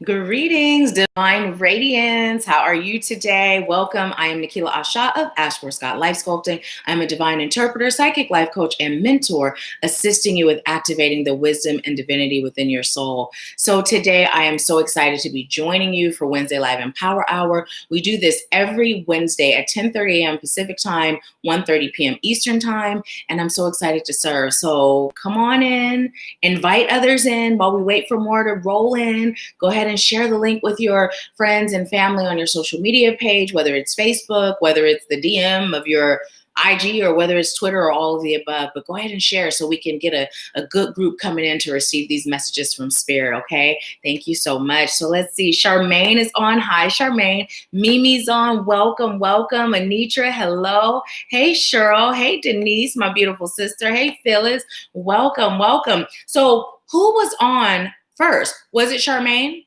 Greetings, Divine Radiance. How are you today? Welcome. I am Nahkila Isha of AshworthScott Life Sculpting. I'm a divine interpreter, psychic life coach, and mentor, assisting you with activating the wisdom and divinity within your soul. So today I am so excited to be joining you for Wednesday Live Empower Hour. We do this every Wednesday at 10:30 a.m. Pacific Time, 1:30 p.m. Eastern Time, and I'm so excited to serve. So come on in, invite others in while we wait for more to roll in. Go ahead and share the link with your friends and family on your social media page, whether it's Facebook, whether it's the DM of your IG, or whether it's Twitter, or all of the above. But go ahead and share so we can get a good group coming in to receive these messages from Spirit, okay? Thank you so much. So let's see. Charmaine is on. Hi, Charmaine. Mimi's on. Welcome, welcome. Anitra, hello. Hey, Cheryl. Hey, Denise, my beautiful sister. Hey, Phyllis. Welcome, welcome. So who was on first? Was it Charmaine?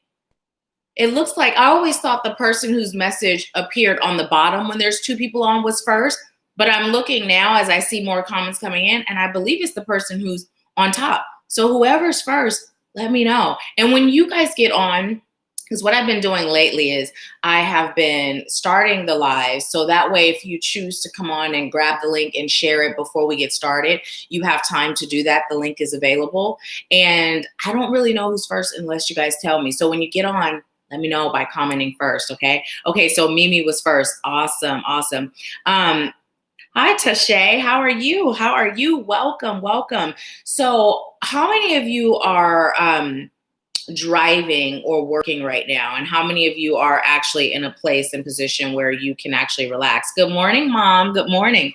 It looks like, I always thought the person whose message appeared on the bottom when there's two people on was first, but I'm looking now as I see more comments coming in, and I believe it's the person who's on top. So whoever's first, let me know. And when you guys get on, because what I've been doing lately is I have been starting the live. So that way, if you choose to come on and grab the link and share it before we get started, you have time to do that. The link is available. And I don't really know who's first unless you guys tell me. So when you get on, let me know by commenting first, okay? Okay, so Mimi was first. Awesome, awesome. Hi, Tashay. How are you? How are you? Welcome, welcome. So how many of you are driving or working right now? And how many of you are actually in a place and position where you can actually relax? Good morning, Mom. Good morning.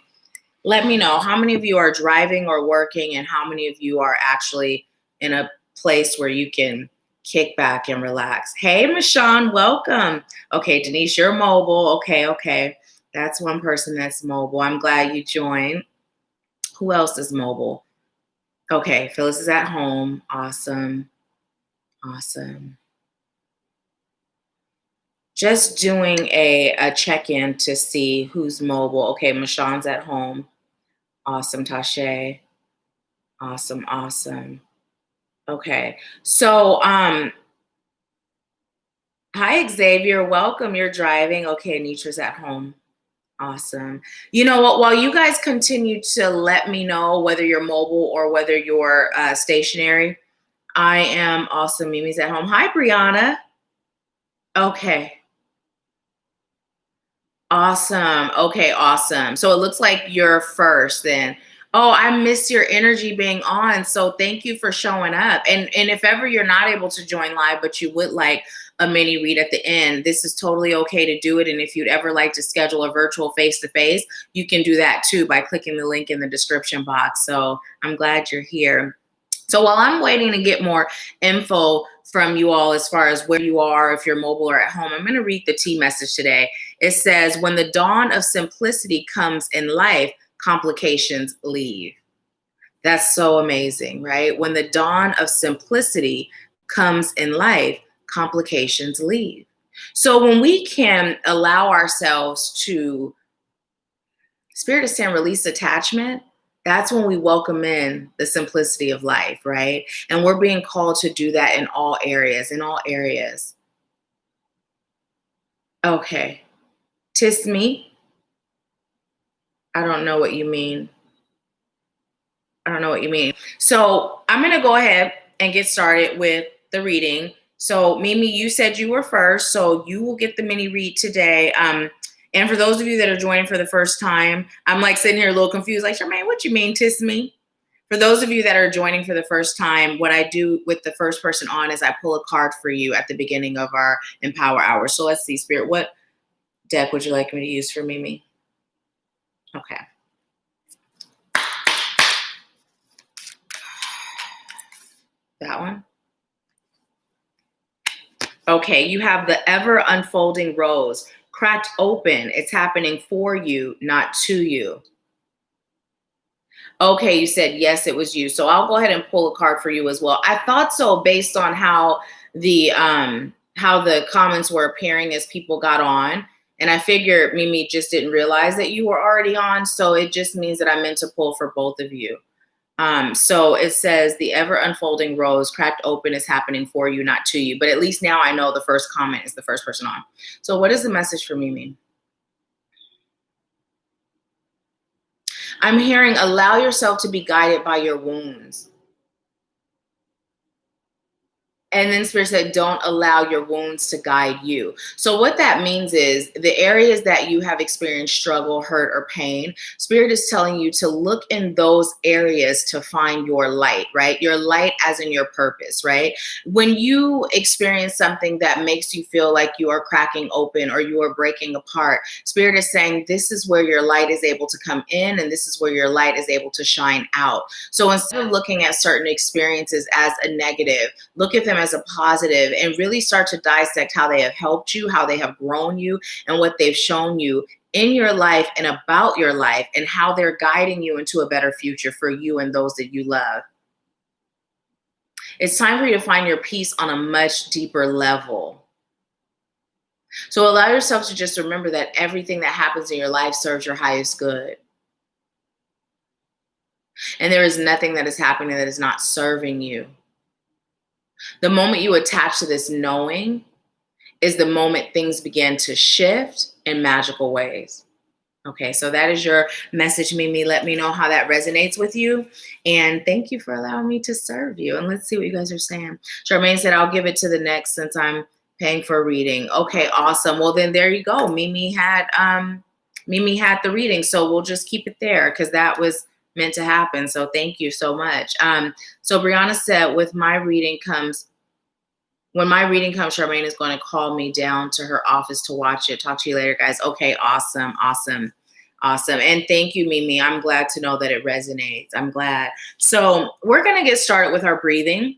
Let me know how many of you are driving or working, and how many of you are actually in a place where you can kick back and relax. Hey, Michonne, welcome. Okay, Denise, you're mobile. Okay. That's one person that's mobile. I'm glad you joined. Who else is mobile? Okay, Phyllis is at home. Awesome. Awesome. Just doing a check-in to see who's mobile. Okay, Michonne's at home. Awesome, Tashay. Awesome, awesome. Okay, so hi Xavier, welcome. You're driving. Okay, Anitra's at home. Awesome. You know what? While you guys continue to let me know whether you're mobile or whether you're stationary, I am awesome. Mimi's at home. Hi, Brianna. Okay. Awesome. Okay, awesome. So it looks like you're first then. Oh, I miss your energy being on. So thank you for showing up. And if ever you're not able to join live, but you would like a mini read at the end, this is totally okay to do it. And if you'd ever like to schedule a virtual face-to-face, you can do that too by clicking the link in the description box. So I'm glad you're here. So while I'm waiting to get more info from you all as far as where you are, if you're mobile or at home, I'm going to read the T message today. It says, when the dawn of simplicity comes in life, complications leave. That's so amazing, right? When the dawn of simplicity comes in life, complications leave. So when we can allow ourselves to, Spirit is saying, release attachment, that's when we welcome in the simplicity of life, right? And we're being called to do that in all areas, Okay. Tis me? I don't know what you mean. So I'm going to go ahead and get started with the reading. So Mimi, you said you were first, so you will get the mini read today. And for those of you that are joining for the first time, I'm like sitting here a little confused, like, Charmaine, what you mean, tis me? For those of you that are joining for the first time, what I do with the first person on is I pull a card for you at the beginning of our Empower Hour. So let's see, Spirit, what deck would you like me to use for Mimi? Okay. That one? Okay, you have the ever unfolding rose. Cracked open. It's happening for you, not to you. Okay, you said yes, it was you. So I'll go ahead and pull a card for you as well. I thought so based on how the comments were appearing as people got on. And I figured Mimi just didn't realize that you were already on. So it just means that I meant to pull for both of you. So it says the ever unfolding rose cracked open is happening for you, not to you. But at least now I know the first comment is the first person on. So what is the message for Mimi? I'm hearing allow yourself to be guided by your wounds. And then Spirit said, don't allow your wounds to guide you. So, what that means is the areas that you have experienced struggle, hurt, or pain, Spirit is telling you to look in those areas to find your light, right? Your light as in your purpose, right? When you experience something that makes you feel like you are cracking open or you are breaking apart, Spirit is saying, this is where your light is able to come in and this is where your light is able to shine out. So, instead of looking at certain experiences as a negative, look at them as a positive and really start to dissect how they have helped you, how they have grown you, and what they've shown you in your life and about your life, and how they're guiding you into a better future for you and those that you love. It's time for you to find your peace on a much deeper level. So allow yourself to just remember that everything that happens in your life serves your highest good. And there is nothing that is happening that is not serving you. The moment you attach to this knowing is the moment things begin to shift in magical ways. Okay, so that is your message, Mimi. Let me know how that resonates with you. And thank you for allowing me to serve you. And let's see what you guys are saying. Charmaine said, I'll give it to the next since I'm paying for a reading. Okay, awesome. Well, then there you go. Mimi had the reading. So we'll just keep it there because that was meant to happen. So thank you so much. So Brianna said, when my reading comes, Charmaine is going to call me down to her office to watch it. Talk to you later, guys. Okay, awesome. And thank you, Mimi. I'm glad to know that it resonates. I'm glad. So we're going to get started with our breathing.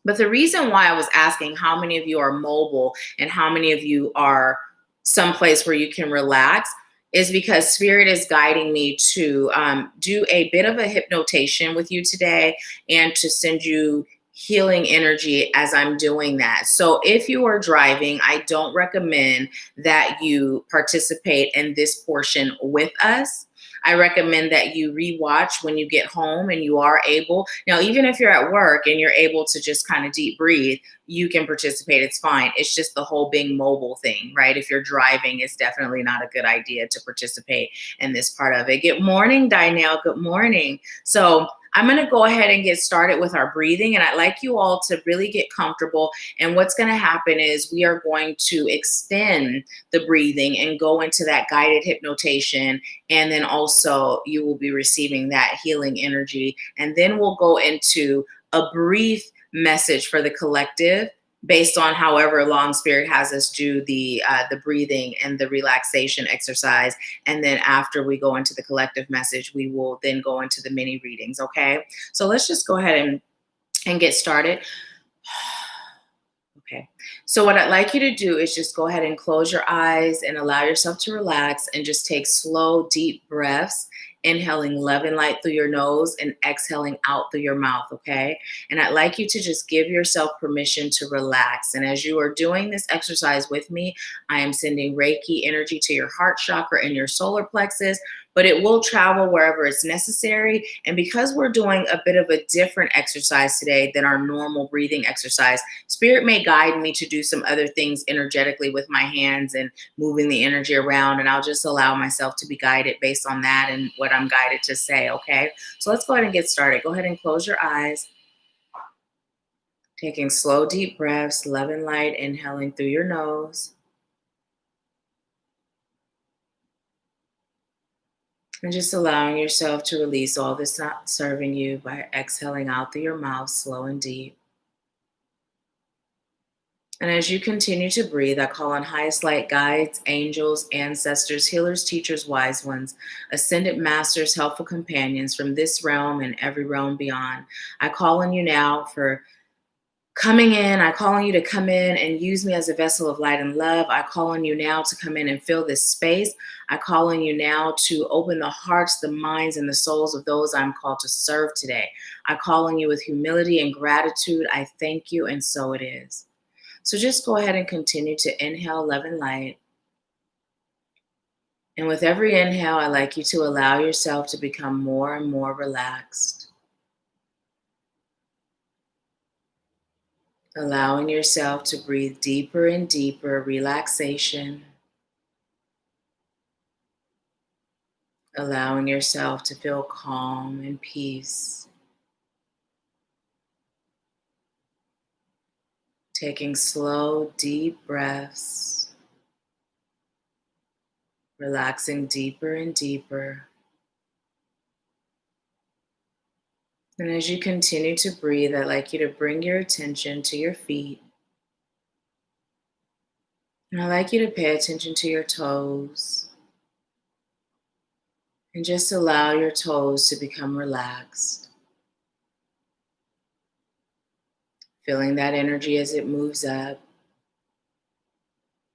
But the reason why I was asking how many of you are mobile and how many of you are someplace where you can relax is because Spirit is guiding me to do a bit of a hypnotation with you today and to send you healing energy as I'm doing that. So if you are driving, I don't recommend that you participate in this portion with us. I recommend that you rewatch when you get home and you are able. Now, even if you're at work and you're able to just kind of deep breathe, you can participate. It's fine. It's just the whole being mobile thing, right? If you're driving, it's definitely not a good idea to participate in this part of it. Good morning, Dynel. Good morning. So I'm going to go ahead and get started with our breathing. And I'd like you all to really get comfortable. And what's going to happen is we are going to extend the breathing and go into that guided hypnotation. And then also you will be receiving that healing energy. And then we'll go into a brief message for the collective based on however long Spirit has us do the breathing and the relaxation exercise. And then after we go into the collective message, we will then go into the mini readings, okay? So let's just go ahead and get started. Okay, so what I'd like you to do is just go ahead and close your eyes and allow yourself to relax and just take slow, deep breaths, inhaling love and light through your nose and exhaling out through your mouth, okay? And I'd like you to just give yourself permission to relax. And as you are doing this exercise with me, I am sending Reiki energy to your heart chakra and your solar plexus, but it will travel wherever it's necessary. And because we're doing a bit of a different exercise today than our normal breathing exercise, Spirit may guide me to do some other things energetically with my hands and moving the energy around. And I'll just allow myself to be guided based on that and what I'm guided to say, okay? So let's go ahead and get started. Go ahead and close your eyes. Taking slow, deep breaths, love and light, inhaling through your nose. And just allowing yourself to release all that's not serving you by exhaling out through your mouth, slow and deep. And as you continue to breathe, I call on highest light guides, angels, ancestors, healers, teachers, wise ones, ascended masters, helpful companions from this realm and every realm beyond. I call on you now for coming in. I call on you to come in and use me as a vessel of light and love. I call on you now to come in and fill this space. I call on you now to open the hearts, the minds, and the souls of those I'm called to serve today. I call on you with humility and gratitude. I thank you, and so it is. So just go ahead and continue to inhale love and light. And with every inhale, I'd like you to allow yourself to become more and more relaxed. allowing yourself to breathe deeper and deeper relaxation, allowing yourself to feel calm and peace, taking slow, deep breaths, relaxing deeper and deeper. And as you continue to breathe, I'd like you to bring your attention to your feet. And I'd like you to pay attention to your toes and just allow your toes to become relaxed. Feeling that energy as it moves up,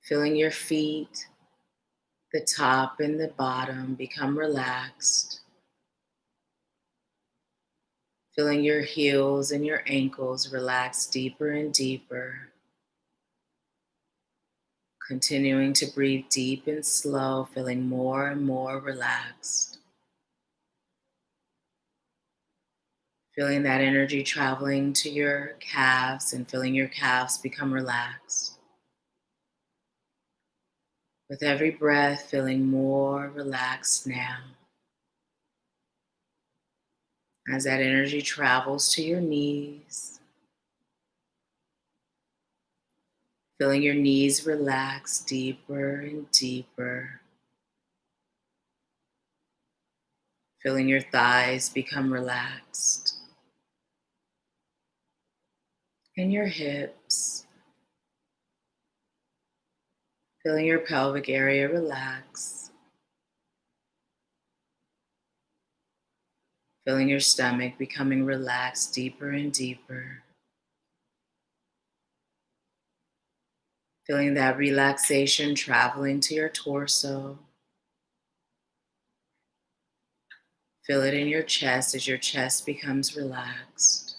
feeling your feet, the top and the bottom become relaxed. Feeling your heels and your ankles relax deeper and deeper. Continuing to breathe deep and slow, feeling more and more relaxed. Feeling that energy traveling to your calves and feeling your calves become relaxed. With every breath, feeling more relaxed now. As that energy travels to your knees, feeling your knees relax deeper and deeper. Feeling your thighs become relaxed. And your hips. Feeling your pelvic area relax. Feeling your stomach becoming relaxed deeper and deeper. Feeling that relaxation traveling to your torso. Feel it in your chest as your chest becomes relaxed.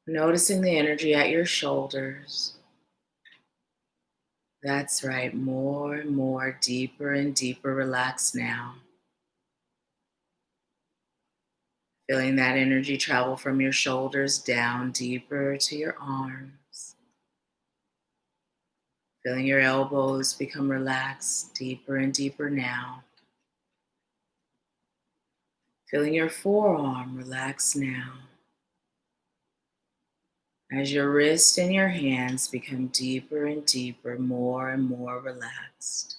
Noticing the energy at your shoulders. That's right, more and more, deeper and deeper relaxed now. Feeling that energy travel from your shoulders down deeper to your arms. Feeling your elbows become relaxed deeper and deeper now. Feeling your forearm relax now. As your wrist and your hands become deeper and deeper, more and more relaxed.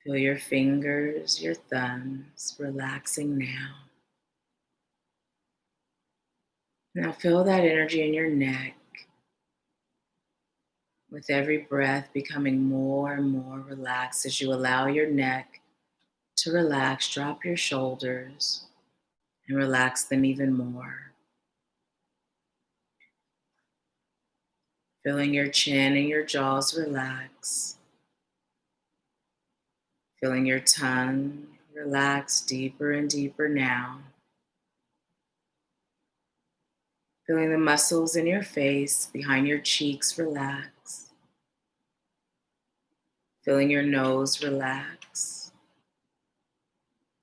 Feel your fingers, your thumbs relaxing now. Now feel that energy in your neck. With every breath becoming more and more relaxed as you allow your neck to relax, drop your shoulders and relax them even more. Feeling your chin and your jaws relax. Feeling your tongue relax deeper and deeper now. Feeling the muscles in your face, behind your cheeks relax. Feeling your nose relax.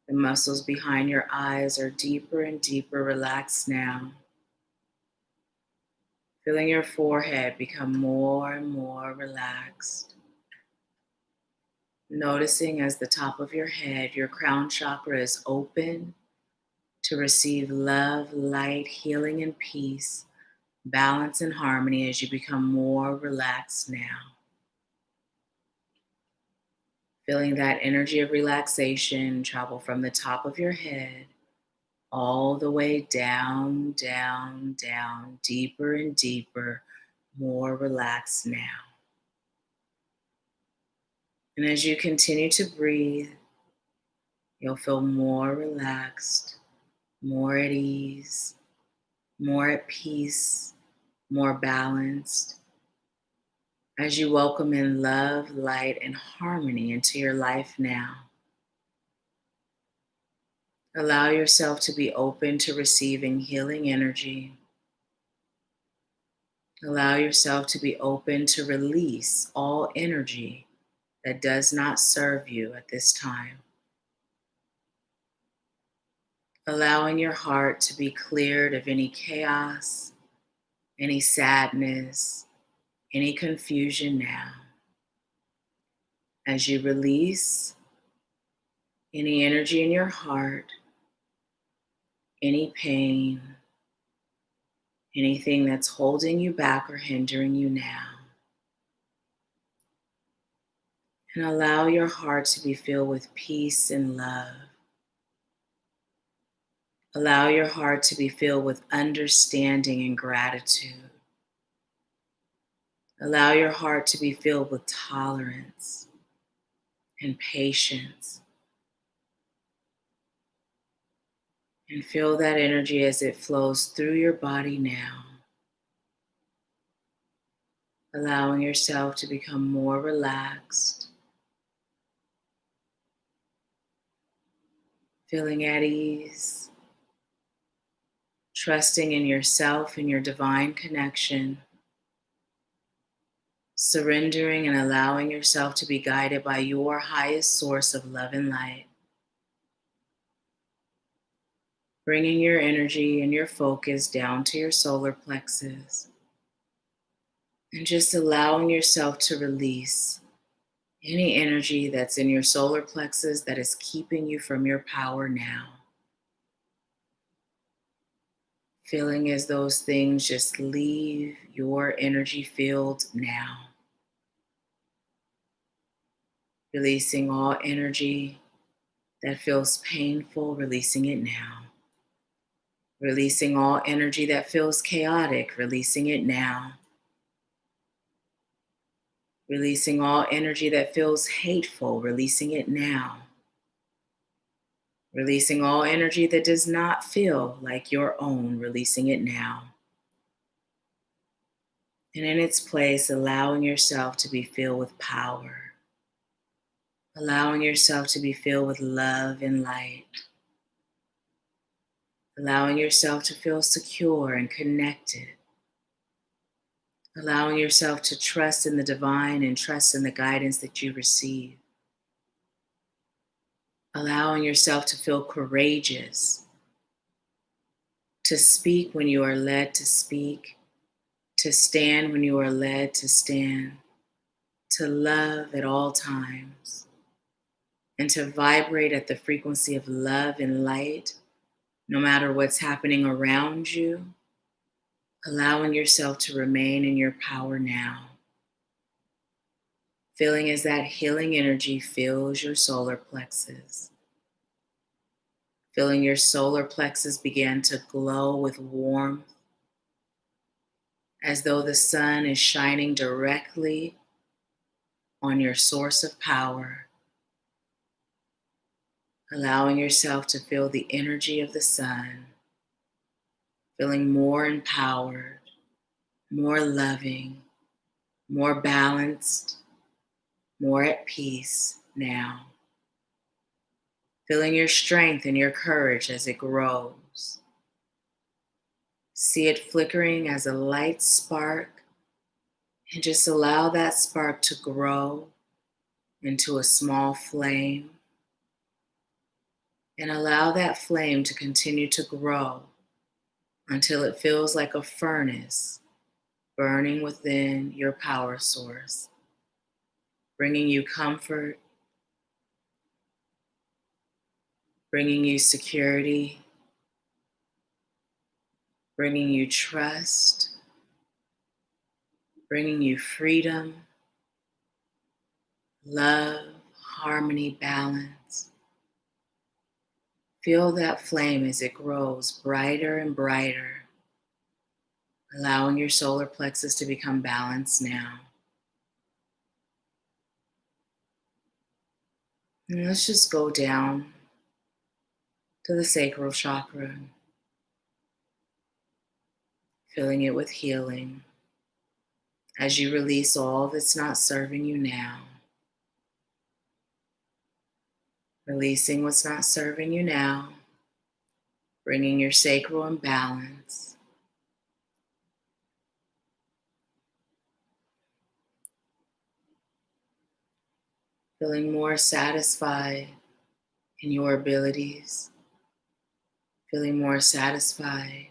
The muscles behind your eyes are deeper and deeper relaxed now. Feeling your forehead become more and more relaxed. Noticing as the top of your head, your crown chakra is open to receive love, light, healing, and peace, balance, and harmony as you become more relaxed now. Feeling that energy of relaxation travel from the top of your head all the way down, down, down, deeper and deeper, more relaxed now. And as you continue to breathe, you'll feel more relaxed, more at ease, more at peace, more balanced. As you welcome in love, light, and harmony into your life now. Allow yourself to be open to receiving healing energy. Allow yourself to be open to release all energy that does not serve you at this time. allowing your heart to be cleared of any chaos, any sadness, any confusion now. As you release any energy in your heart, any pain, anything that's holding you back or hindering you now. And allow your heart to be filled with peace and love. Allow your heart to be filled with understanding and gratitude. Allow your heart to be filled with tolerance and patience. And feel that energy as it flows through your body now. Allowing yourself to become more relaxed. Feeling at ease. Trusting in yourself and your divine connection. Surrendering and allowing yourself to be guided by your highest source of love and light. Bringing your energy and your focus down to your solar plexus. And just allowing yourself to release any energy that's in your solar plexus that is keeping you from your power now. Feeling as those things just leave your energy field now. Releasing all energy that feels painful, releasing it now. Releasing all energy that feels chaotic, releasing it now. Releasing all energy that feels hateful, releasing it now. Releasing all energy that does not feel like your own, releasing it now. And in its place, allowing yourself to be filled with power. Allowing yourself to be filled with love and light. Allowing yourself to feel secure and connected. Allowing yourself to trust in the divine and trust in the guidance that you receive. Allowing yourself to feel courageous, to speak when you are led to speak, to stand when you are led to stand, to love at all times, and to vibrate at the frequency of love and light, no matter what's happening around you, allowing yourself to remain in your power now. Feeling as that healing energy fills your solar plexus. Feeling your solar plexus begin to glow with warmth, as though the sun is shining directly on your source of power. Allowing yourself to feel the energy of the sun, feeling more empowered, more loving, more balanced, more at peace now. Feeling your strength and your courage as it grows. See it flickering as a light spark, and just allow that spark to grow into a small flame. And allow that flame to continue to grow until it feels like a furnace burning within your power source, bringing you comfort, bringing you security, bringing you trust, bringing you freedom, love, harmony, balance. Feel that flame as it grows brighter and brighter, allowing your solar plexus to become balanced now. And let's just go down to the sacral chakra, filling it with healing as you release all that's not serving you now. Releasing what's not serving you now, bringing your sacral in balance. Feeling more satisfied in your abilities. feeling more satisfied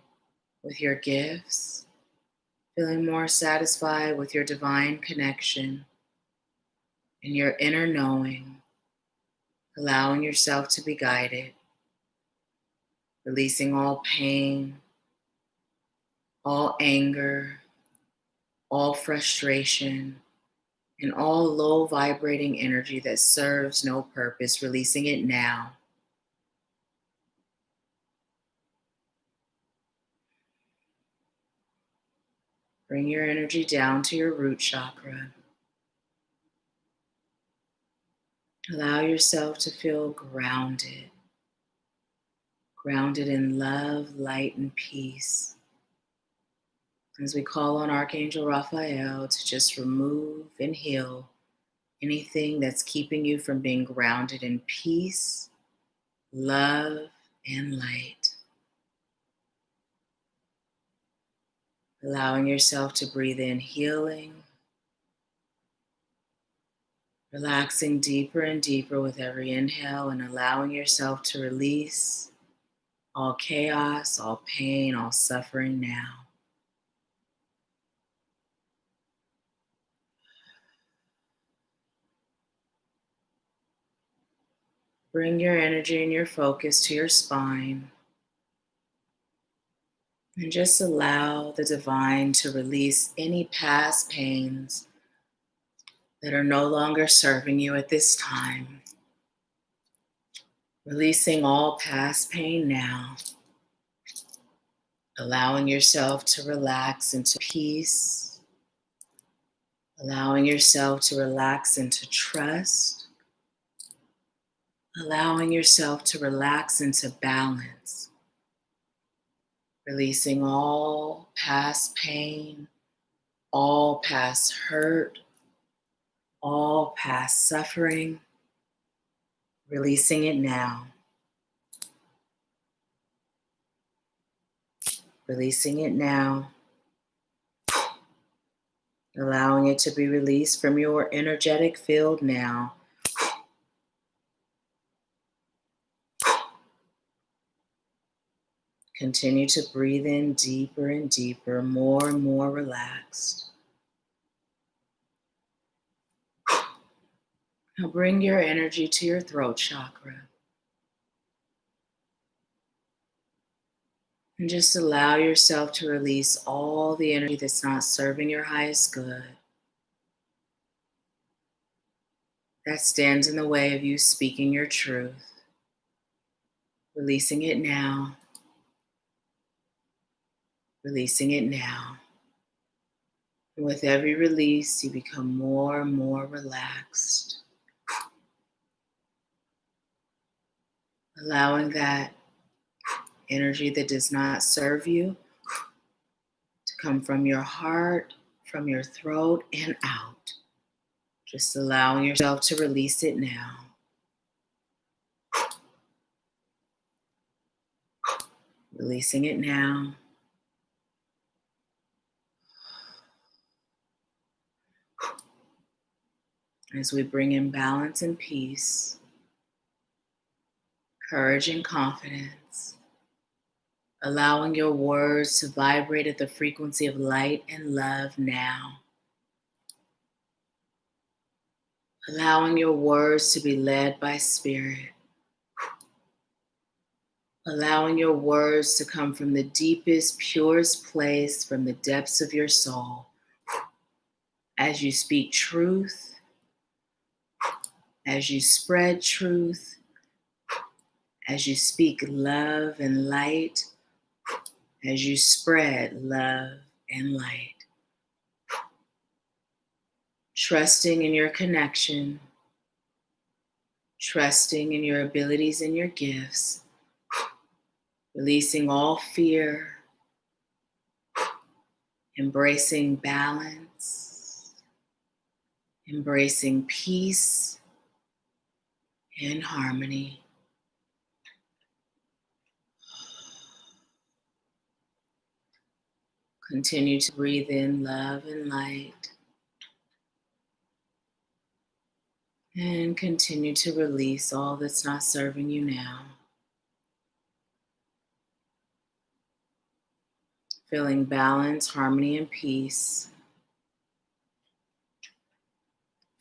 with your gifts, feeling more satisfied with your divine connection and your inner knowing, allowing yourself to be guided, releasing all pain, all anger, all frustration, and all low vibrating energy that serves no purpose, releasing it now. Bring your energy down to your root chakra. Allow yourself to feel grounded, grounded in love, light, and peace. As we call on Archangel Raphael to just remove and heal anything that's keeping you from being grounded in peace, love, and light. Allowing yourself to breathe in healing, relaxing deeper and deeper with every inhale, and allowing yourself to release all chaos, all pain, all suffering now. Bring your energy and your focus to your spine, and just allow the divine to release any past pains that are no longer serving you at this time. Releasing all past pain now, allowing yourself to relax into peace, allowing yourself to relax into trust, allowing yourself to relax into balance, releasing all past pain, all past hurt, all past suffering, releasing it now. Releasing it now. Allowing it to be released from your energetic field now. Continue to breathe in deeper and deeper, more and more relaxed. Now bring your energy to your throat chakra. And just allow yourself to release all the energy that's not serving your highest good, that stands in the way of you speaking your truth. Releasing it now. Releasing it now. And with every release, you become more and more relaxed. Allowing that energy that does not serve you to come from your heart, from your throat, and out. Just allowing yourself to release it now. Releasing it now. As we bring in balance and peace, courage and confidence, allowing your words to vibrate at the frequency of light and love now. Allowing your words to be led by spirit. Allowing your words to come from the deepest, purest place, from the depths of your soul. As you speak truth, as you spread truth, as you speak love and light, as you spread love and light. Trusting in your connection, trusting in your abilities and your gifts, releasing all fear, embracing balance, embracing peace and harmony. Continue to breathe in love and light. And continue to release all that's not serving you now. feeling balance, harmony, and peace,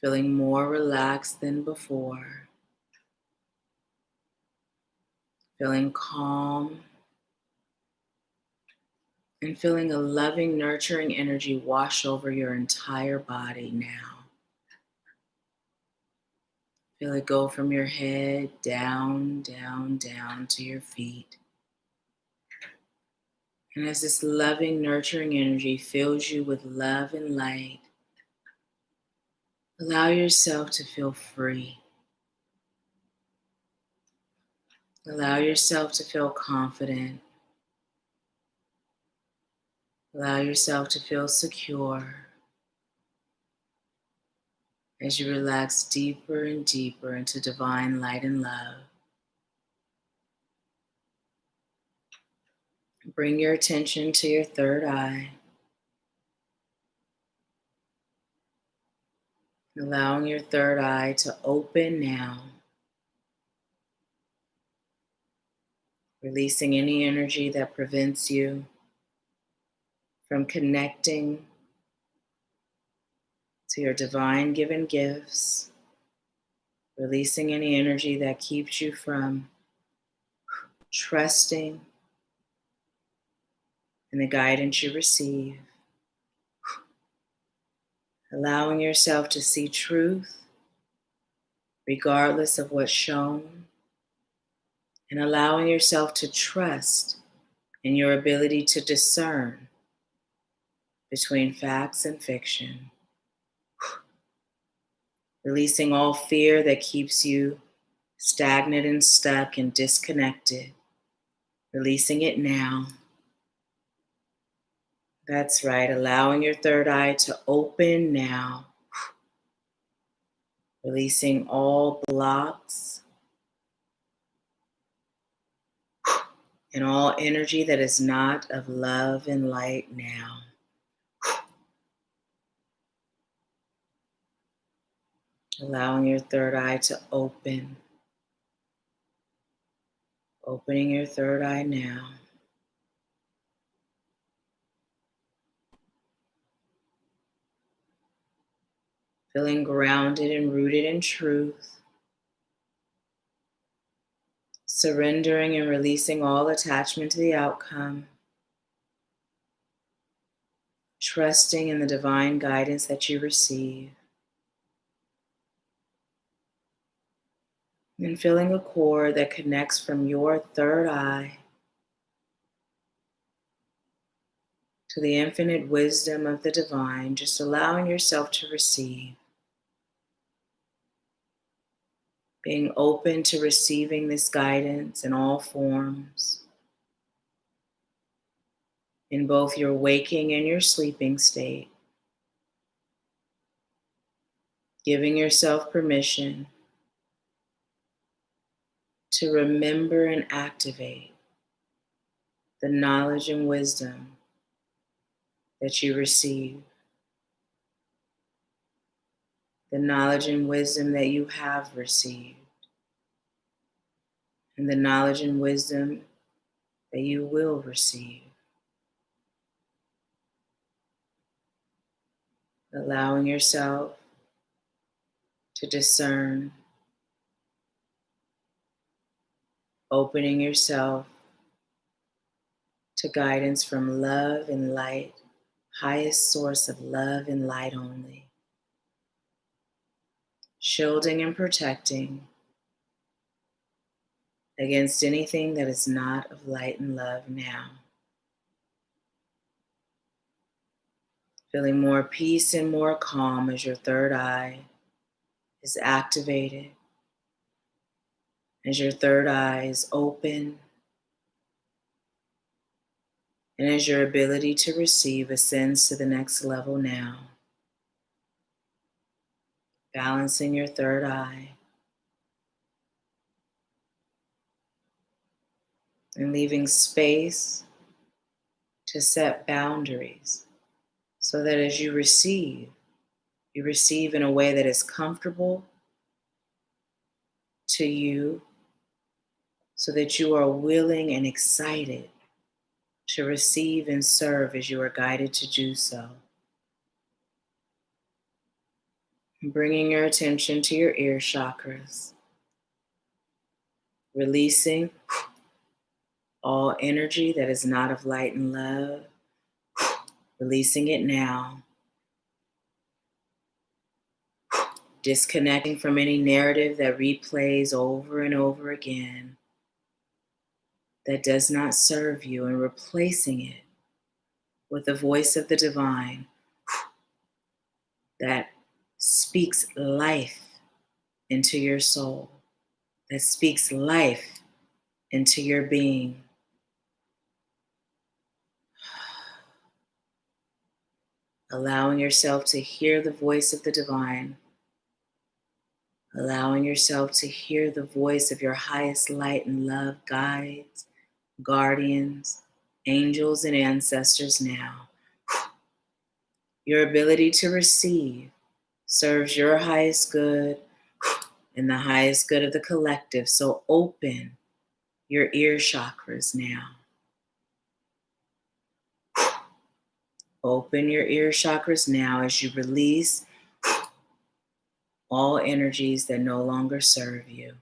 feeling more relaxed than before, feeling calm, and feeling a loving, nurturing energy wash over your entire body now. Feel it go from your head down, down, down to your feet. And as this loving, nurturing energy fills you with love and light, allow yourself to feel free. Allow yourself to feel confident. Allow yourself to feel secure as you relax deeper and deeper into divine light and love. Bring your attention to your third eye, allowing your third eye to open now, releasing any energy that prevents you from connecting to your divine given gifts, releasing any energy that keeps you from trusting in the guidance you receive, allowing yourself to see truth regardless of what's shown, and allowing yourself to trust in your ability to discern between facts and fiction, releasing all fear that keeps you stagnant and stuck and disconnected, releasing it now. That's right, allowing your third eye to open now, releasing all blocks and all energy that is not of love and light now. Allowing your third eye to open, opening your third eye now. Feeling grounded and rooted in truth, surrendering and releasing all attachment to the outcome, trusting in the divine guidance that you receive, and feeling a cord that connects from your third eye to the infinite wisdom of the divine, just allowing yourself to receive, being open to receiving this guidance in all forms, in both your waking and your sleeping state, giving yourself permission to remember and activate the knowledge and wisdom that you receive, the knowledge and wisdom that you have received, and the knowledge and wisdom that you will receive. Allowing yourself to discern, opening yourself to guidance from love and light, highest source of love and light only, shielding and protecting against anything that is not of light and love now. Feeling more peace and more calm as your third eye is activated, as your third eye is open, and as your ability to receive ascends to the next level now. Balancing your third eye and leaving space to set boundaries so that as you receive in a way that is comfortable to you, so that you are willing and excited to receive and serve as you are guided to do so. Bringing your attention to your ear chakras, releasing all energy that is not of light and love, releasing it now. Disconnecting from any narrative that replays over and over again that does not serve you, and replacing it with the voice of the divine that speaks life into your soul, that speaks life into your being. Allowing yourself to hear the voice of the divine, allowing yourself to hear the voice of your highest light and love guides, guardians, angels, and ancestors now. Your ability to receive serves your highest good and the highest good of the collective. So open your ear chakras now. Open your ear chakras now as you release all energies that no longer serve you.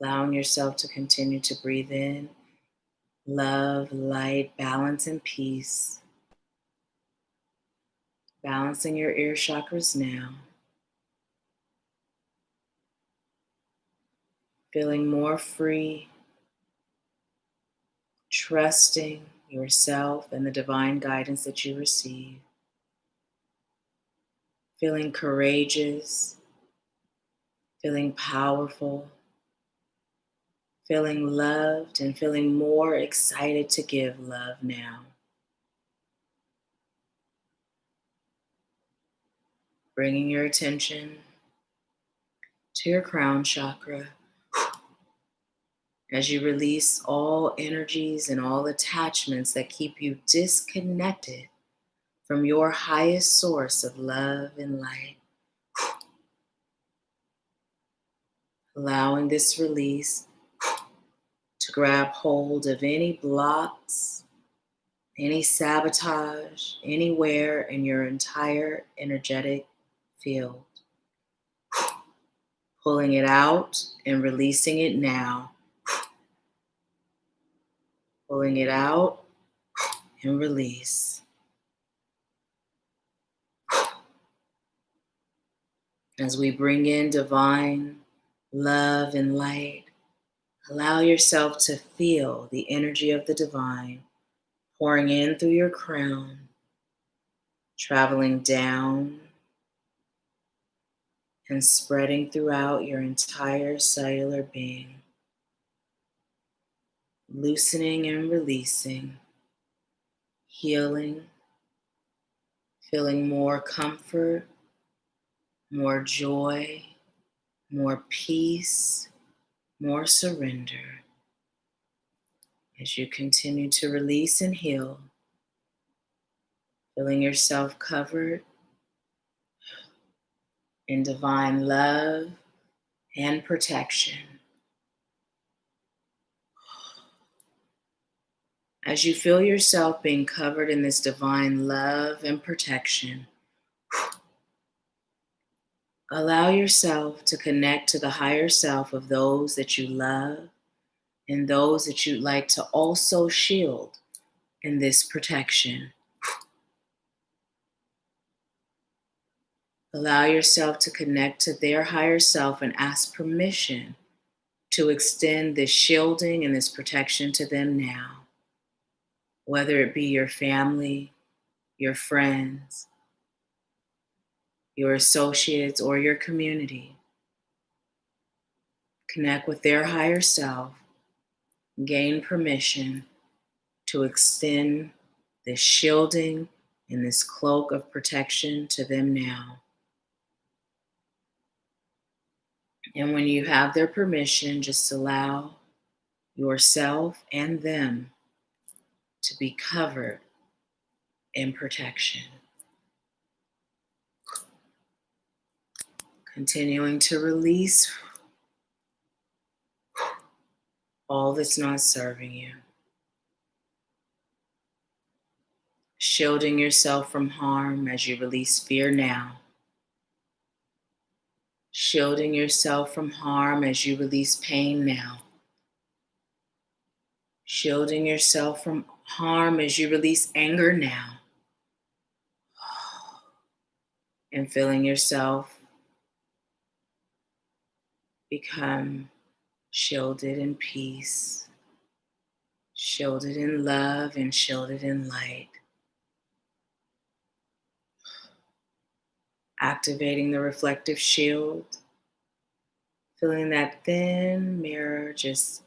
Allowing yourself to continue to breathe in love, light, balance, and peace. Balancing your ear chakras now. Feeling more free, trusting yourself and the divine guidance that you receive. Feeling courageous, feeling powerful, feeling loved, and feeling more excited to give love now. Bringing your attention to your crown chakra as you release all energies and all attachments that keep you disconnected from your highest source of love and light. Allowing this release to grab hold of any blocks, any sabotage, anywhere in your entire energetic field. Pulling it out and releasing it now. Pulling it out and release. As we bring in divine love and light, allow yourself to feel the energy of the divine pouring in through your crown, traveling down and spreading throughout your entire cellular being, loosening and releasing, healing, feeling more comfort, more joy, more peace, more surrender. As you continue to release and heal, feeling yourself covered in divine love and protection. As you feel yourself being covered in this divine love and protection, allow yourself to connect to the higher self of those that you love and those that you'd like to also shield in this protection. Allow yourself to connect to their higher self and ask permission to extend this shielding and this protection to them now, whether it be your family, your friends, your associates, or your community. Connect with their higher self, gain permission to extend this shielding and this cloak of protection to them now. And when you have their permission, just allow yourself and them to be covered in protection. Continuing to release all that's not serving you. Shielding yourself from harm as you release fear now. Shielding yourself from harm as you release pain now. Shielding yourself from harm as you release anger now. And feeling yourself become shielded in peace, shielded in love, and shielded in light. Activating the reflective shield, feeling that thin mirror just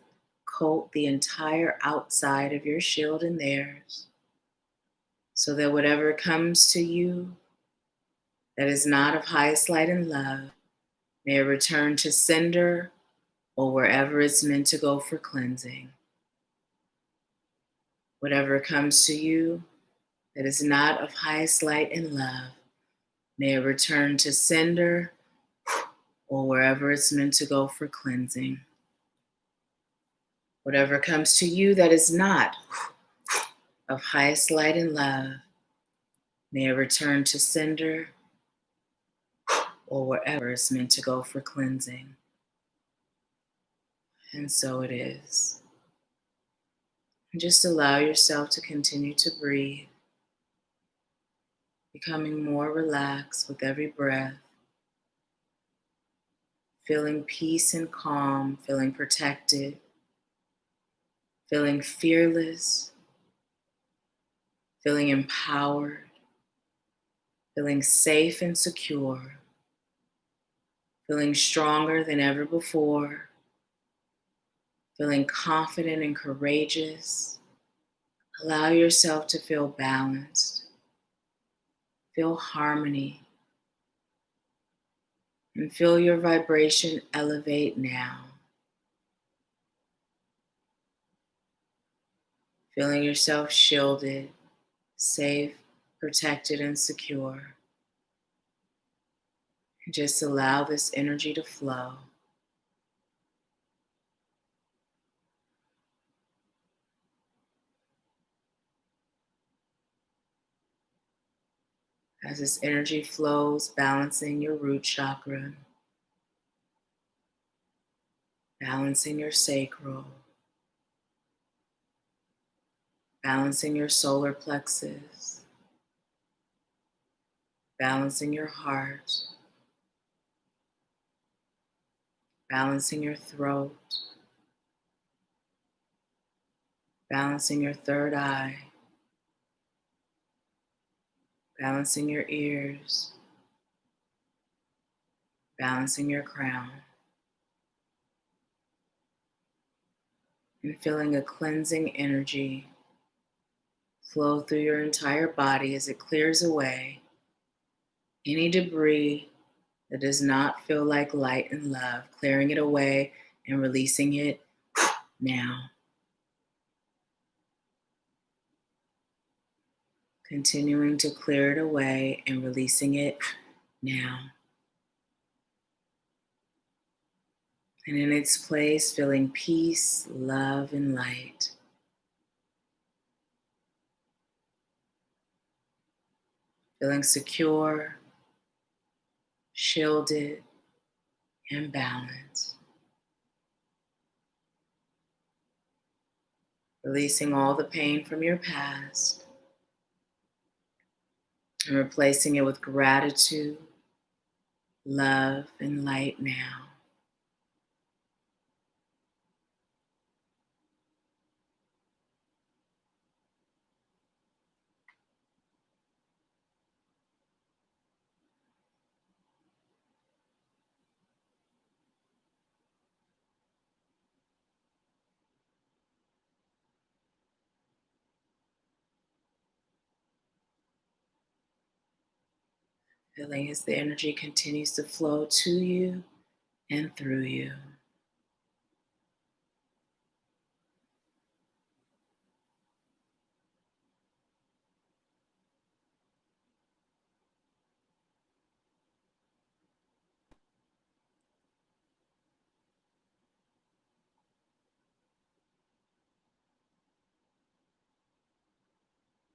coat the entire outside of your shield and theirs, so that whatever comes to you that is not of highest light and love may return to sender or wherever it's meant to go for cleansing. Whatever comes to you that is not of highest light and love may return to sender or wherever it's meant to go for cleansing. Whatever comes to you that is not of highest light and love may return to sender or wherever it's meant to go for cleansing. And so it is. And just allow yourself to continue to breathe, becoming more relaxed with every breath, feeling peace and calm, feeling protected, feeling fearless, feeling empowered, feeling safe and secure, feeling stronger than ever before, feeling confident and courageous. Allow yourself to feel balanced, feel harmony, and feel your vibration elevate now. Feeling yourself shielded, safe, protected, and secure. And just allow this energy to flow. As this energy flows, balancing your root chakra, balancing your sacral, balancing your solar plexus, balancing your heart, balancing your throat, balancing your third eye, balancing your ears, balancing your crown, and feeling a cleansing energy flow through your entire body as it clears away any debris that does not feel like light and love, clearing it away and releasing it now. Continuing to clear it away and releasing it now. And in its place, feeling peace, love, and light. Feeling secure, shielded, and balanced. Releasing all the pain from your past and replacing it with gratitude, love, and light now. Feeling as the energy continues to flow to you and through you.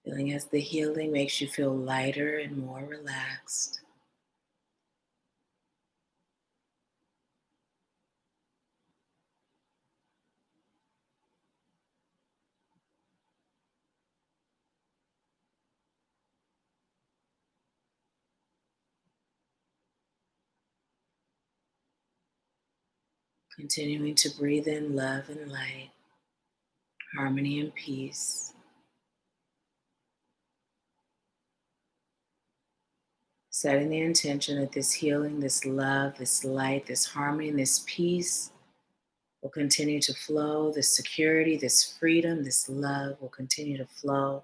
Feeling as the healing makes you feel lighter and more relaxed. Continuing to breathe in love and light, harmony and peace. Setting the intention that this healing, this love, this light, this harmony, and this peace will continue to flow. This security, this freedom, this love will continue to flow.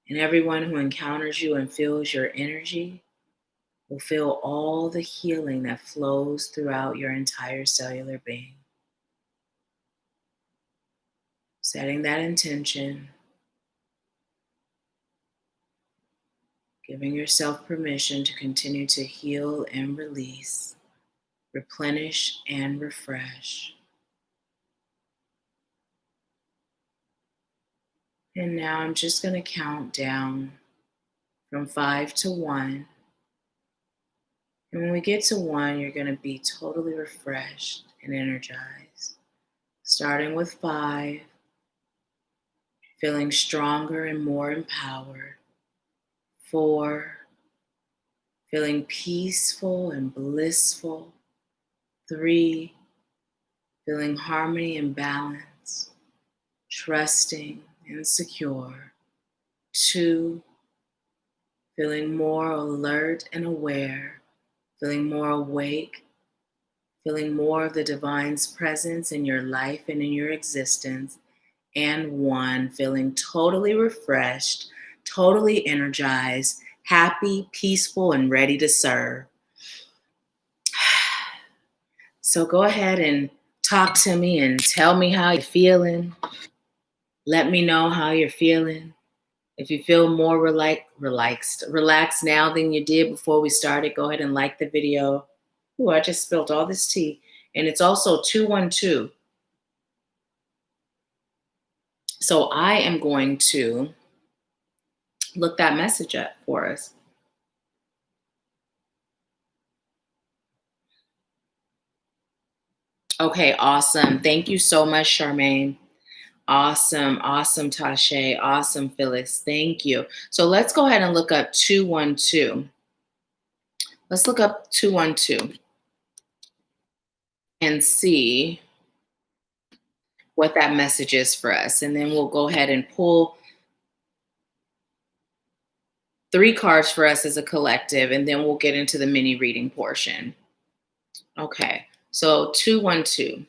And everyone who encounters you and feels your energy will feel all the healing that flows throughout your entire cellular being. Setting that intention, giving yourself permission to continue to heal and release, replenish and refresh. And now I'm just going to count down from 5 to 1. And when we get to 1, you're going to be totally refreshed and energized. Starting with 5, feeling stronger and more empowered. 4, feeling peaceful and blissful. 3, feeling harmony and balance, trusting and secure. 2, feeling more alert and aware, feeling more awake, feeling more of the divine's presence in your life and in your existence. And 1, feeling totally refreshed, totally energized, happy, peaceful, and ready to serve. So go ahead and talk to me and tell me how you're feeling. Let me know how you're feeling. If you feel more relaxed now than you did before we started, go ahead and like the video. Ooh, I just spilled all this tea. And it's also 212. So I am going to look that message up for us. Okay, awesome. Thank you so much, Charmaine. Awesome, Tashay. Awesome, Phyllis. Thank you. So let's go ahead and look up 212. Let's look up 212 and see what that message is for us. And then we'll go ahead and pull 3 cards for us as a collective, and then we'll get into the mini reading portion. Okay, so 212.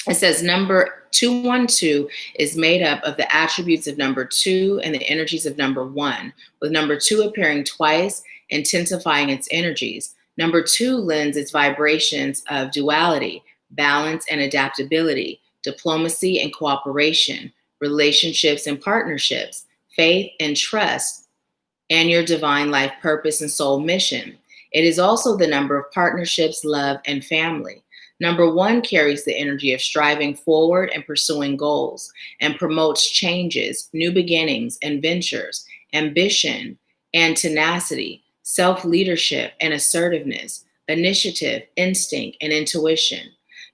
It says number 212 is made up of the attributes of number 2 and the energies of number 1, with number 2 appearing twice, intensifying its energies. Number 2 lends its vibrations of duality, balance and adaptability, diplomacy and cooperation, relationships and partnerships, faith and trust, and your divine life purpose and soul mission. It is also the number of partnerships, love, and family. Number 1 carries the energy of striving forward and pursuing goals, and promotes changes, new beginnings and ventures, ambition and tenacity, self-leadership and assertiveness, initiative, instinct, and intuition.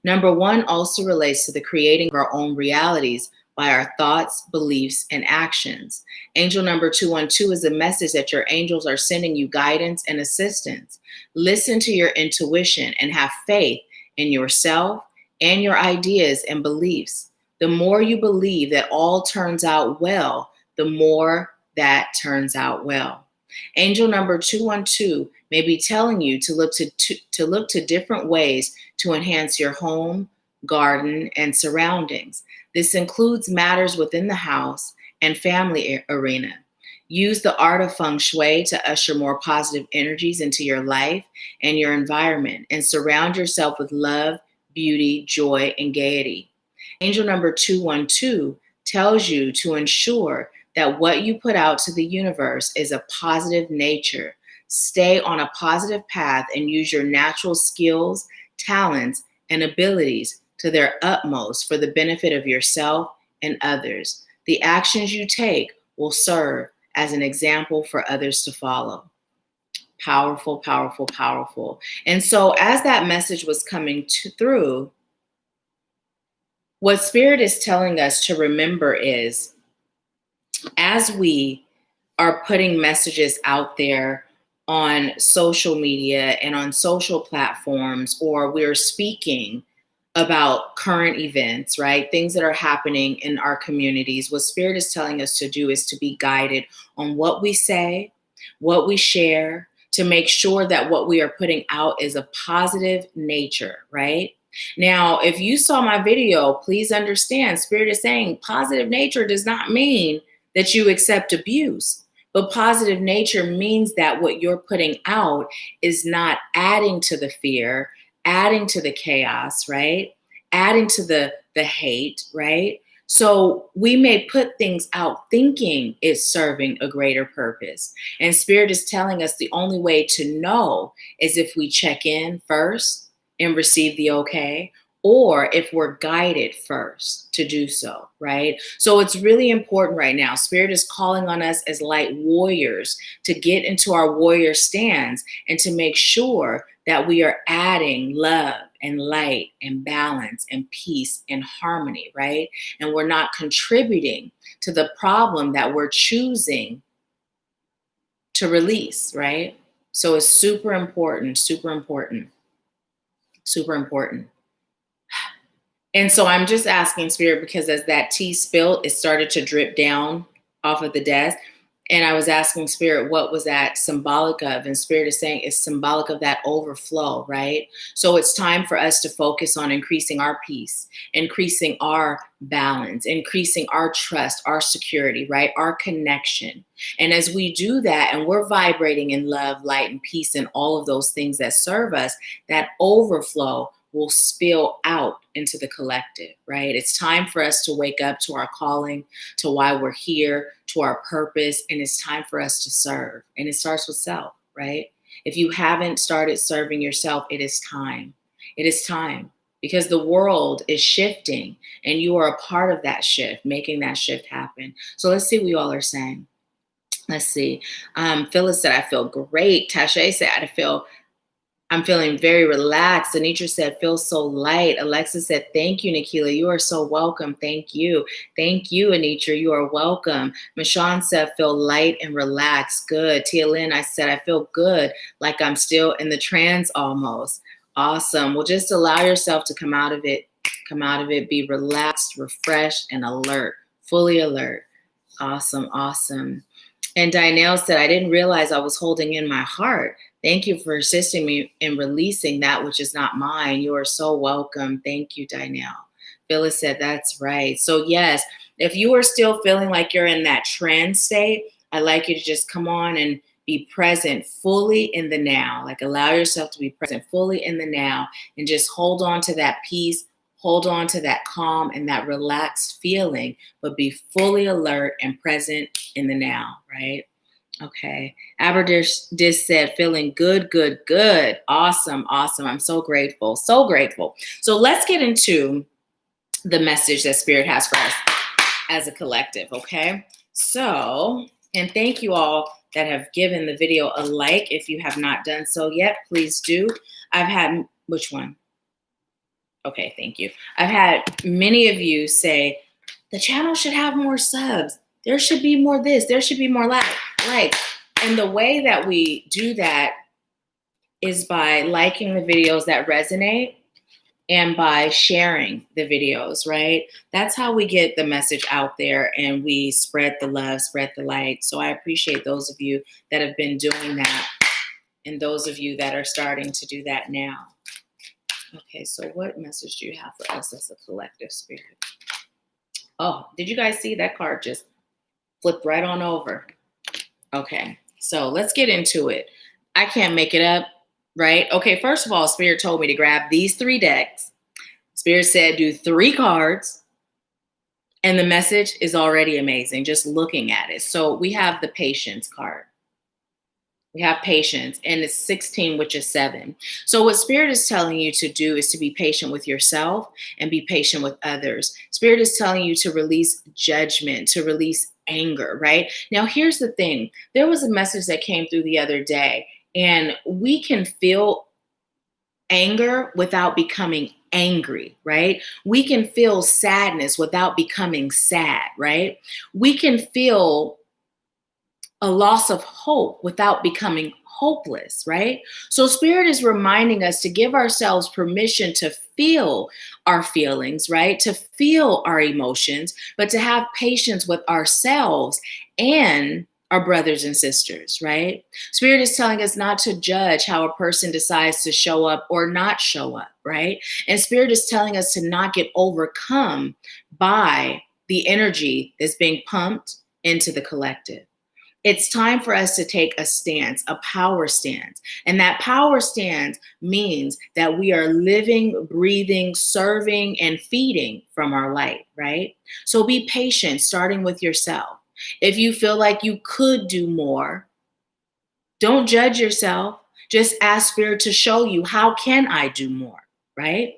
Number 1 also relates to the creating of our own realities by our thoughts, beliefs, and actions. Angel number 212 is a message that your angels are sending you guidance and assistance. Listen to your intuition and have faith in yourself and your ideas and beliefs. The more you believe that all turns out well, the more that turns out well. Angel number 212 may be telling you to look to different ways to enhance your home, garden, and surroundings. This includes matters within the house and family arena. Use the art of feng shui to usher more positive energies into your life and your environment, and surround yourself with love, beauty, joy, and gaiety. Angel number 212 tells you to ensure that what you put out to the universe is a positive nature. Stay on a positive path and use your natural skills, talents, and abilities to their utmost for the benefit of yourself and others. The actions you take will serve as an example for others to follow. Powerful, powerful, powerful. And so as that message was coming through, what Spirit is telling us to remember is, as we are putting messages out there on social media and on social platforms, or we're speaking about current events, right? Things that are happening in our communities, what Spirit is telling us to do is to be guided on what we say, what we share, to make sure that what we are putting out is of positive nature, right? Now, if you saw my video, please understand, Spirit is saying positive nature does not mean that you accept abuse. But positive nature means that what you're putting out is not adding to the fear, adding to the chaos, right? Adding to the hate, right? So we may put things out thinking it's serving a greater purpose. And Spirit is telling us the only way to know is if we check in first and receive the okay, or if we're guided first to do so, right? So it's really important right now. Spirit is calling on us as light warriors to get into our warrior stance and to make sure that we are adding love and light and balance and peace and harmony, right? And we're not contributing to the problem that we're choosing to release, right? So it's super important, super important, super important. And so I'm just asking Spirit, because as that tea spilled, it started to drip down off of the desk. And I was asking Spirit, what was that symbolic of? And Spirit is saying it's symbolic of that overflow, right? So it's time for us to focus on increasing our peace, increasing our balance, increasing our trust, our security, right? Our connection. And as we do that, and we're vibrating in love, light, and peace, and all of those things that serve us, that overflow will spill out into the collective, right? It's time for us to wake up to our calling, to why we're here, to our purpose, and it's time for us to serve. And it starts with self, right? If you haven't started serving yourself, it is time. It is time, because the world is shifting and you are a part of that shift, making that shift happen. So let's see what you all are saying. Let's see. Phyllis said, I feel great. Tasha said, I'm feeling very relaxed. Anitra said, feel so light. Alexa said, thank you, Nahkila. You are so welcome. Thank you. Thank you, Anitra. You are welcome. Michonne said, feel light and relaxed. Good. Tia Lynn, I said, I feel good, like I'm still in the trance almost. Awesome. Well, just allow yourself to come out of it. Come out of it. Be relaxed, refreshed, and alert. Fully alert. Awesome. Awesome. And Dinelle said, I didn't realize I was holding in my heart. Thank you for assisting me in releasing that which is not mine. You are so welcome. Thank you, Dinelle. Phyllis said, that's right. So yes, if you are still feeling like you're in that trance state, I'd like you to just come on and be present fully in the now. Like allow yourself to be present fully in the now and just hold on to that peace, hold on to that calm and that relaxed feeling, but be fully alert and present in the now, right? Okay. Aberdish said, feeling good, good, good. Awesome, awesome. I'm so grateful, so grateful. So let's get into the message that Spirit has for us as a collective, okay? So, and thank you all that have given the video a like. If you have not done so yet, please do. I've had, which one? Okay, thank you. I've had many of you say, the channel should have more subs. There should be more this. There should be more that. Like, and the way that we do that is by liking the videos that resonate and by sharing the videos, right? That's how we get the message out there and we spread the love, spread the light. So I appreciate those of you that have been doing that and those of you that are starting to do that now. Okay, so what message do you have for us as a collective spirit? Oh, did you guys see that card just flip right on over? Okay, so let's get into it. I can't make it up, right? Okay, first of all, Spirit told me to grab these 3 decks. Spirit said do 3 cards, and the message is already amazing just looking at it. So we have the Patience card. We have patience, and it's 16, which is 7. So what Spirit is telling you to do is to be patient with yourself and be patient with others. Spirit is telling you to release judgment, to release anger, right? Now, here's the thing. There was a message that came through the other day, and we can feel anger without becoming angry, right? We can feel sadness without becoming sad, right? We can feel a loss of hope without becoming hopeless, right? So Spirit is reminding us to give ourselves permission to feel our feelings, right? To feel our emotions, but to have patience with ourselves and our brothers and sisters, right? Spirit is telling us not to judge how a person decides to show up or not show up, right? And Spirit is telling us to not get overcome by the energy that's being pumped into the collective. It's time for us to take a stance, a power stance. And that power stance means that we are living, breathing, serving, and feeding from our light, right? So be patient, starting with yourself. If you feel like you could do more, don't judge yourself. Just ask Spirit to show you, how can I do more, right?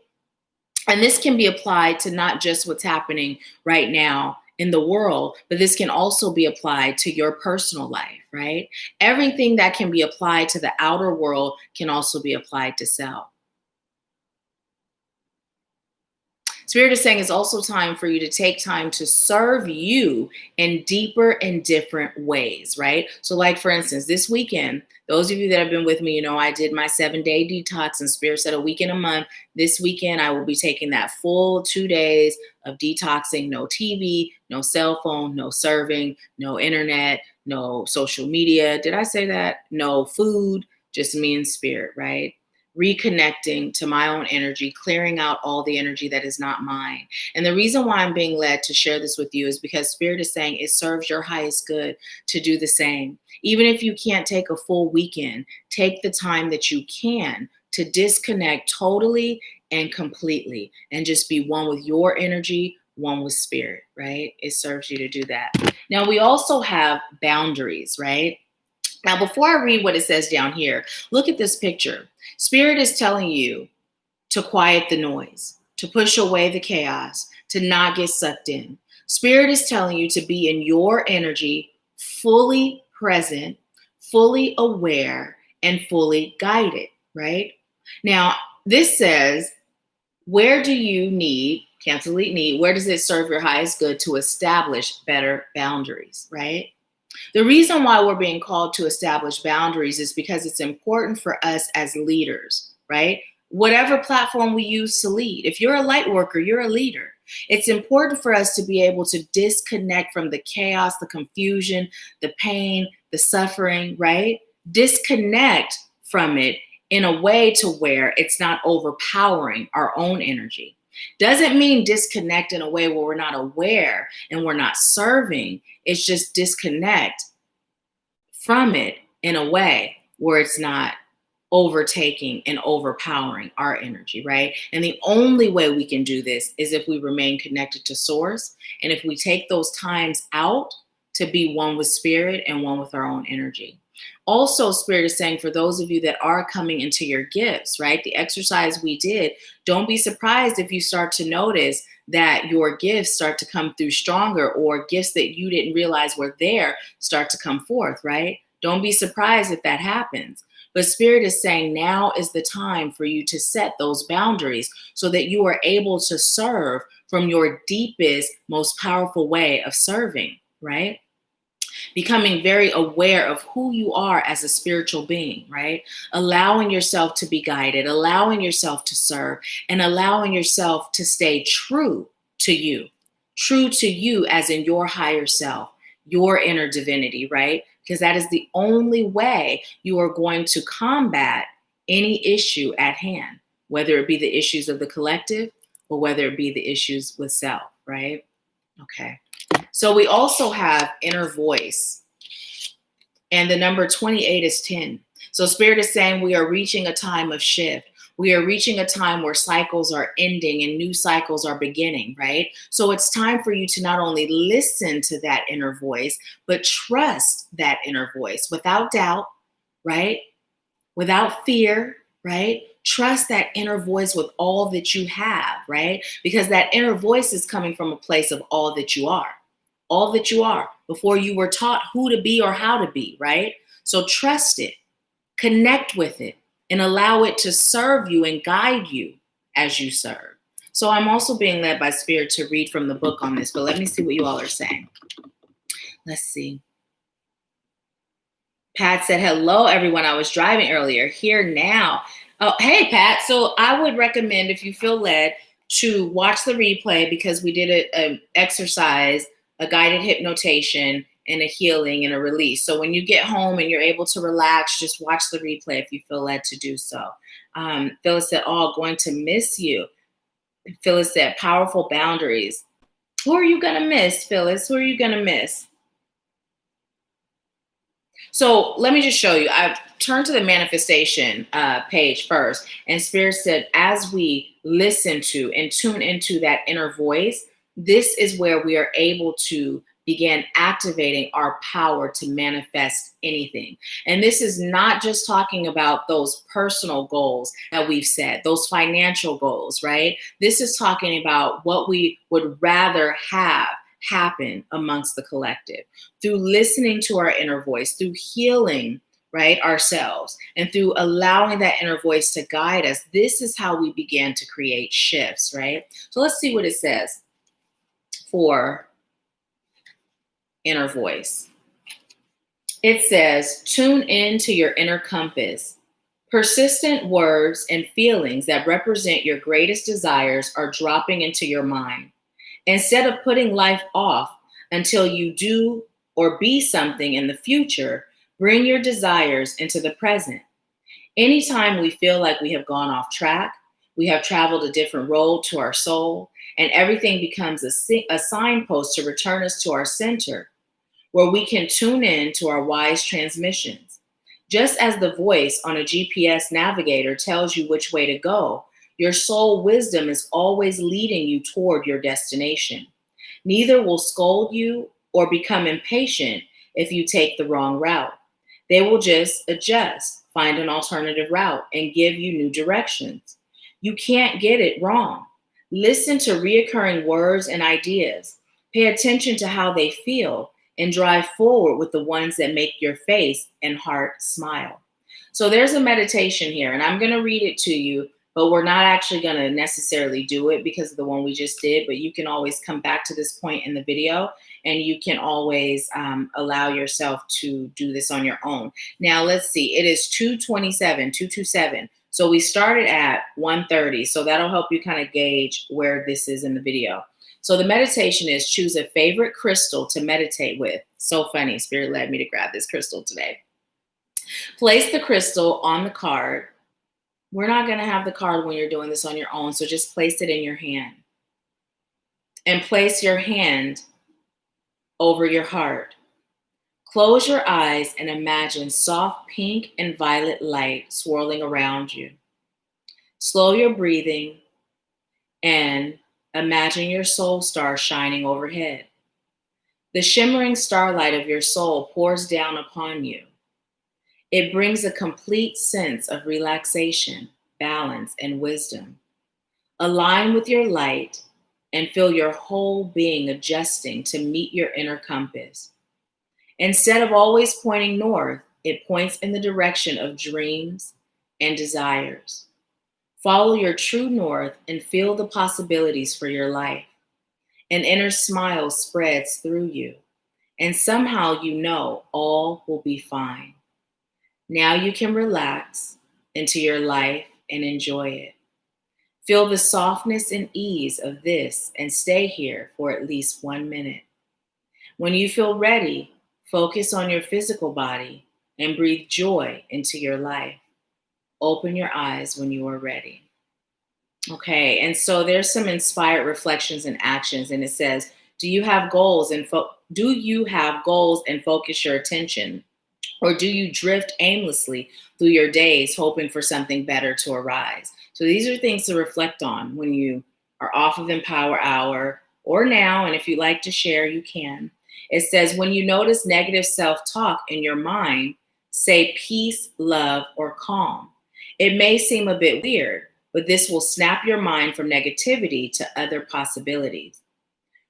And this can be applied to not just what's happening right now in the world, but this can also be applied to your personal life, right? Everything that can be applied to the outer world can also be applied to self. Spirit is saying it's also time for you to take time to serve you in deeper and different ways, right? So like, for instance, this weekend, those of you that have been with me, you know, I did my 7-day detox, and Spirit said a week and a month. This weekend, I will be taking that full 2 days of detoxing, no TV, no cell phone, no serving, no internet, no social media. Did I say that? No food, just me and Spirit, right? Reconnecting to my own energy, clearing out all the energy that is not mine. And the reason why I'm being led to share this with you is because Spirit is saying it serves your highest good to do the same. Even if you can't take a full weekend, take the time that you can to disconnect totally and completely and just be one with your energy, one with Spirit, right? It serves you to do that. Now, we also have boundaries, right? Now, before I read what it says down here, look at this picture. Spirit is telling you to quiet the noise, to push away the chaos, to not get sucked in. Spirit is telling you to be in your energy, fully present, fully aware, and fully guided, right? Now, this says, where do you need, cancel delete need, where does it serve your highest good to establish better boundaries, right? The reason why we're being called to establish boundaries is because it's important for us as leaders, right? Whatever platform we use to lead. If you're a light worker, you're a leader. It's important for us to be able to disconnect from the chaos, the confusion, the pain, the suffering, right? Disconnect from it in a way to where it's not overpowering our own energy. Doesn't mean disconnect in a way where we're not aware and we're not serving. It's just disconnect from it in a way where it's not overtaking and overpowering our energy, right? And the only way we can do this is if we remain connected to Source, and if we take those times out to be one with Spirit and one with our own energy. Also, Spirit is saying for those of you that are coming into your gifts, right? The exercise we did, don't be surprised if you start to notice that your gifts start to come through stronger, or gifts that you didn't realize were there start to come forth, right? Don't be surprised if that happens. But Spirit is saying now is the time for you to set those boundaries so that you are able to serve from your deepest, most powerful way of serving, right? Becoming very aware of who you are as a spiritual being, right? Allowing yourself to be guided, allowing yourself to serve, and allowing yourself to stay true to you as in your higher self, your inner divinity, right? Because that is the only way you are going to combat any issue at hand, whether it be the issues of the collective or whether it be the issues with self, right? Okay. So we also have inner voice, and the number 28 is 10. So Spirit is saying we are reaching a time of shift. We are reaching a time where cycles are ending and new cycles are beginning, right? So it's time for you to not only listen to that inner voice, but trust that inner voice without doubt, right? Without fear, right? Trust that inner voice with all that you have, right? Because that inner voice is coming from a place of all that you are, before you were taught who to be or how to be, right? So trust it, connect with it, and allow it to serve you and guide you as you serve. So I'm also being led by Spirit to read from the book on this, but let me see what you all are saying. Let's see. Pat said, hello, everyone. I was driving earlier. Here now. Oh, hey, Pat. So I would recommend, if you feel led, to watch the replay, because we did an exercise, a guided hypnotation, and a healing and a release. So when you get home and you're able to relax, just watch the replay if you feel led to do so. Phyllis said, oh, going to miss you. Phyllis said, powerful boundaries. Who are you going to miss, Phyllis? Who are you going to miss? So let me just show you. I've turned to the manifestation page first, and Spirit said, as we listen to and tune into that inner voice, this is where we are able to begin activating our power to manifest anything. And this is not just talking about those personal goals that we've set, those financial goals, right? This is talking about what we would rather have happen amongst the collective through listening to our inner voice, through healing, right, ourselves, and through allowing that inner voice to guide us. This is how we begin to create shifts, right? So let's see what it says for inner voice. It says, tune in to your inner compass. Persistent words and feelings that represent your greatest desires are dropping into your mind. Instead of putting life off until you do or be something in the future, bring your desires into the present. Anytime we feel like we have gone off track, we have traveled a different road to our soul, and everything becomes a signpost to return us to our center, where we can tune in to our wise transmissions. Just as the voice on a GPS navigator tells you which way to go, your soul wisdom is always leading you toward your destination. Neither will scold you or become impatient if you take the wrong route. They will just adjust, find an alternative route, and give you new directions. You can't get it wrong. Listen to reoccurring words and ideas. Pay attention to how they feel and drive forward with the ones that make your face and heart smile. So there's a meditation here, and I'm going to read it to you, but we're not actually going to necessarily do it because of the one we just did. But you can always come back to this point in the video, and you can always allow yourself to do this on your own. Now, let's see. It is 227. So we started at 1:30. So that'll help you kind of gauge where this is in the video. So the meditation is choose a favorite crystal to meditate with. So funny. Spirit led me to grab this crystal today. Place the crystal on the card. We're not going to have the card when you're doing this on your own, so just place it in your hand. And place your hand over your heart. Close your eyes and imagine soft pink and violet light swirling around you. Slow your breathing and imagine your soul star shining overhead. The shimmering starlight of your soul pours down upon you. It brings a complete sense of relaxation, balance, and wisdom. Align with your light and feel your whole being adjusting to meet your inner compass. Instead of always pointing north, it points in the direction of dreams and desires. Follow your true north and feel the possibilities for your life. An inner smile spreads through you, and somehow you know all will be fine. Now you can relax into your life and enjoy it. Feel the softness and ease of this and stay here for at least 1 minute. When you feel ready, focus on your physical body and breathe joy into your life. Open your eyes when you are ready. Okay, and so there's some inspired reflections and actions, and it says, do you have goals and focus your attention? Or do you drift aimlessly through your days hoping for something better to arise? So these are things to reflect on when you are off of Empower Hour or now, and if you'd like to share, you can. It says, when you notice negative self-talk in your mind, Say peace, love, or calm. It may seem a bit weird, but this will snap your mind from negativity to other possibilities.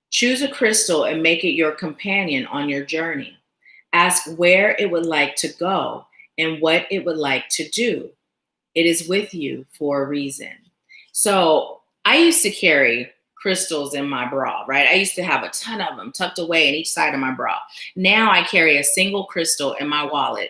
Choose a crystal and make it your companion on your journey. Ask where it would like to go and what it would like to do. It is with you for a reason. So I used to carry crystals in my bra, right? I used to have a ton of them tucked away in each side of my bra. Now I carry a single crystal in my wallet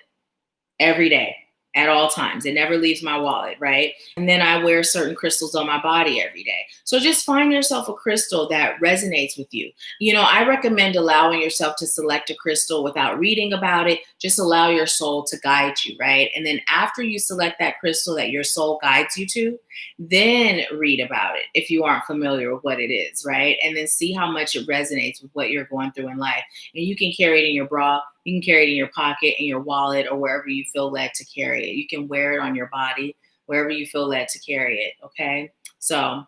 every day at all times. It never leaves my wallet, right? And then I wear certain crystals on my body every day. So just find yourself a crystal that resonates with you. You know, I recommend allowing yourself to select a crystal without reading about it. Just allow your soul to guide you, right? And then after you select that crystal that your soul guides you to, then read about it if you aren't familiar with what it is, right? And then see how much it resonates with what you're going through in life. And you can carry it in your bra, you can carry it in your pocket, in your wallet, or wherever you feel led to carry it. You can wear it on your body, wherever you feel led to carry it, okay? So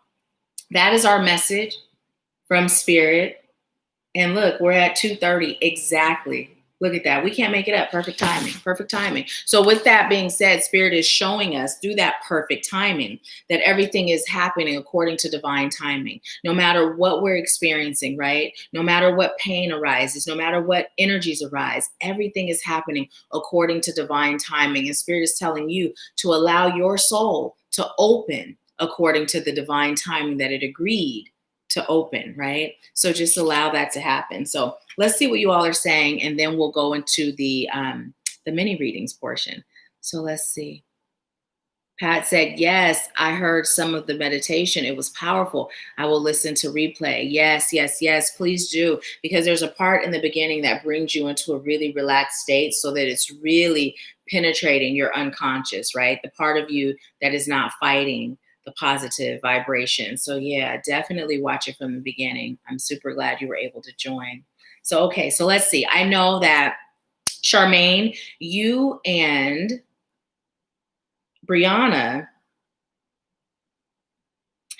that is our message from Spirit. And look, we're at 2:30 exactly. Look at that. We can't make it up. Perfect timing. Perfect timing. So with that being said, Spirit is showing us through that perfect timing that everything is happening according to divine timing. No matter what we're experiencing, right? No matter what pain arises, no matter what energies arise, everything is happening according to divine timing. And Spirit is telling you to allow your soul to open according to the divine timing that it agreed to open, right? So just allow that to happen. So let's see what you all are saying, and then we'll go into the mini readings portion. So let's see. Pat said, yes, I heard some of the meditation. It was powerful. I will listen to replay. Yes, yes, yes, please do. Because there's a part in the beginning that brings you into a really relaxed state so that it's really penetrating your unconscious, right? The part of you that is not fighting the positive vibration. So yeah, definitely watch it from the beginning. I'm super glad you were able to join. So, okay, so let's see. I know that Charmaine, you and Brianna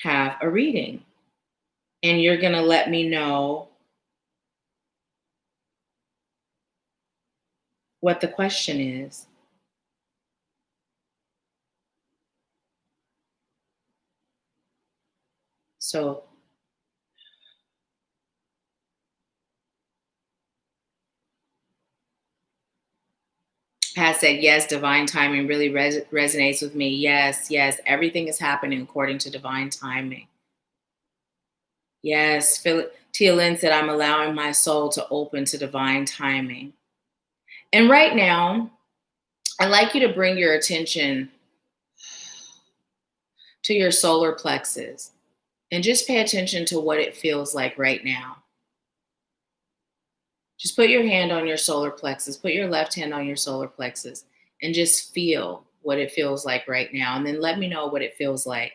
have a reading, and you're going to let me know what the question is. So Pat said, yes, divine timing really resonates with me. Yes, yes, everything is happening according to divine timing. Yes, Tia Lynn said, I'm allowing my soul to open to divine timing. And right now, I'd like you to bring your attention to your solar plexus and just pay attention to what it feels like right now. Just put your hand on your solar plexus, put your left hand on your solar plexus, and just feel what it feels like right now. And then let me know what it feels like.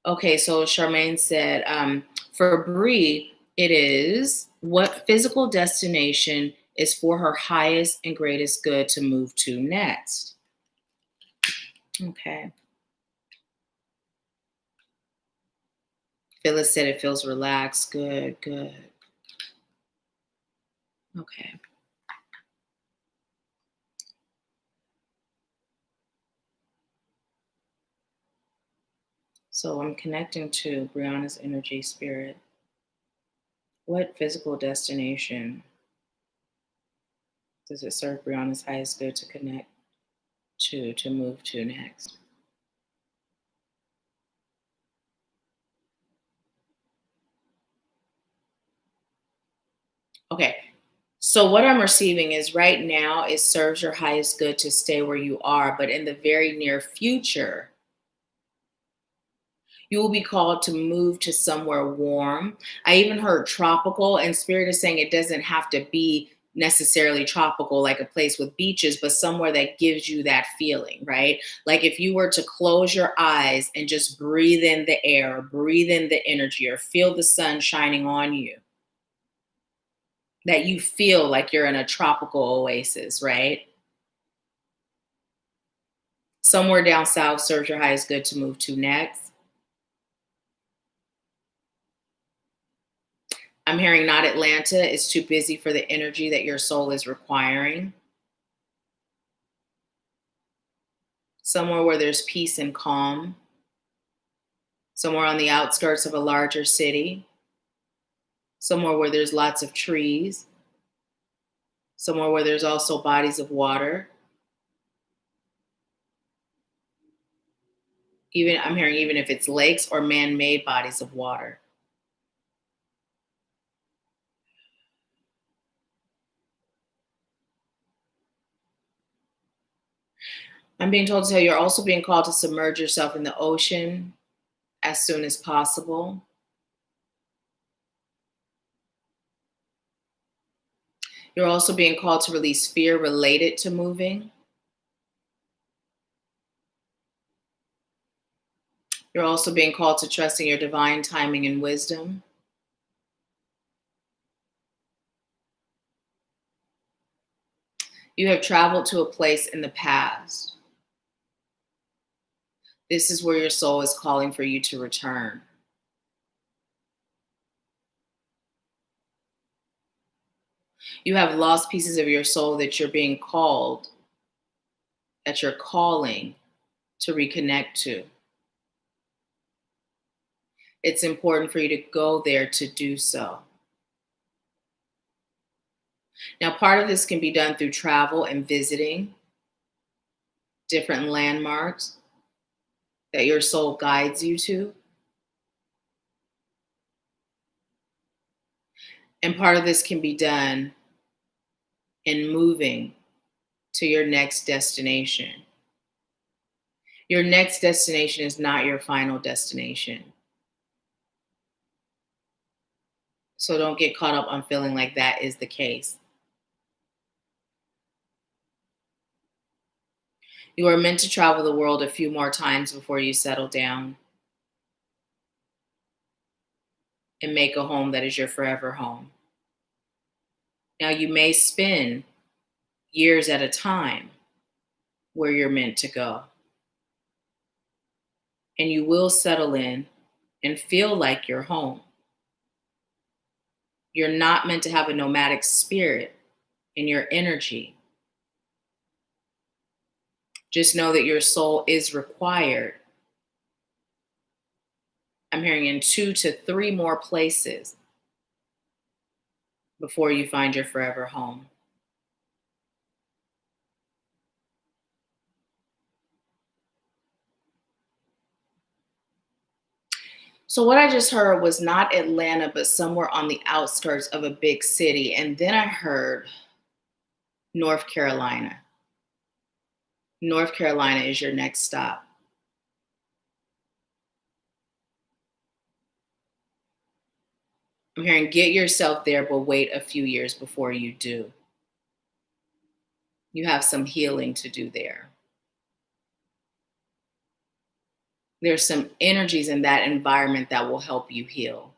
Okay, so Charmaine said, for Bree, it is what physical destination is for her highest and greatest good to move to next. Okay. Phyllis said it feels relaxed. Good, good. Okay. So I'm connecting to Brianna's energy spirit. What physical destination does it serve Brianna's highest good to connect to move to next? Okay. So what I'm receiving is right now it serves your highest good to stay where you are, but in the very near future, you will be called to move to somewhere warm. I even heard tropical, and Spirit is saying it doesn't have to be necessarily tropical, like a place with beaches, but somewhere that gives you that feeling, right? Like if you were to close your eyes and just breathe in the air, breathe in the energy, or feel the sun shining on you, that you feel like you're in a tropical oasis, right? Somewhere down south serves your highest good to move to next. I'm hearing not Atlanta. It's too busy for the energy that your soul is requiring. Somewhere where there's peace and calm. Somewhere on the outskirts of a larger city. Somewhere where there's lots of trees. Somewhere where there's also bodies of water. Even I'm hearing even if it's lakes or man-made bodies of water. I'm being told to tell you you're also being called to submerge yourself in the ocean as soon as possible. You're also being called to release fear related to moving. You're also being called to trust in your divine timing and wisdom. You have traveled to a place in the past. This is where your soul is calling for you to return. You have lost pieces of your soul that you're being called, that you're calling to reconnect to. It's important for you to go there to do so. Now, part of this can be done through travel and visiting different landmarks that your soul guides you to. And part of this can be done in moving to your next destination. Your next destination is not your final destination. So don't get caught up on feeling like that is the case. You are meant to travel the world a few more times before you settle down and make a home that is your forever home. Now, you may spend years at a time where you're meant to go. And you will settle in and feel like you're home. You're not meant to have a nomadic spirit in your energy. Just know that your soul is required. I'm hearing in 2 to 3 more places before you find your forever home. So what I just heard was not Atlanta, but somewhere on the outskirts of a big city. And then I heard North Carolina. North Carolina is your next stop. I'm hearing get yourself there, but wait a few years before you do. You have some healing to do there. There's some energies in that environment that will help you heal.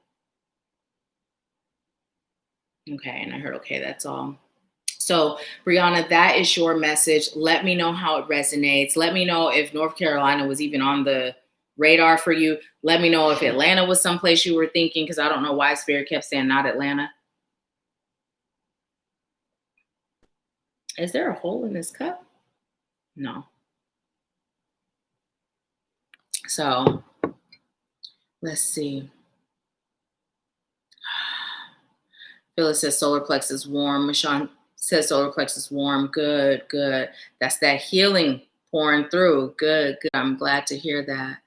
Okay, and I heard, okay, that's all. So, Brianna, that is your message. Let me know how it resonates. Let me know if North Carolina was even on the radar for you. Let me know if Atlanta was someplace you were thinking, because I don't know why Spirit kept saying not Atlanta. Is there a hole in this cup? No. So, let's see. Phyllis says solar plexus warm. Michonne says solar plexus warm. Good, good. That's that healing pouring through. Good, good. I'm glad to hear that.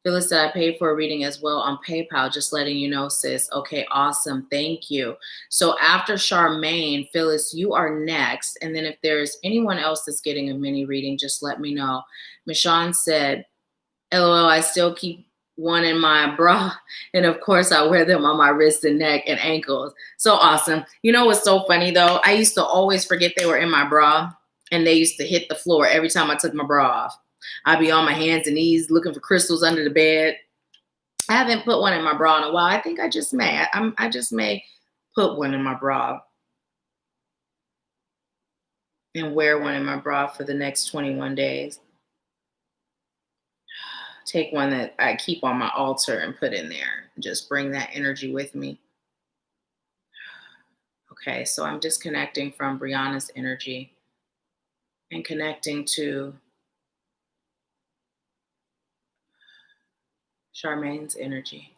Phyllis said I paid for a reading as well on PayPal. Just letting you know, sis. Okay, awesome. Thank you. So after Charmaine, Phyllis, you are next. And then if there's anyone else that's getting a mini reading, just let me know. Michonne said, LOL, I still keep one in my bra. And of course, I wear them on my wrists and neck and ankles. So awesome. You know what's so funny, though? I used to always forget they were in my bra, and they used to hit the floor every time I took my bra off. I'd be on my hands and knees looking for crystals under the bed. I haven't put one in my bra in a while. I think I just may. I just may put one in my bra and wear one in my bra for the next 21 days. Take one that I keep on my altar and put in there. Just bring that energy with me. Okay, so I'm disconnecting from Brianna's energy and connecting to Charmaine's energy.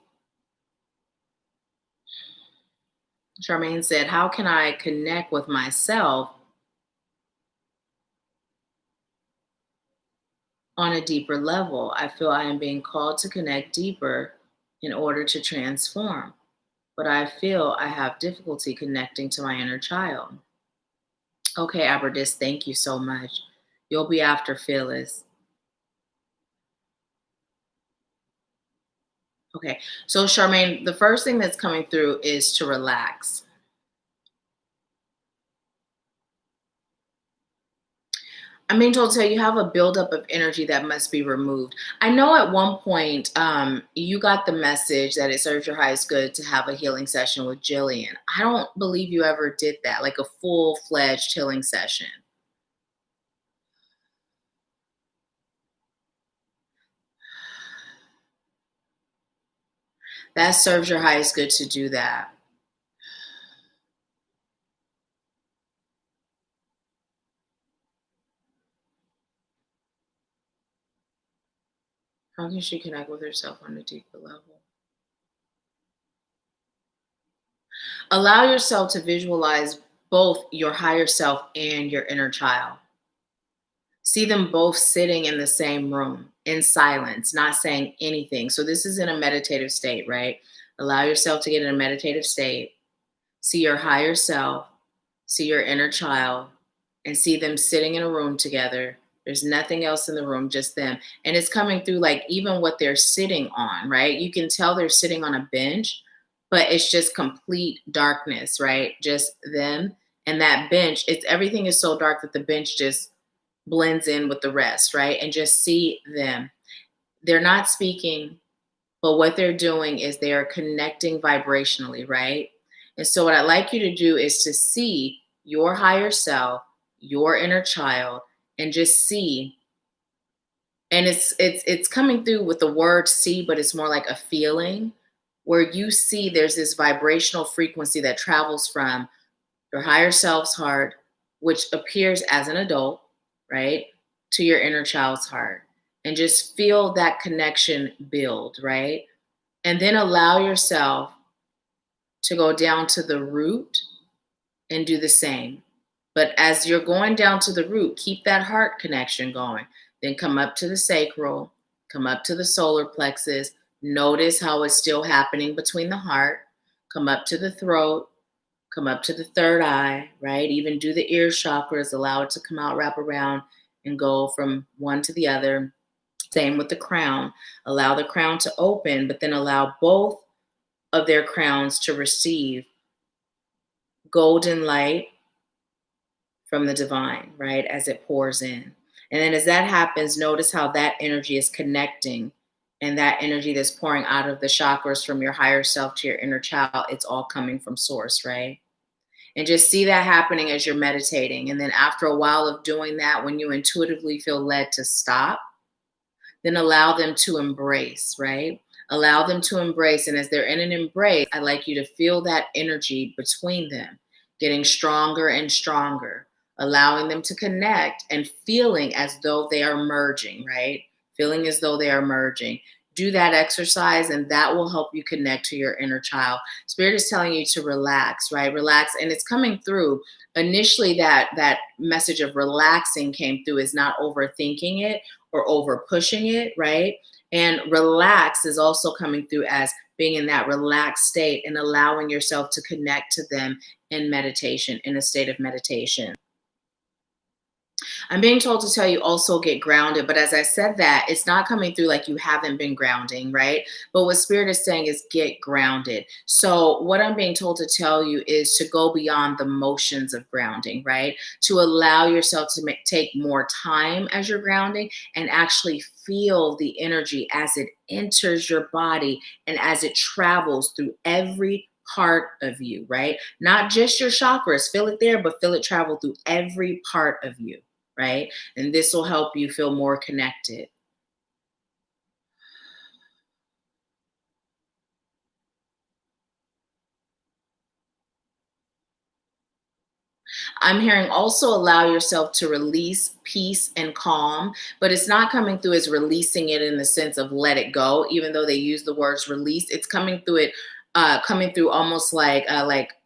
Charmaine said, how can I connect with myself on a deeper level? I feel I am being called to connect deeper in order to transform, but I feel I have difficulty connecting to my inner child. Okay, Aberdis, thank you so much. You'll be after Phyllis. Okay, so Charmaine, the first thing that's coming through is to relax. I'm being told to tell you have a buildup of energy that must be removed. I know at one point you got the message that it serves your highest good to have a healing session with Jillian. I don't believe you ever did that, like a full-fledged healing session. That serves your highest good to do that. How can she connect with herself on a deeper level? Allow yourself to visualize both your higher self and your inner child. See them both sitting in the same room in silence, not saying anything. So this is in a meditative state, right? Allow yourself to get in a meditative state. See your higher self, see your inner child, and see them sitting in a room together. There's nothing else in the room, just them. And it's coming through like even what they're sitting on, right? You can tell they're sitting on a bench, but it's just complete darkness, right? Just them and that bench. It's everything is so dark that the bench just blends in with the rest, right? And just see them. They're not speaking, but what they're doing is they are connecting vibrationally, right? And so what I'd like you to do is to see your higher self, your inner child, and just see. And it's coming through with the word see, but it's more like a feeling where you see there's this vibrational frequency that travels from your higher self's heart, which appears as an adult, right, to your inner child's heart. And just feel that connection build, right? And then allow yourself to go down to the root and do the same. But as you're going down to the root, keep that heart connection going. Then come up to the sacral, come up to the solar plexus. Notice how it's still happening between the heart. Come up to the throat, come up to the third eye, right? Even do the ear chakras, allow it to come out, wrap around, and go from one to the other. Same with the crown. Allow the crown to open, but then allow both of their crowns to receive golden light from the divine, right? As it pours in. And then as that happens, notice how that energy is connecting and that energy that's pouring out of the chakras from your higher self to your inner child, it's all coming from source, right? And just see that happening as you're meditating. And then after a while of doing that, when you intuitively feel led to stop, then allow them to embrace, right? Allow them to embrace. And as they're in an embrace, I'd like you to feel that energy between them getting stronger and stronger, allowing them to connect and feeling as though they are merging, right? Feeling as though they are merging. Do that exercise and that will help you connect to your inner child. Spirit is telling you to relax, right? Relax. And it's coming through. Initially, that message of relaxing came through is not overthinking it or over pushing it, right? And relax is also coming through as being in that relaxed state and allowing yourself to connect to them in meditation, in a state of meditation. I'm being told to tell you also get grounded, but as I said that, it's not coming through like you haven't been grounding, right? But what Spirit is saying is get grounded. So what I'm being told to tell you is to go beyond the motions of grounding, right? To allow yourself to take more time as you're grounding and actually feel the energy as it enters your body and as it travels through every part of you, right? Not just your chakras, feel it there, but feel it travel through every part of you, right? And this will help you feel more connected. I'm hearing also allow yourself to release peace and calm, but it's not coming through as releasing it in the sense of let it go, even though they use the words release. It's coming through it, coming through almost like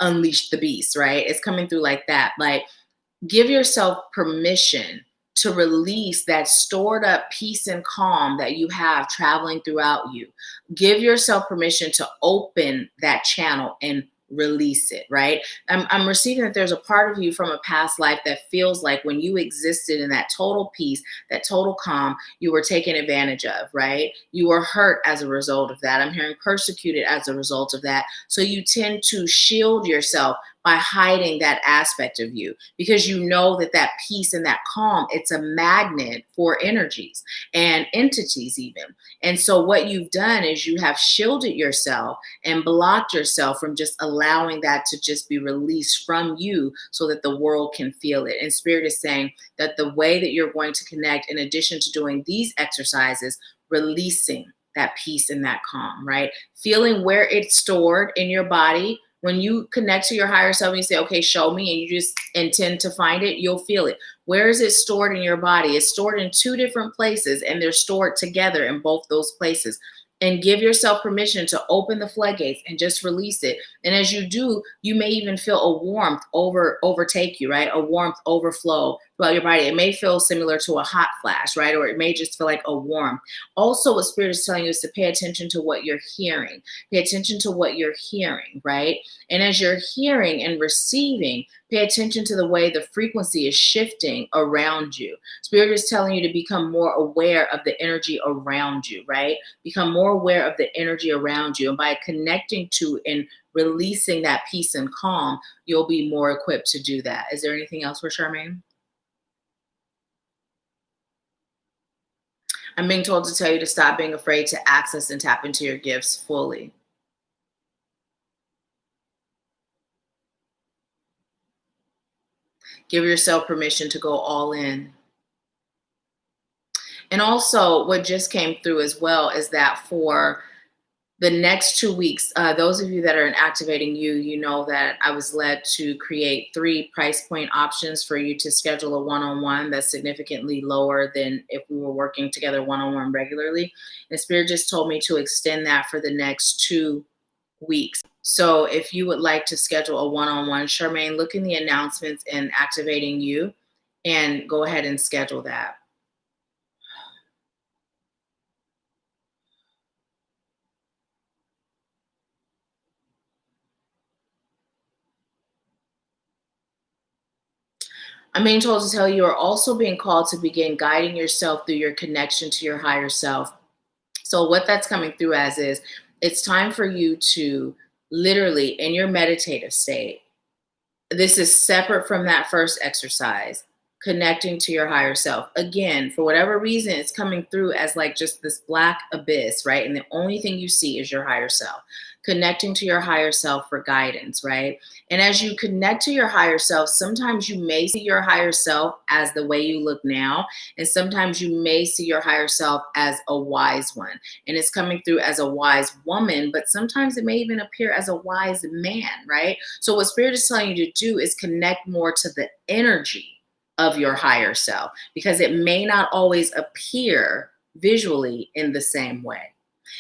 unleash the beast, right? It's coming through like that. Like give yourself permission to release that stored up peace and calm that you have traveling throughout you. Give yourself permission to open that channel and release it, right? I'm receiving that there's a part of you from a past life that feels like when you existed in that total peace, that total calm, you were taken advantage of, right? You were hurt as a result of that. I'm hearing persecuted as a result of that. So you tend to shield yourself by hiding that aspect of you because you know that that peace and that calm, it's a magnet for energies and entities even. And so what you've done is you have shielded yourself and blocked yourself from just allowing that to just be released from you so that the world can feel it. And Spirit is saying that the way that you're going to connect, in addition to doing these exercises, releasing that peace and that calm, right? Feeling where it's stored in your body. When you connect to your higher self and you say, okay, show me, and you just intend to find it, you'll feel it. Where is it stored in your body? It's stored in two different places, and they're stored together in both those places. And give yourself permission to open the floodgates and just release it. And as you do, you may even feel a warmth overtake you, right? A warmth overflow throughout your body. It may feel similar to a hot flash, right? Or it may just feel like a warmth. Also, what Spirit is telling you is to pay attention to what you're hearing. Pay attention to what you're hearing, right? And as you're hearing and receiving, pay attention to the way the frequency is shifting around you. Spirit is telling you to become more aware of the energy around you, right? Become more aware of the energy around you. And by connecting to and releasing that peace and calm, you'll be more equipped to do that. Is there anything else for Charmaine? I'm being told to tell you to stop being afraid to access and tap into your gifts fully. Give yourself permission to go all in. And also, what just came through as well is that for the next 2 weeks, those of you that are in Activating You, you know that I was led to create 3 price point options for you to schedule a one-on-one that's significantly lower than if we were working together one-on-one regularly. And Spirit just told me to extend that for the next 2 weeks. So if you would like to schedule a one-on-one, Charmaine, look in the announcements in Activating You and go ahead and schedule that. I'm being told to tell you are also being called to begin guiding yourself through your connection to your higher self. So what that's coming through as is it's time for you to literally in your meditative state. This is separate from that first exercise, connecting to your higher self. Again, for whatever reason, it's coming through as like just this black abyss, right? And the only thing you see is your higher self. Connecting to your higher self for guidance, right? And as you connect to your higher self, sometimes you may see your higher self as the way you look now. And sometimes you may see your higher self as a wise one. And it's coming through as a wise woman, but sometimes it may even appear as a wise man, right? So what Spirit is telling you to do is connect more to the energy of your higher self because it may not always appear visually in the same way.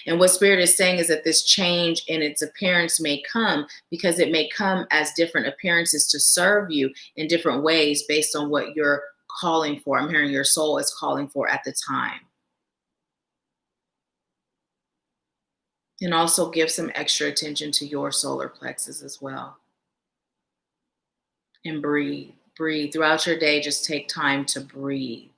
And what Spirit is saying is that this change in its appearance may come because it may come as different appearances to serve you in different ways based on what you're calling for. I'm hearing your soul is calling for at the time. And also give some extra attention to your solar plexus as well. And breathe. Breathe. Throughout your day, just take time to breathe.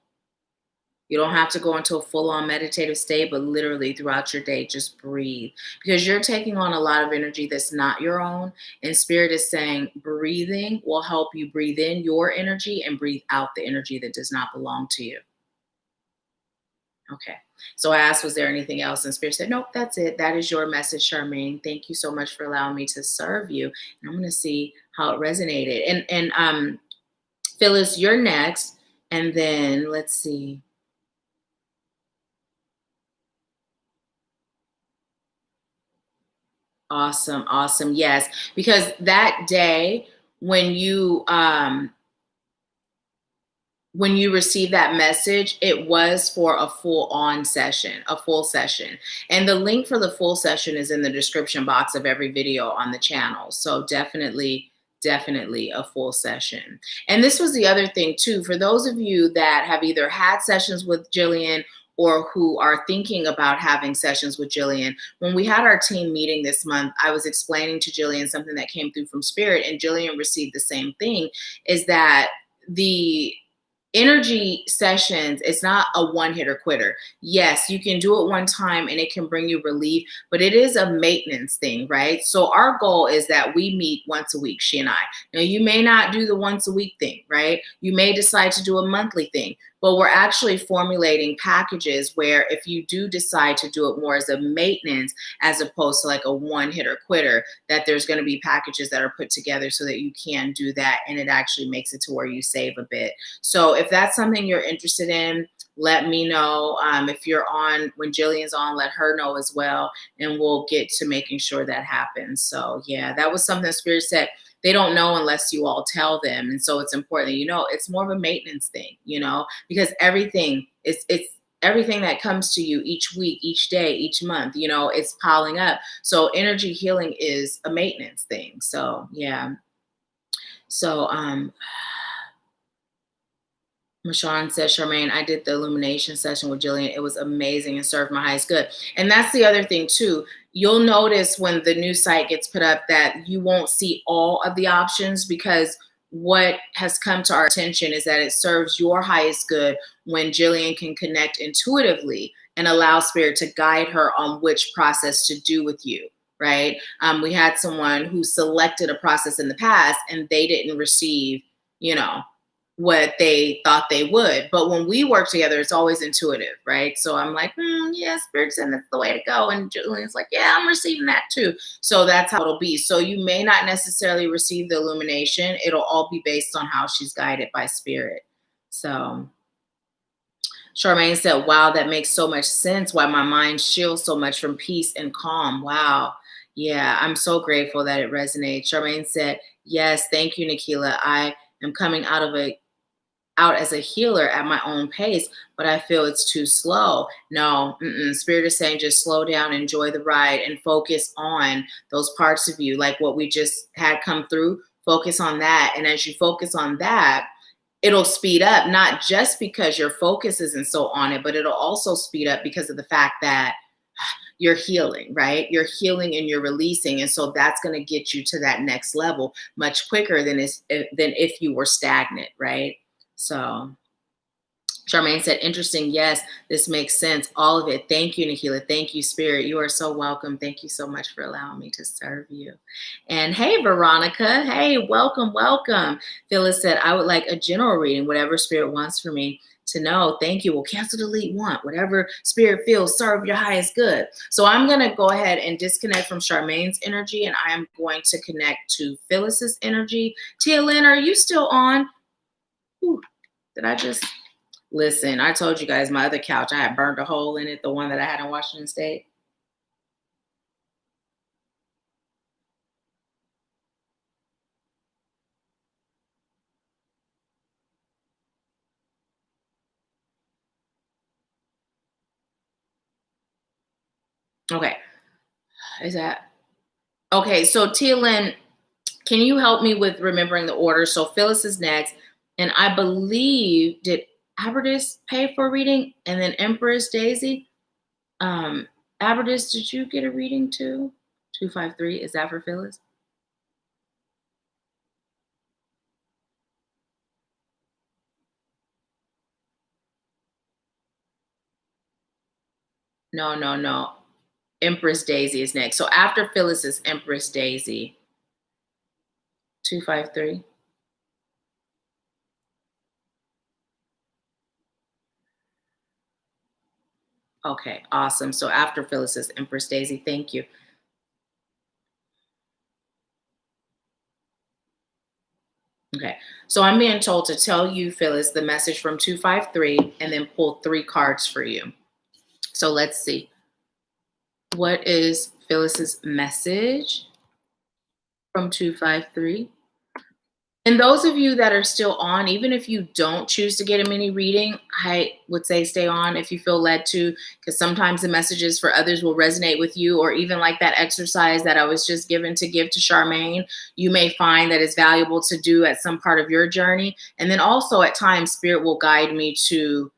You don't have to go into a full-on meditative state, but literally throughout your day, just breathe. Because you're taking on a lot of energy that's not your own. And Spirit is saying breathing will help you breathe in your energy and breathe out the energy that does not belong to you. Okay. So I asked, was there anything else? And Spirit said, nope, that's it. That is your message, Charmaine. Thank you so much for allowing me to serve you. And I'm going to see how it resonated. And Phyllis, you're next. And then let's see. Awesome. Awesome. Yes. Because that day when you when you receive that message, it was for a full session. And the link for the full session is in the description box of every video on the channel. So definitely a full session. And this was the other thing too, for those of you that have either had sessions with Jillian or who are thinking about having sessions with Jillian. When we had our team meeting this month, I was explaining to Jillian something that came through from Spirit, and Jillian received the same thing, is that the energy sessions, it's not a one-hitter quitter. Yes, you can do it one time and it can bring you relief, but it is a maintenance thing, right? So our goal is that we meet once a week, she and I. Now, you may not do the once a week thing, right? You may decide to do a monthly thing, but we're actually formulating packages where if you do decide to do it more as a maintenance as opposed to like a one-hitter quitter, that there's going to be packages that are put together so that you can do that, and it actually makes it to where you save a bit. So if that's something you're interested in, let me know. If you're on, when Jillian's on, let her know as well, and we'll get to making sure that happens. So yeah, that was something Spirit said. They don't know unless you all tell them. And so it's important that, you know, it's more of a maintenance thing, you know, because everything it's everything that comes to you each week, each day, each month, you know, it's piling up. So energy healing is a maintenance thing. So yeah. So Mashawn says, Charmaine, I did the illumination session with Jillian. It was amazing and served my highest good. And that's the other thing too. You'll notice when the new site gets put up that you won't see all of the options, because what has come to our attention is that it serves your highest good when Jillian can connect intuitively and allow Spirit to guide her on which process to do with you, right? We had someone who selected a process in the past and they didn't receive, you know, what they thought they would. But when we work together, it's always intuitive, right? So I'm like, yeah, Spirit said that's the way to go. And Julian's like, yeah, I'm receiving that too. So that's how it'll be. So you may not necessarily receive the illumination. It'll all be based on how she's guided by Spirit. So Charmaine said, wow, that makes so much sense. Why my mind shields so much from peace and calm. Wow. Yeah, I'm so grateful that it resonates. Charmaine said, yes, thank you, Nahkila. I am coming out as a healer at my own pace, but I feel it's too slow. No, Spirit is saying just slow down, enjoy the ride, and focus on those parts of you, like what we just had come through. Focus on that. And as you focus on that, it'll speed up, not just because your focus isn't so on it, but it'll also speed up because of the fact that you're healing, right? You're healing and you're releasing. And so that's going to get you to that next level much quicker than if you were stagnant, right? So Charmaine said, interesting. Yes, this makes sense. All of it. Thank you, Nahkila. Thank you, Spirit. You are so welcome. Thank you so much for allowing me to serve you. And hey, Veronica. Hey, welcome, welcome. Phyllis said, I would like a general reading, whatever Spirit wants for me to know. Thank you. We'll cancel, delete, want. Whatever Spirit feels, serve your highest good. So I'm going to go ahead and disconnect from Charmaine's energy, and I am going to connect to Phyllis's energy. Tia Lynn, are you still on? Ooh, did I just listen? I told you guys my other couch, I had burned a hole in it, the one that I had in Washington State. Okay. Is that okay? So Tia Lynn, can you help me with remembering the order? So Phyllis is next, and I believe, did Aberdis pay for a reading? And then Empress Daisy. Aberdis, did you get a reading too? 253, is that for Phyllis? No. Empress Daisy is next. So after Phyllis is Empress Daisy. 253. Okay, awesome. So after Phyllis is Empress Daisy. Thank you. Okay, so I'm being told to tell you, Phyllis, the message from 253 and then pull 3 cards for you. So let's see. What is Phyllis's message from 253? And those of you that are still on, even if you don't choose to get a mini reading, I would say stay on if you feel led to, because sometimes the messages for others will resonate with you, or even like that exercise that I was just given to give to Charmaine, you may find that it's valuable to do at some part of your journey. And then also at times, Spirit will guide me to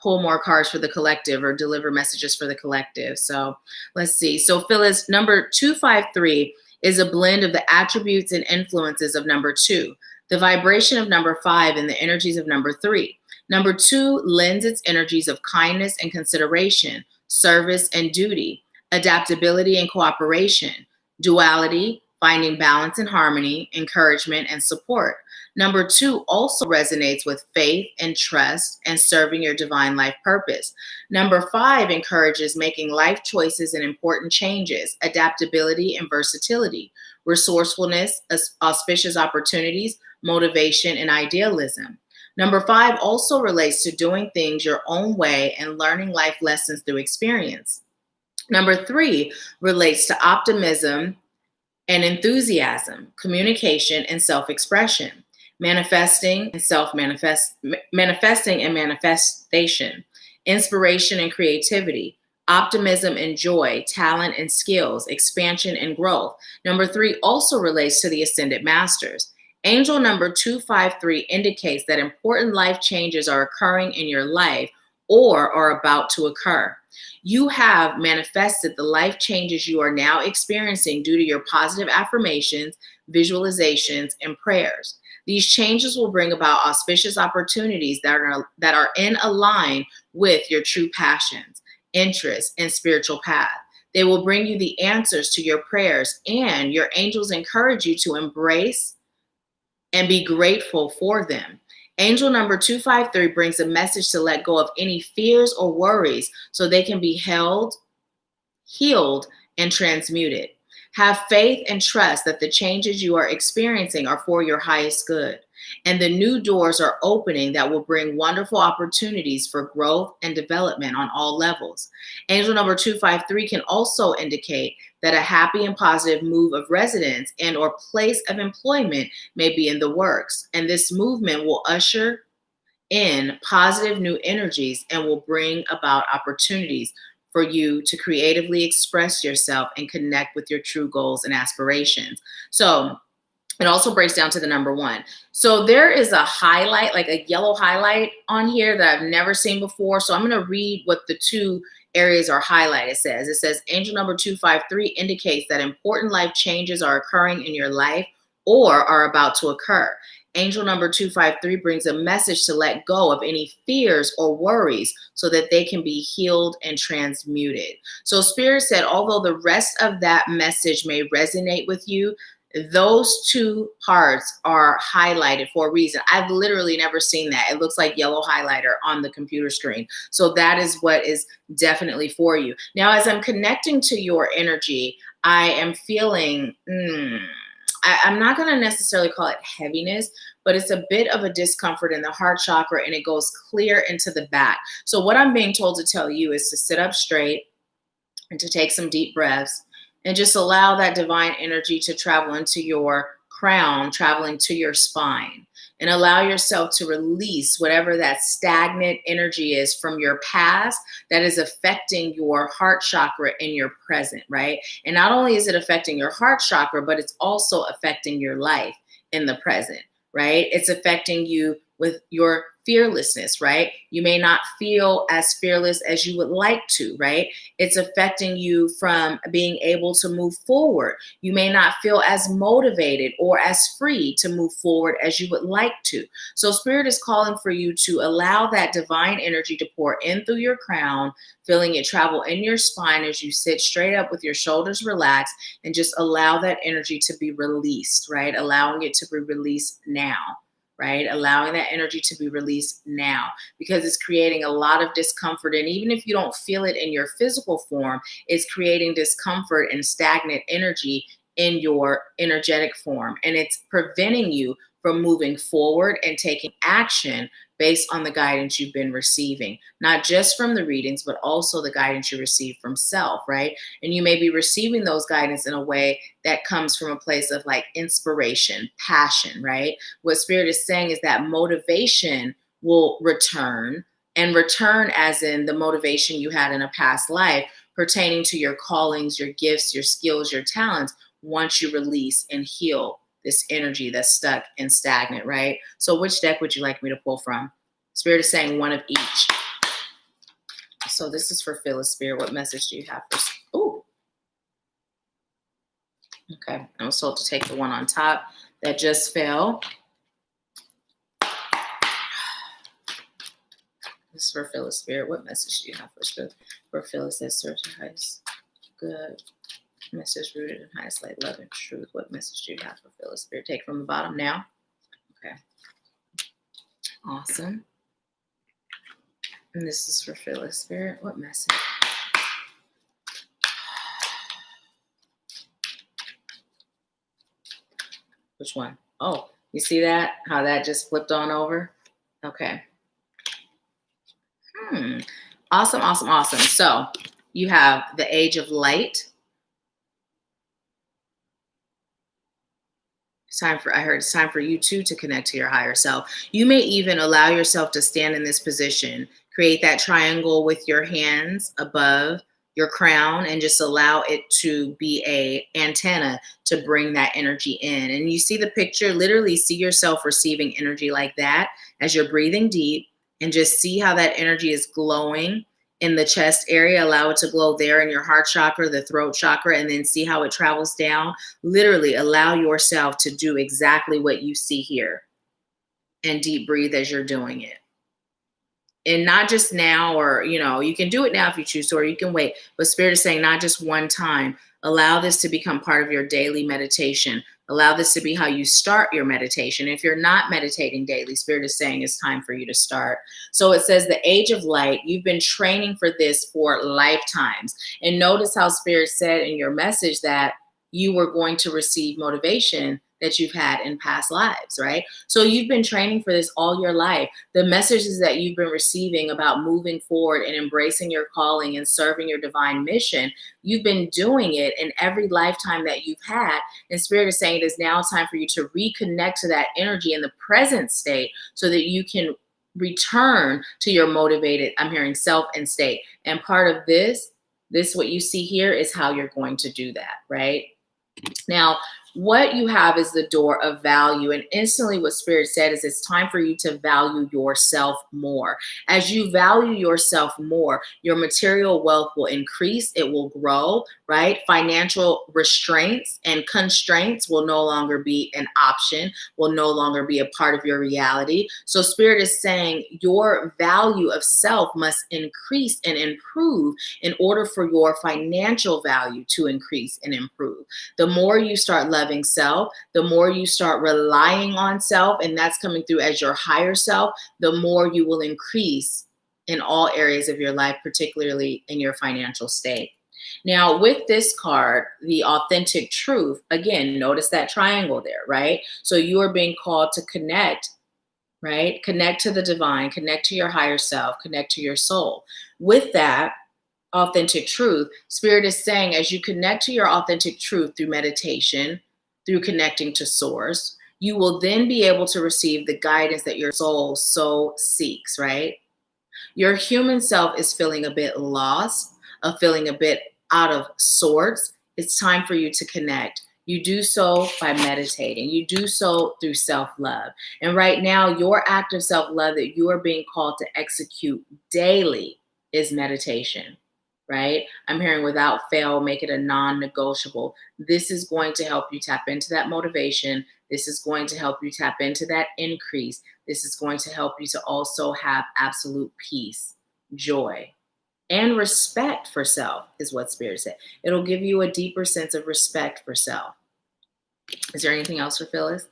pull more cards for the collective or deliver messages for the collective. So let's see. So Phyllis, number 253 is a blend of the attributes and influences of number 2, the vibration of number 5, and the energies of number 3. Number 2 lends its energies of kindness and consideration, service and duty, adaptability and cooperation, duality, finding balance and harmony, encouragement and support. Number 2 also resonates with faith and trust and serving your divine life purpose. Number 5 encourages making life choices and important changes, adaptability and versatility, resourcefulness, auspicious opportunities, motivation, and idealism. Number 5 also relates to doing things your own way and learning life lessons through experience. Number 3 relates to optimism and enthusiasm, communication, and self-expression, manifesting and manifestation, inspiration and creativity, optimism and joy, talent and skills, expansion and growth. Number 3 also relates to the ascended masters. Angel number 253 indicates that important life changes are occurring in your life or are about to occur. You have manifested the life changes you are now experiencing due to your positive affirmations, visualizations, and prayers. These changes will bring about auspicious opportunities that are in align with your true passions, interests, and spiritual path. They will bring you the answers to your prayers, and your angels encourage you to embrace and be grateful for them. Angel number 253 brings a message to let go of any fears or worries so they can be held, healed, and transmuted. Have faith and trust that the changes you are experiencing are for your highest good, and the new doors are opening that will bring wonderful opportunities for growth and development on all levels. Angel number 253 can also indicate that a happy and positive move of residence and or place of employment may be in the works, and this movement will usher in positive new energies and will bring about opportunities for you to creatively express yourself and connect with your true goals and aspirations. So it also breaks down to the number 1. So there is a highlight, like a yellow highlight on here that I've never seen before. So I'm going to read what the 2 areas are highlighted. It says angel number 253 indicates that important life changes are occurring in your life or are about to occur. Angel number 253 brings a message to let go of any fears or worries so that they can be healed and transmuted. So Spirit said, although the rest of that message may resonate with you, those 2 parts are highlighted for a reason. I've literally never seen that. It looks like yellow highlighter on the computer screen. So that is what is definitely for you. Now, as I'm connecting to your energy, I am feeling, I'm not going to necessarily call it heaviness, but it's a bit of a discomfort in the heart chakra, and it goes clear into the back. So what I'm being told to tell you is to sit up straight and to take some deep breaths and just allow that divine energy to travel into your crown, traveling to your spine, and allow yourself to release whatever that stagnant energy is from your past that is affecting your heart chakra in your present, right? And not only is it affecting your heart chakra, but it's also affecting your life in the present, right? It's affecting you with your fearlessness, right? You may not feel as fearless as you would like to, right? It's affecting you from being able to move forward. You may not feel as motivated or as free to move forward as you would like to. So Spirit is calling for you to allow that divine energy to pour in through your crown, feeling it travel in your spine as you sit straight up with your shoulders relaxed, and just allow that energy to be released, right? Allowing it to be released now. Right? Allowing that energy to be released now, because it's creating a lot of discomfort. And even if you don't feel it in your physical form, it's creating discomfort and stagnant energy in your energetic form. And it's preventing you from moving forward and taking action based on the guidance you've been receiving, not just from the readings, but also the guidance you receive from self, right? And you may be receiving those guidance in a way that comes from a place of like inspiration, passion, right? What Spirit is saying is that motivation will return, and return as in the motivation you had in a past life pertaining to your callings, your gifts, your skills, your talents, once you release and heal this energy that's stuck and stagnant, right? So which deck would you like me to pull from? Spirit is saying one of each. So this is for Phyllis. Spirit, what message do you have for? Ooh. Okay, I was told to take the one on top that just fell. This is for Phyllis. Spirit, what message do you have for Phyllis that serves her highest good? Message rooted in highest light, love, and truth. What message do you have for Phyllis? Spirit, take from the bottom now. Okay. Awesome. And this is for Phyllis. Spirit, what message? Which one? Oh, you see that? How that just flipped on over? Okay. Awesome, awesome, awesome. So you have the age of light. It's time for you too to connect to your higher self. You may even allow yourself to stand in this position, create that triangle with your hands above your crown, and just allow it to be a antenna to bring that energy in. And you see the picture, literally see yourself receiving energy like that as you're breathing deep, and just see how that energy is glowing in the chest area. Allow it to glow there in your heart chakra, the throat chakra, and then see how it travels down. Literally allow yourself to do exactly what you see here, and deep breathe as you're doing it. And not just now, or, you can do it now if you choose to, or you can wait. But Spirit is saying not just one time. Allow this to become part of your daily meditation. Allow this to be how you start your meditation. If you're not meditating daily, Spirit is saying it's time for you to start. So it says the age of light, you've been training for this for lifetimes. And notice how Spirit said in your message that you were going to receive motivation that you've had in past lives, right? So you've been training for this all your life. The messages that you've been receiving about moving forward and embracing your calling and serving your divine mission, you've been doing it in every lifetime that you've had. And Spirit is saying it is now time for you to reconnect to that energy in the present state so that you can return to your motivated, I'm hearing self and state. And part of this what you see here is how you're going to do that, right? Now, what you have is the door of value. And instantly what Spirit said is it's time for you to value yourself more. As you value yourself more, your material wealth will increase. It will grow, right? Financial restraints and constraints will no longer be an option, will no longer be a part of your reality. So Spirit is saying your value of self must increase and improve in order for your financial value to increase and improve. The more you start loving self, the more you start relying on self, and that's coming through as your higher self, the more you will increase in all areas of your life, particularly in your financial state. Now, with this card, the authentic truth, again, notice that triangle there, right? So you are being called to connect, right? Connect to the divine, connect to your higher self, connect to your soul. With that authentic truth, Spirit is saying as you connect to your authentic truth through meditation, through connecting to source, you will then be able to receive the guidance that your soul so seeks, right? Your human self is feeling a bit lost, feeling a bit out of sorts. It's time for you to connect. You do so by meditating. You do so through self-love. And right now, your act of self-love that you are being called to execute daily is meditation. Right? I'm hearing without fail, make it a non-negotiable. This is going to help you tap into that motivation. This is going to help you tap into that increase. This is going to help you to also have absolute peace, joy, and respect for self is what Spirit said. It'll give you a deeper sense of respect for self. Is there anything else for Phyllis?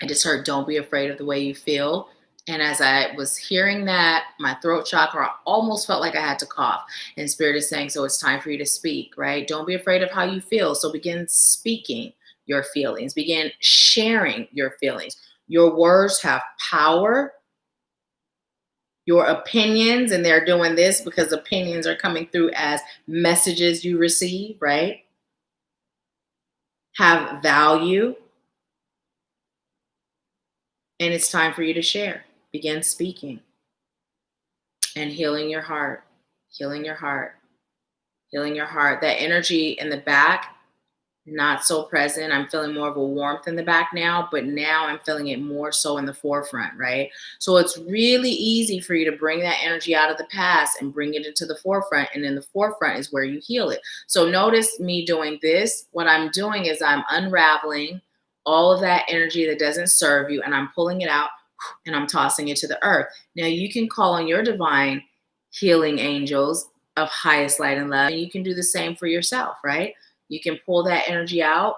I just heard, don't be afraid of the way you feel. And as I was hearing that, my throat chakra almost felt like I had to cough. And Spirit is saying, so it's time for you to speak, right? Don't be afraid of how you feel. So begin speaking your feelings. Begin sharing your feelings. Your words have power. Your opinions, and they're doing this because opinions are coming through as messages you receive, right? Have value. And it's time for you to share. Begin speaking and healing your heart, healing your heart, healing your heart. That energy in the back, not so present. I'm feeling more of a warmth in the back now, but now I'm feeling it more so in the forefront, right? So it's really easy for you to bring that energy out of the past and bring it into the forefront. And in the forefront is where you heal it. So notice me doing this. What I'm doing is I'm unraveling all of that energy that doesn't serve you, and I'm pulling it out and I'm tossing it to the earth. Now you can call on your divine healing angels of highest light and love, and you can do the same for yourself, right? You can pull that energy out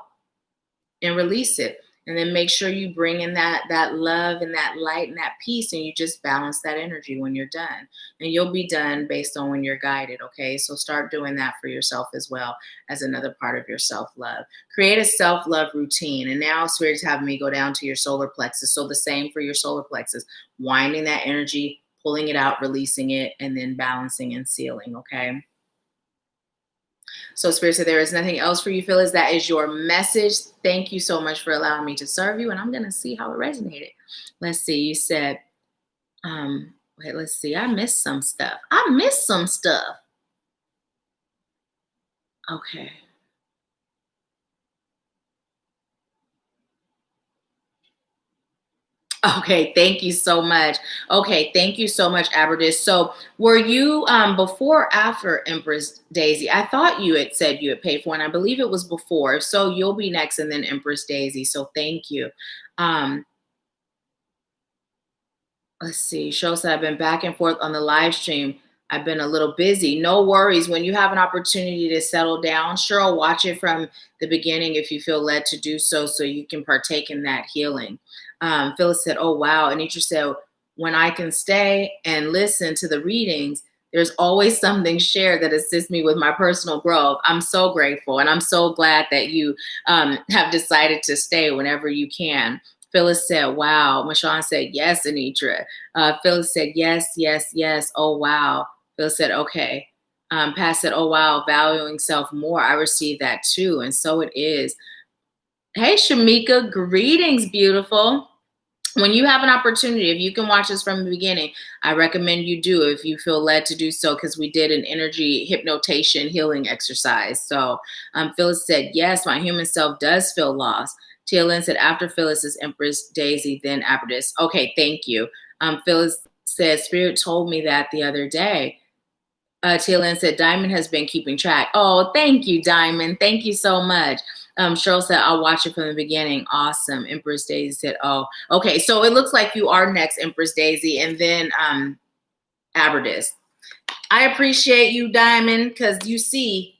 and release it. And then make sure you bring in that love and that light and that peace, and you just balance that energy when you're done. And you'll be done based on when you're guided, okay? So start doing that for yourself as well as another part of your self-love. Create a self-love routine. And now Spirit's having me go down to your solar plexus. So the same for your solar plexus, winding that energy, pulling it out, releasing it, and then balancing and sealing, okay? So Spirit said, there is nothing else for you, Phyllis. That is your message. Thank you so much for allowing me to serve you. And I'm going to see how it resonated. Let's see. You said, wait, let's see. I missed some stuff. Okay. Okay, thank you so much. Okay, thank you so much, Aberdis. So were you before or after Empress Daisy? I thought you had said you had paid for, and I believe it was before. So you'll be next and then Empress Daisy. So thank you. Um, let's see. Show said I've been back and forth on the live stream. I've been a little busy. No worries. When you have an opportunity to settle down, sure, I'll watch it from the beginning if you feel led to do so, so you can partake in that healing. Phyllis said, oh, wow. Anitra said, when I can stay and listen to the readings, there's always something shared that assists me with my personal growth. I'm so grateful. And I'm so glad that you have decided to stay whenever you can. Phyllis said, wow. Mashawn said, yes, Anitra. Phyllis said, yes, yes, yes. Oh, wow. Phyllis said, okay. Pat said, oh, wow, valuing self more. I received that too. And so it is. Hey, Shamika, greetings, beautiful. When you have an opportunity, if you can watch this from the beginning, I recommend you do if you feel led to do so, because we did an energy hypnotation healing exercise. So Phyllis said, yes, my human self does feel lost. Tia Lynn said, after Phyllis is Empress Daisy, then Aberdis. Okay, thank you. Phyllis said, Spirit told me that the other day. Tia Lynn said, Diamond has been keeping track. Oh, thank you, Diamond. Thank you so much. Cheryl said, I'll watch it from the beginning. Awesome. Empress Daisy said, oh, okay. So it looks like you are next, Empress Daisy, and then Aberdis. I appreciate you, Diamond, because you see,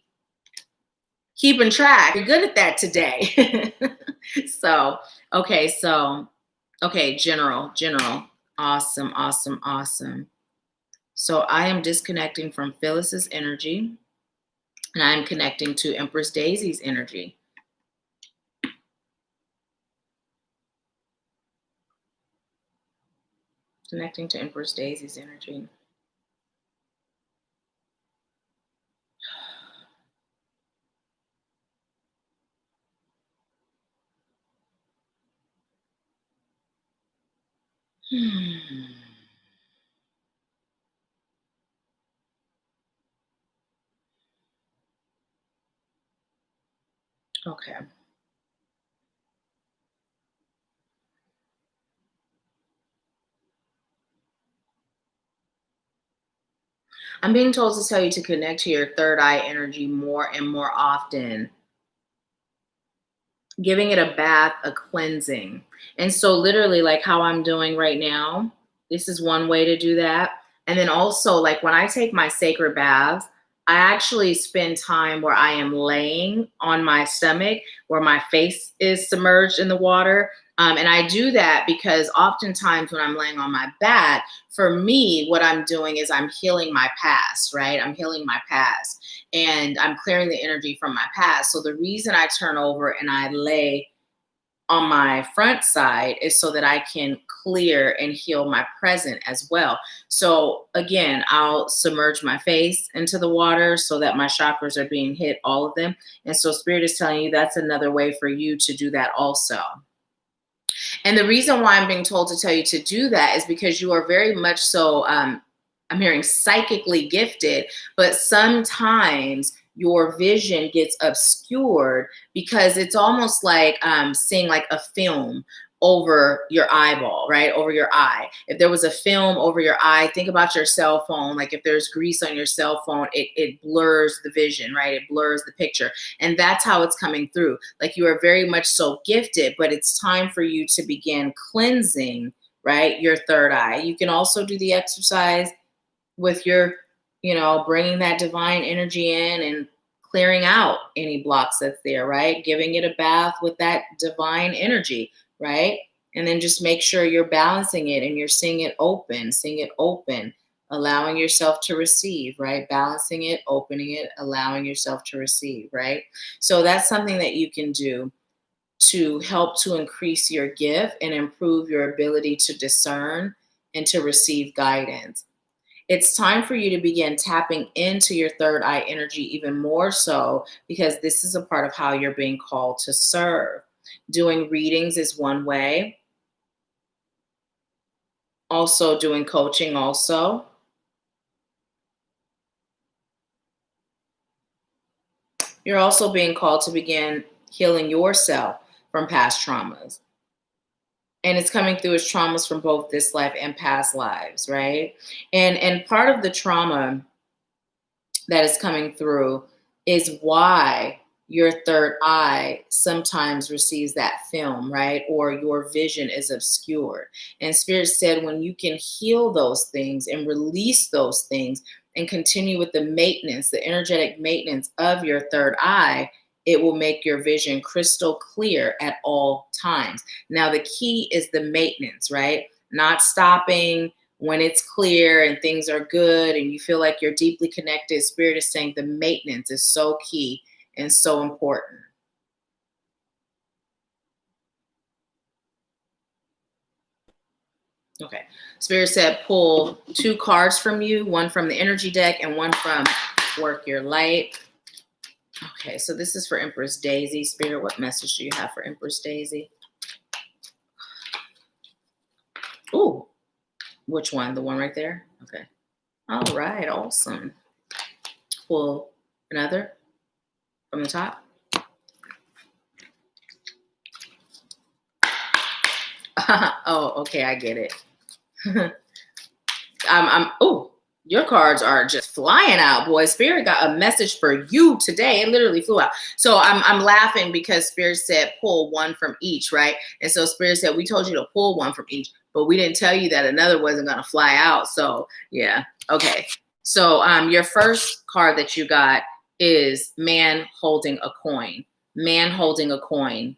keeping track. You're good at that today. Okay, General. Awesome, awesome, awesome. So I am disconnecting from Phyllis's energy, and I'm connecting to Empress Daisy's energy. Connecting to Empress Daisy's energy. Okay. I'm being told to tell you to connect to your third eye energy more and more often. Giving it a bath, a cleansing. And so literally like how I'm doing right now, this is one way to do that. And then also like when I take my sacred baths, I actually spend time where I am laying on my stomach, where my face is submerged in the water. And I do that because oftentimes when I'm laying on my back, for me, what I'm doing is I'm healing my past, right? I'm healing my past and I'm clearing the energy from my past. So the reason I turn over and I lay on my front side is so that I can clear and heal my present as well. So again, I'll submerge my face into the water so that my chakras are being hit, all of them. And so Spirit is telling you that's another way for you to do that also. And the reason why I'm being told to tell you to do that is because you are very much so, I'm hearing psychically gifted, but sometimes your vision gets obscured because it's almost like seeing like a film over your eyeball, right? Over your eye. If there was a film over your eye, think about your cell phone. Like if there's grease on your cell phone, it blurs the vision, right? It blurs the picture. And that's how it's coming through. Like you are very much so gifted, but it's time for you to begin cleansing, right? Your third eye. You can also do the exercise with your, bringing that divine energy in and clearing out any blocks that's there, right? Giving it a bath with that divine energy, right? And then just make sure you're balancing it and you're seeing it open, allowing yourself to receive, right? Balancing it, opening it, allowing yourself to receive, right? So that's something that you can do to help to increase your gift and improve your ability to discern and to receive guidance. It's time for you to begin tapping into your third eye energy even more so because this is a part of how you're being called to serve. Doing readings is one way. Also doing coaching also. You're also being called to begin healing yourself from past traumas. And it's coming through as traumas from both this life and past lives, right? And part of the trauma that is coming through is why your third eye sometimes receives that film, right? Or your vision is obscured. And Spirit said, when you can heal those things and release those things and continue with the maintenance, the energetic maintenance of your third eye, it will make your vision crystal clear at all times. Now, the key is the maintenance, right? Not stopping when it's clear and things are good and you feel like you're deeply connected. Spirit is saying the maintenance is so key and so important. Okay. Spirit said pull 2 cards from you, one from the energy deck and one from Work Your Light. Okay, so this is for Empress Daisy. Spirit, what message do you have for Empress Daisy? Ooh, which one? The one right there? Okay. All right, awesome. Pull another from the top. Oh, okay, I get it. Oh, your cards are just flying out, boy. Spirit got a message for you today. It literally flew out. So I'm laughing because Spirit said pull one from each, right? And so Spirit said we told you to pull one from each, but we didn't tell you that another wasn't gonna fly out. So yeah, okay. So your first card that you got is man holding a coin. Man holding a coin.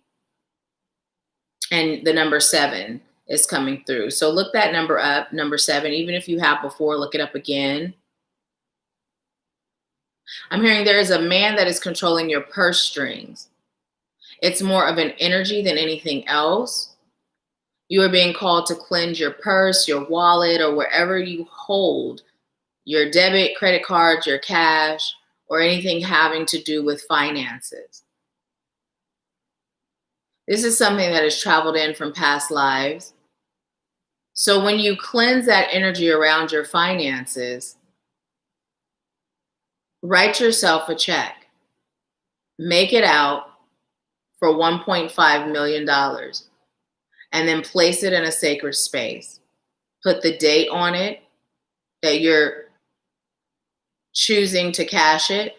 And the number 7 is coming through. So look that number up, number 7. Even if you have before, look it up again. I'm hearing there is a man that is controlling your purse strings. It's more of an energy than anything else. You are being called to cleanse your purse, your wallet, or wherever you hold your debit, credit cards, your cash, or anything having to do with finances. This is something that has traveled in from past lives. So when you cleanse that energy around your finances, write yourself a check. Make it out for $1.5 million and then place it in a sacred space. Put the date on it that you're choosing to cash it.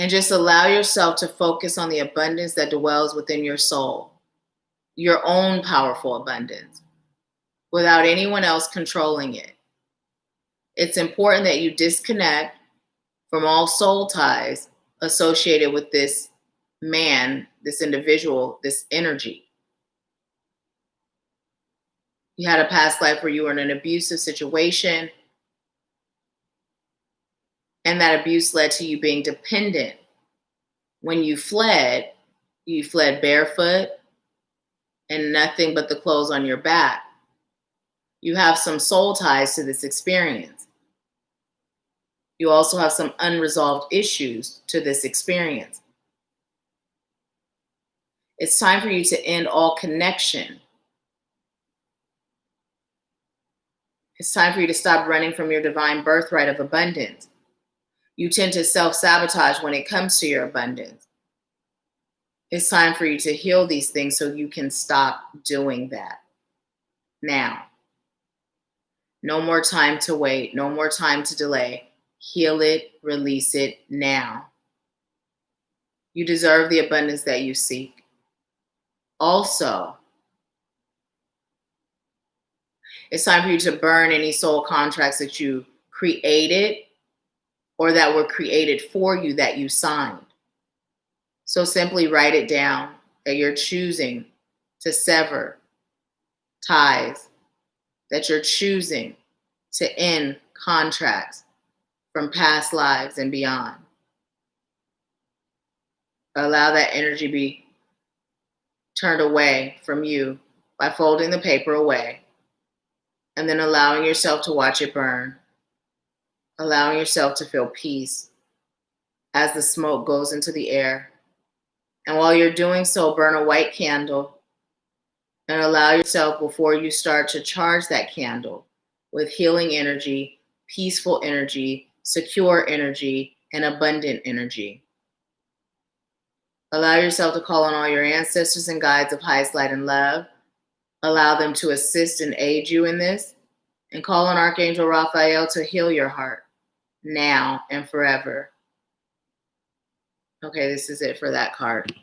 And just allow yourself to focus on the abundance that dwells within your soul, your own powerful abundance, without anyone else controlling it. It's important that you disconnect from all soul ties associated with this man, this individual, this energy. You had a past life where you were in an abusive situation, and that abuse led to you being dependent. When you fled barefoot and nothing but the clothes on your back. You have some soul ties to this experience. You also have some unresolved issues to this experience. It's time for you to end all connection. It's time for you to stop running from your divine birthright of abundance. You tend to self-sabotage when it comes to your abundance. It's time for you to heal these things so you can stop doing that now. No more time to wait. No more time to delay. Heal it, release it now. You deserve the abundance that you seek. Also, it's time for you to burn any soul contracts that you created or that were created for you that you signed. So simply write it down that you're choosing to sever ties, that you're choosing to end contracts from past lives and beyond. Allow that energy be turned away from you by folding the paper away and then allowing yourself to watch it burn. Allowing yourself to feel peace as the smoke goes into the air. And while you're doing so, burn a white candle and allow yourself, before you start, to charge that candle with healing energy, peaceful energy, secure energy, and abundant energy. Allow yourself to call on all your ancestors and guides of highest light and love. Allow them to assist and aid you in this. And call on Archangel Raphael to heal your heart now and forever. Okay, this is it for that card.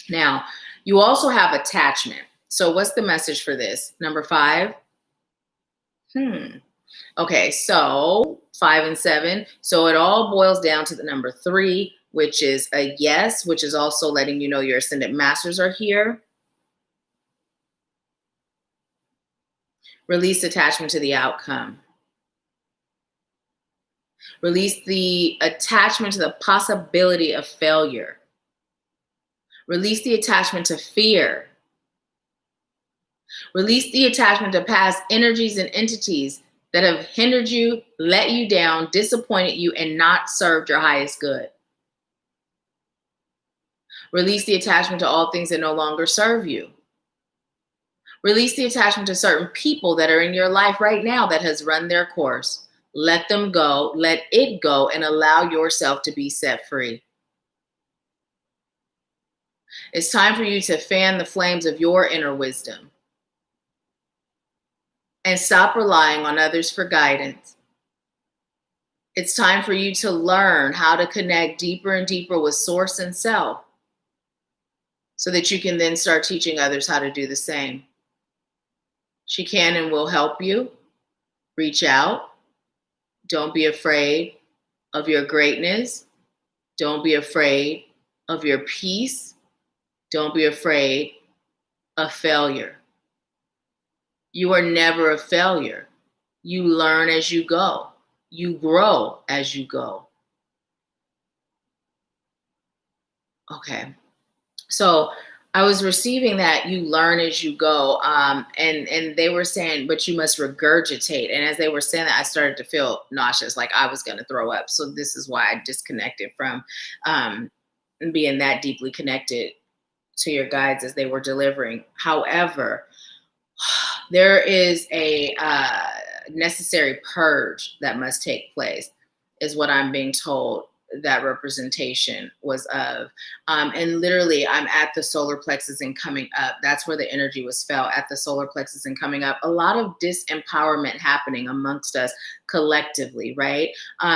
Now, you also have attachment. So what's the message for this? Number 5? Okay, so 5 and 7. So it all boils down to the number 3, which is a yes, which is also letting you know your ascendant masters are here. Release attachment to the outcome. Release the attachment to the possibility of failure. Release the attachment to fear. Release the attachment to past energies and entities that have hindered you, let you down, disappointed you, and not served your highest good. Release the attachment to all things that no longer serve you. Release the attachment to certain people that are in your life right now that has run their course. Let them go, let it go, and allow yourself to be set free. It's time for you to fan the flames of your inner wisdom and stop relying on others for guidance. It's time for you to learn how to connect deeper and deeper with Source and Self so that you can then start teaching others how to do the same. She can and will help you. Reach out. Don't be afraid of your greatness. Don't be afraid of your peace. Don't be afraid of failure. You are never a failure. You learn as you go. You grow as you go. Okay. So I was receiving that you learn as you go. And they were saying, but you must regurgitate. And as they were saying that, I started to feel nauseous, like I was going to throw up. So this is why I disconnected from being that deeply connected to your guides as they were delivering. However, there is a necessary purge that must take place, is what I'm being told that representation was of. And literally, I'm at the solar plexus and coming up. That's where the energy was felt, at the solar plexus and coming up. A lot of disempowerment happening amongst us collectively, right?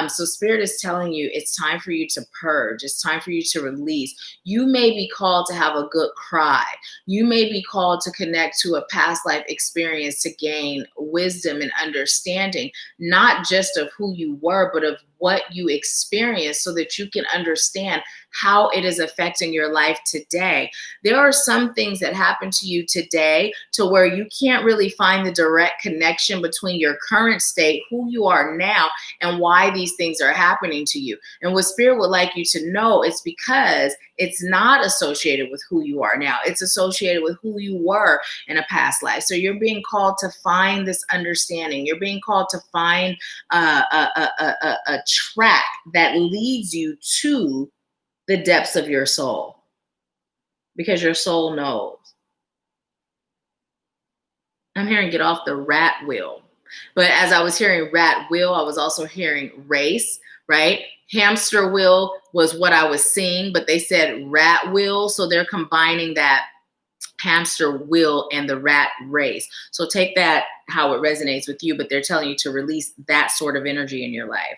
So Spirit is telling you it's time for you to purge. It's time for you to release. You may be called to have a good cry. You may be called to connect to a past life experience to gain wisdom and understanding, not just of who you were, but of what you experience so that you can understand how it is affecting your life today. There are some things that happen to you today to where you can't really find the direct connection between your current state, who you are now, and why these things are happening to you. And what Spirit would like you to know is because it's not associated with who you are now. It's associated with who you were in a past life. So you're being called to find this understanding. You're being called to find a track that leads you to the depths of your soul, because your soul knows. I'm hearing get off the rat wheel. But as I was hearing rat wheel, I was also hearing race, right? Hamster wheel was what I was seeing, but they said rat wheel. So they're combining that hamster wheel and the rat race. So take that how it resonates with you, but they're telling you to release that sort of energy in your life.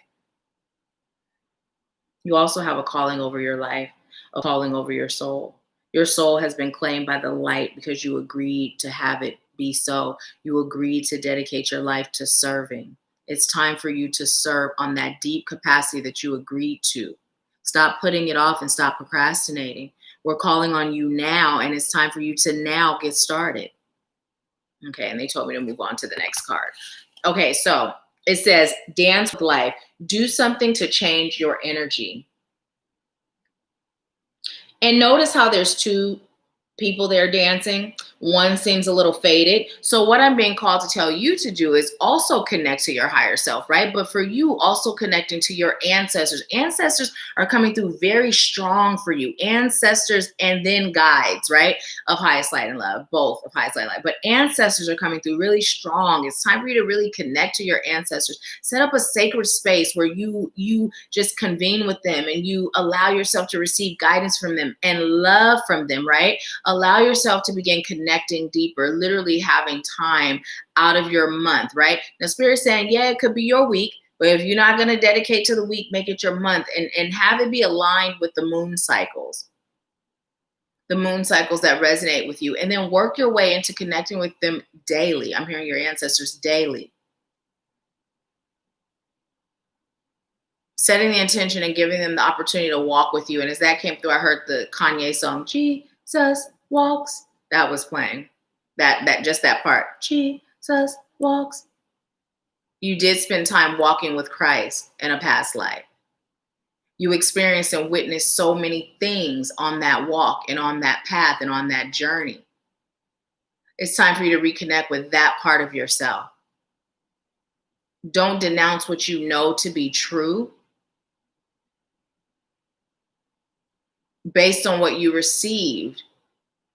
You also have a calling over your life, a calling over your soul. Your soul has been claimed by the light because you agreed to have it be so. You agreed to dedicate your life to serving. It's time for you to serve on that deep capacity that you agreed to. Stop putting it off and stop procrastinating. We're calling on you now, and it's time for you to now get started. Okay, and they told me to move on to the next card. Okay, so it says, dance with life. Do something to change your energy. And notice how there's two people there dancing. One seems a little faded. So what I'm being called to tell you to do is also connect to your higher self, right? But for you, also connecting to your ancestors. Ancestors are coming through very strong for you. Ancestors and then guides, right? Of highest light and love, both of highest light and love. But ancestors are coming through really strong. It's time for you to really connect to your ancestors. Set up a sacred space where you just convene with them and you allow yourself to receive guidance from them and love from them, right? Allow yourself to begin connecting deeper, literally having time out of your month, right? Now, Spirit's saying, yeah, it could be your week, but if you're not going to dedicate to the week, make it your month and have it be aligned with the moon cycles that resonate with you, and then work your way into connecting with them daily. I'm hearing your ancestors daily. Setting the intention and giving them the opportunity to walk with you. And as that came through, I heard the Kanye song, Jesus Walks. That was playing. That just that part. Jesus walks. You did spend time walking with Christ in a past life. You experienced and witnessed so many things on that walk and on that path and on that journey. It's time for you to reconnect with that part of yourself. Don't denounce what you know to be true based on what you received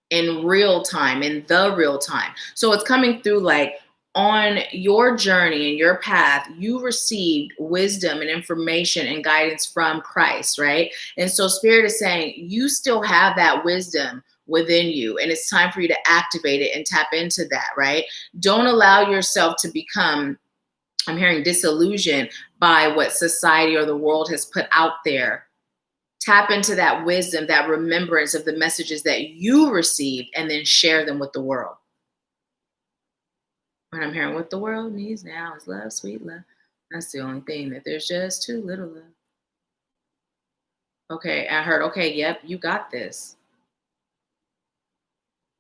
in real time, in the real time. So it's coming through like on your journey and your path, you received wisdom and information and guidance from Christ, right? And so Spirit is saying you still have that wisdom within you, and it's time for you to activate it and tap into that, right? Don't allow yourself to become, I'm hearing, disillusioned by what society or the world has put out there. Tap into that wisdom, that remembrance of the messages that you received, and then share them with the world. And I'm hearing what the world needs now is love, sweet love. That's the only thing, that there's just too little love. Okay, I heard, okay, yep, you got this.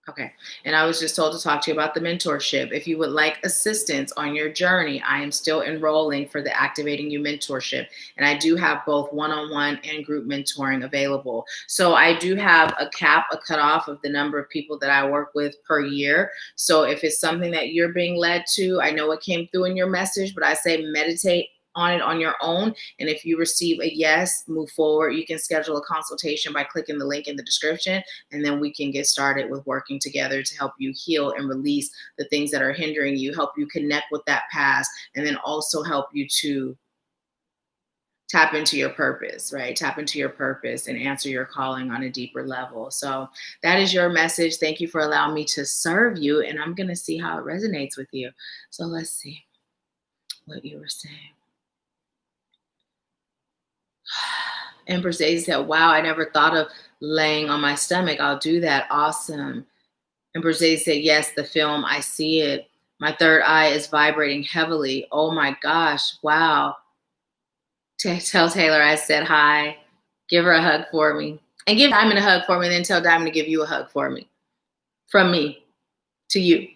Okay, and I was just told to talk to you about the mentorship. If you would like assistance on your journey, I am still enrolling for the Activating You mentorship. And I do have both one-on-one and group mentoring available. So I do have a cutoff of the number of people that I work with per year. So if it's something that you're being led to, I know it came through in your message, but I say meditate on it on your own. And if you receive a yes, move forward. You can schedule a consultation by clicking the link in the description, and then we can get started with working together to help you heal and release the things that are hindering you, help you connect with that past, and then also help you to tap into your purpose, right? Tap into your purpose and answer your calling on a deeper level. So that is your message. Thank you for allowing me to serve you, and I'm going to see how it resonates with you. So let's see what you were saying. Empress Daisy said, wow, I never thought of laying on my stomach. I'll do that. Awesome. Empress Daisy said, yes, the film, I see it. My third eye is vibrating heavily. Oh my gosh. Wow. Tell Taylor I said hi. Give her a hug for me. And give Diamond a hug for me, and then tell Diamond to give you a hug for me. From me to you.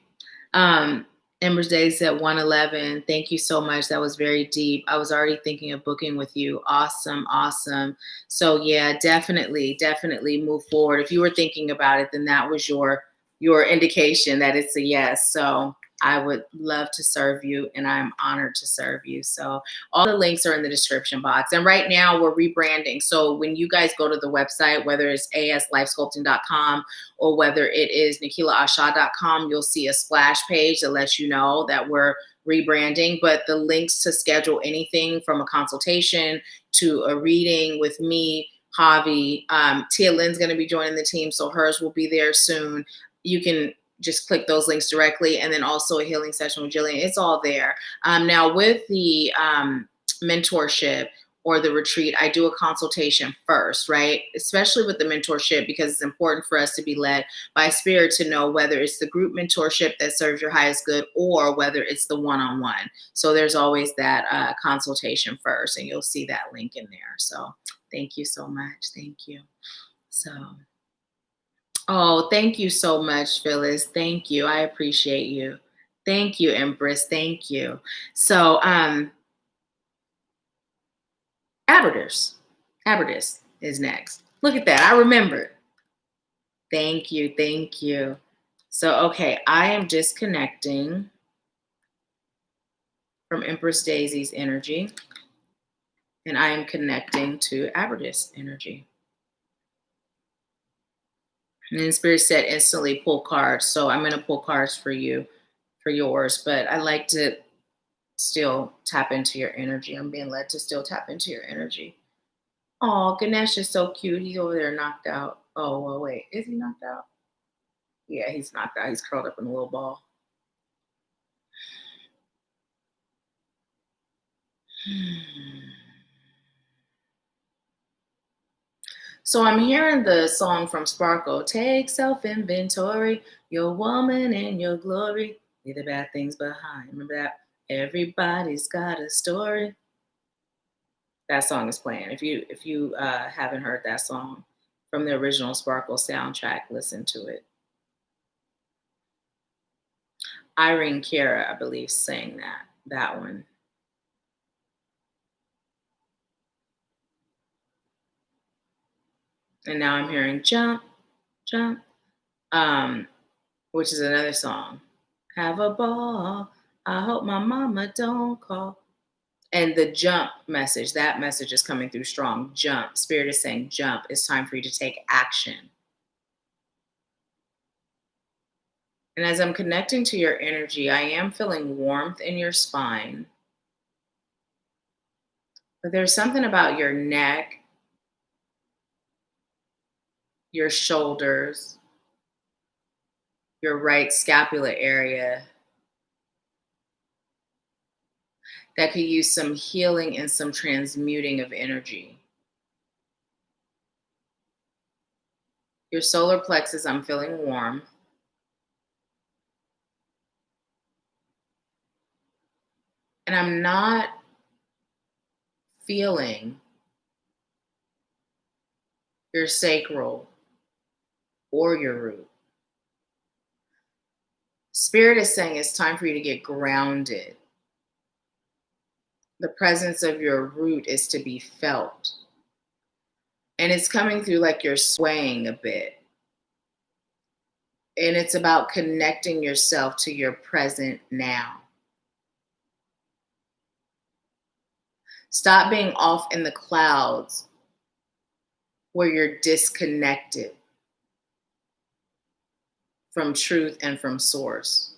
Ember's Day said 111. Thank you so much. That was very deep. I was already thinking of booking with you. Awesome, awesome. So yeah, definitely move forward. If you were thinking about it, then that was your indication that it's a yes. So I would love to serve you, and I'm honored to serve you. So all the links are in the description box. And right now we're rebranding. So when you guys go to the website, whether it's aslifesculpting.com or whether it is NahkilaIsha.com, you'll see a splash page that lets you know that we're rebranding. But the links to schedule anything from a consultation to a reading with me, Javi, Tia Lynn's going to be joining the team, so hers will be there soon. You can just click those links directly, and then also a healing session with Jillian. It's all there. Now with the mentorship or the retreat, I do a consultation first, right? Especially with the mentorship, because it's important for us to be led by spirit to know whether it's the group mentorship that serves your highest good or whether it's the one-on-one. So there's always that consultation first, and you'll see that link in there. So thank you so much. Thank you. So, oh, thank you so much, Phyllis. Thank you. I appreciate you. Thank you, Empress. Thank you. So, Aberdus is next. Look at that. I remembered. Thank you. Thank you. So, okay, I am disconnecting from Empress Daisy's energy, and I am connecting to Aberdus energy. And then Spirit said instantly pull cards. So I'm going to pull cards for you, for yours. But I like to still tap into your energy. I'm being led to still tap into your energy. Oh, Ganesh is so cute. He's over there knocked out. Oh, well, wait. Is he knocked out? Yeah, he's knocked out. He's curled up in a little ball. So I'm hearing the song from Sparkle. Take self-inventory, your woman and your glory. Leave the bad things behind. Remember that? Everybody's got a story. That song is playing. If you haven't heard that song from the original Sparkle soundtrack, listen to it. Irene Cara, I believe, sang that one. And now I'm hearing Jump, Jump, which is another song. Have a ball. I hope my mama don't call. And the jump message, that message is coming through strong. Jump. Spirit is saying jump. It's time for you to take action. And as I'm connecting to your energy, I am feeling warmth in your spine. But there's something about your neck, your shoulders, your right scapula area that could use some healing and some transmuting of energy. Your solar plexus, I'm feeling warm. And I'm not feeling your sacral or your root. Spirit is saying it's time for you to get grounded. The presence of your root is to be felt. And it's coming through like you're swaying a bit. And it's about connecting yourself to your present now. Stop being off in the clouds where you're disconnected from truth and from source.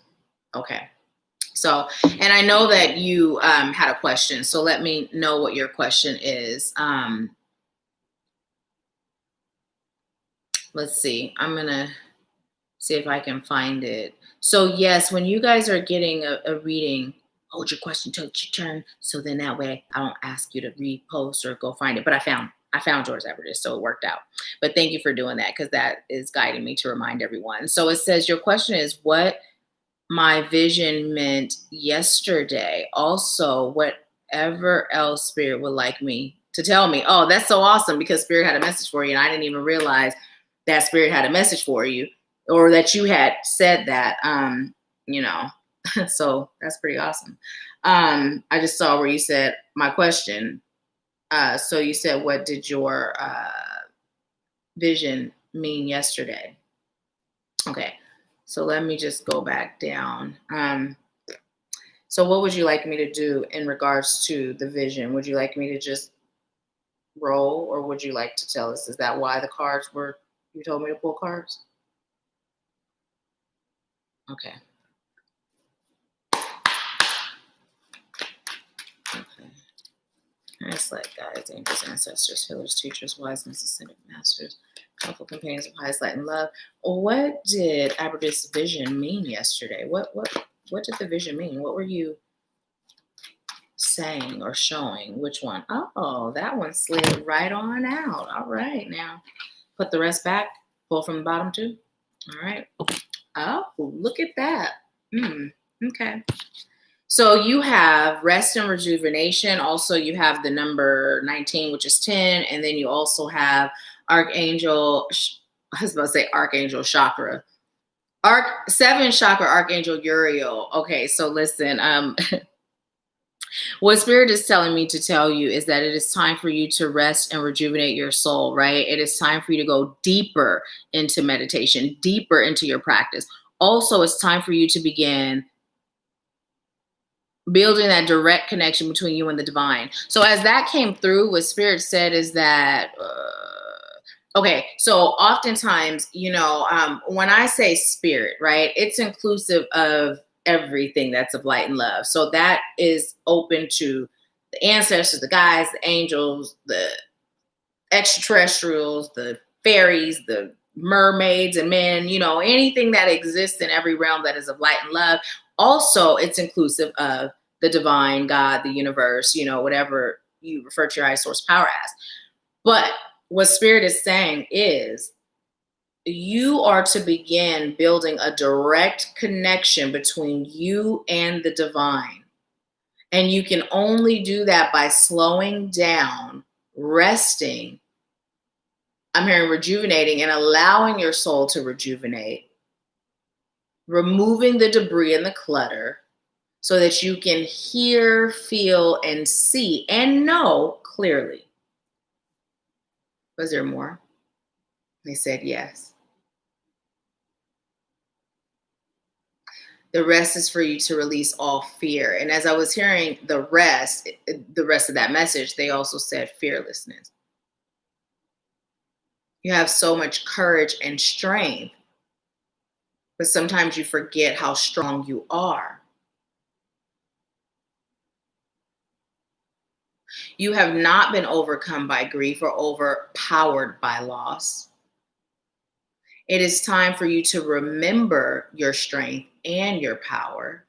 Okay. So, and I know that you had a question, so let me know what your question is. Let's see. I'm going to see if I can find it. So, yes, when you guys are getting a reading, hold your question till it's your turn. So then that way I don't ask you to repost or go find it. But I found yours, Everett, so it worked out. But thank you for doing that, because that is guiding me to remind everyone. So it says, your question is what my vision meant yesterday. Also, what whatever else Spirit would like me to tell me. Oh, that's so awesome, because Spirit had a message for you, and I didn't even realize that Spirit had a message for you, or that you had said that. You know, so that's pretty awesome. I just saw where you said my question. So you said, what did your vision mean yesterday? Okay, so let me just go back down. So what would you like me to do in regards to the vision? Would you like me to just roll, or would you like to tell us, is that why the cards were, you told me to pull cards? Okay. Okay. It's like guides, angels, ancestors, healers, teachers, wise ones, ascended masters, helpful companions of highest light and love. What did Aberdeen's vision mean yesterday? What did the vision mean? What were you saying or showing? Which one? Oh, that one slid right on out. All right, now put the rest back. Pull from the bottom too. All right. Oh, look at that. Okay. So you have rest and rejuvenation. Also, you have the number 19, which is 10. And then you also have Archangel, I was about to say Archangel Chakra. 7 Chakra, Archangel Uriel. Okay, so listen, what Spirit is telling me to tell you is that it is time for you to rest and rejuvenate your soul, right? It is time for you to go deeper into meditation, deeper into your practice. Also, it's time for you to begin building that direct connection between you and the divine. So as that came through, what Spirit said is that, okay, so oftentimes, when I say spirit, right, it's inclusive of everything that's of light and love. So that is open to the ancestors, the guides, the angels, the extraterrestrials, the fairies, the mermaids and men, anything that exists in every realm that is of light and love. Also, it's inclusive of the divine, God, the universe, whatever you refer to your high source power as. But what Spirit is saying is you are to begin building a direct connection between you and the divine. And you can only do that by slowing down, resting. I'm hearing rejuvenating, and allowing your soul to rejuvenate, removing the debris and the clutter so that you can hear, feel, and see and know clearly. Was there more? They said yes. The rest is for you to release all fear. And as I was hearing the rest of that message, they also said fearlessness. You have so much courage and strength, but sometimes you forget how strong you are. You have not been overcome by grief or overpowered by loss. It is time for you to remember your strength and your power.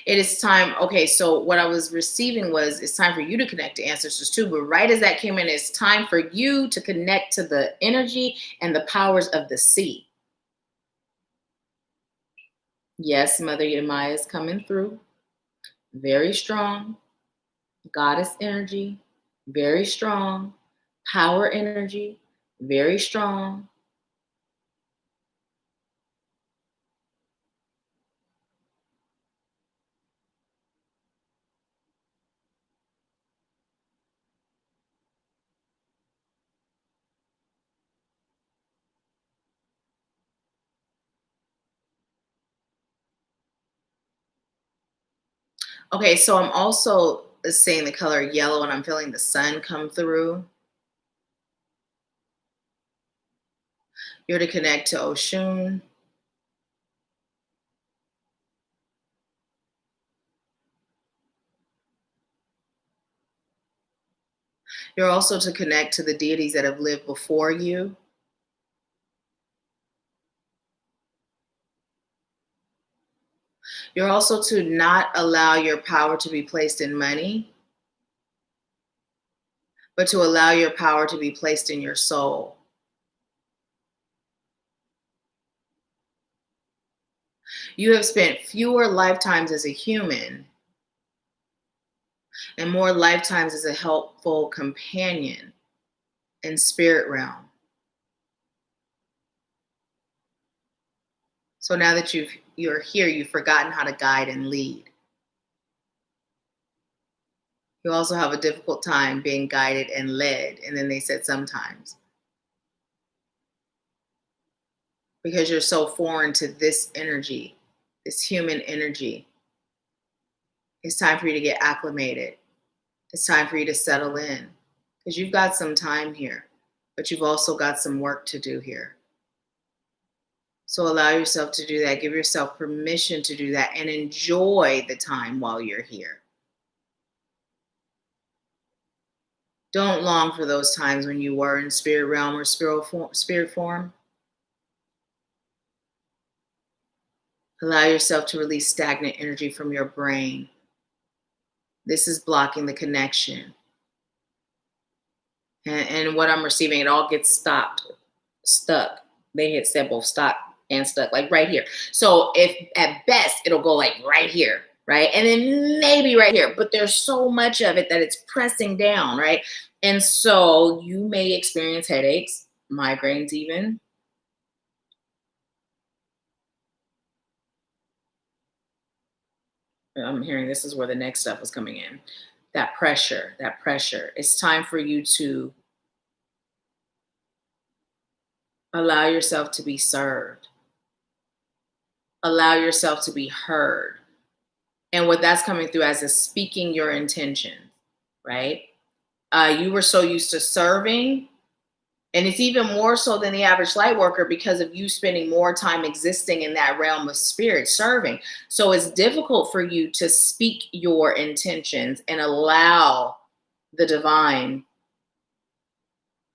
It is time. Okay, so what I was receiving was, it's time for you to connect to ancestors too. But right as that came in, it's time for you to connect to the energy and the powers of the sea. Yes, Mother Yamaya is coming through. Very strong. Goddess energy. Very strong. Power energy. Very strong. Okay, so I'm also seeing the color yellow, and I'm feeling the sun come through. You're to connect to Oshun. You're also to connect to the deities that have lived before you. You're also to not allow your power to be placed in money, but to allow your power to be placed in your soul. You have spent fewer lifetimes as a human and more lifetimes as a helpful companion in spirit realm. So now that you're here, you've forgotten how to guide and lead. You also have a difficult time being guided and led. And then they said sometimes. Because you're so foreign to this energy, this human energy. It's time for you to get acclimated. It's time for you to settle in. Because you've got some time here, but you've also got some work to do here. So allow yourself to do that. Give yourself permission to do that and enjoy the time while you're here. Don't long for those times when you were in spirit realm or spirit form. Allow yourself to release stagnant energy from your brain. This is blocking the connection. And what I'm receiving, it all gets stuck. They had said both stop and stuck, like right here. So if at best, it'll go like right here, right? And then maybe right here, but there's so much of it that it's pressing down, right? And so you may experience headaches, migraines even. I'm hearing this is where the next stuff is coming in. That pressure. It's time for you to allow yourself to be served. Allow yourself to be heard. And what that's coming through as is speaking your intention, right? You were so used to serving, and it's even more so than the average light worker because of you spending more time existing in that realm of spirit serving. So it's difficult for you to speak your intentions and allow the divine,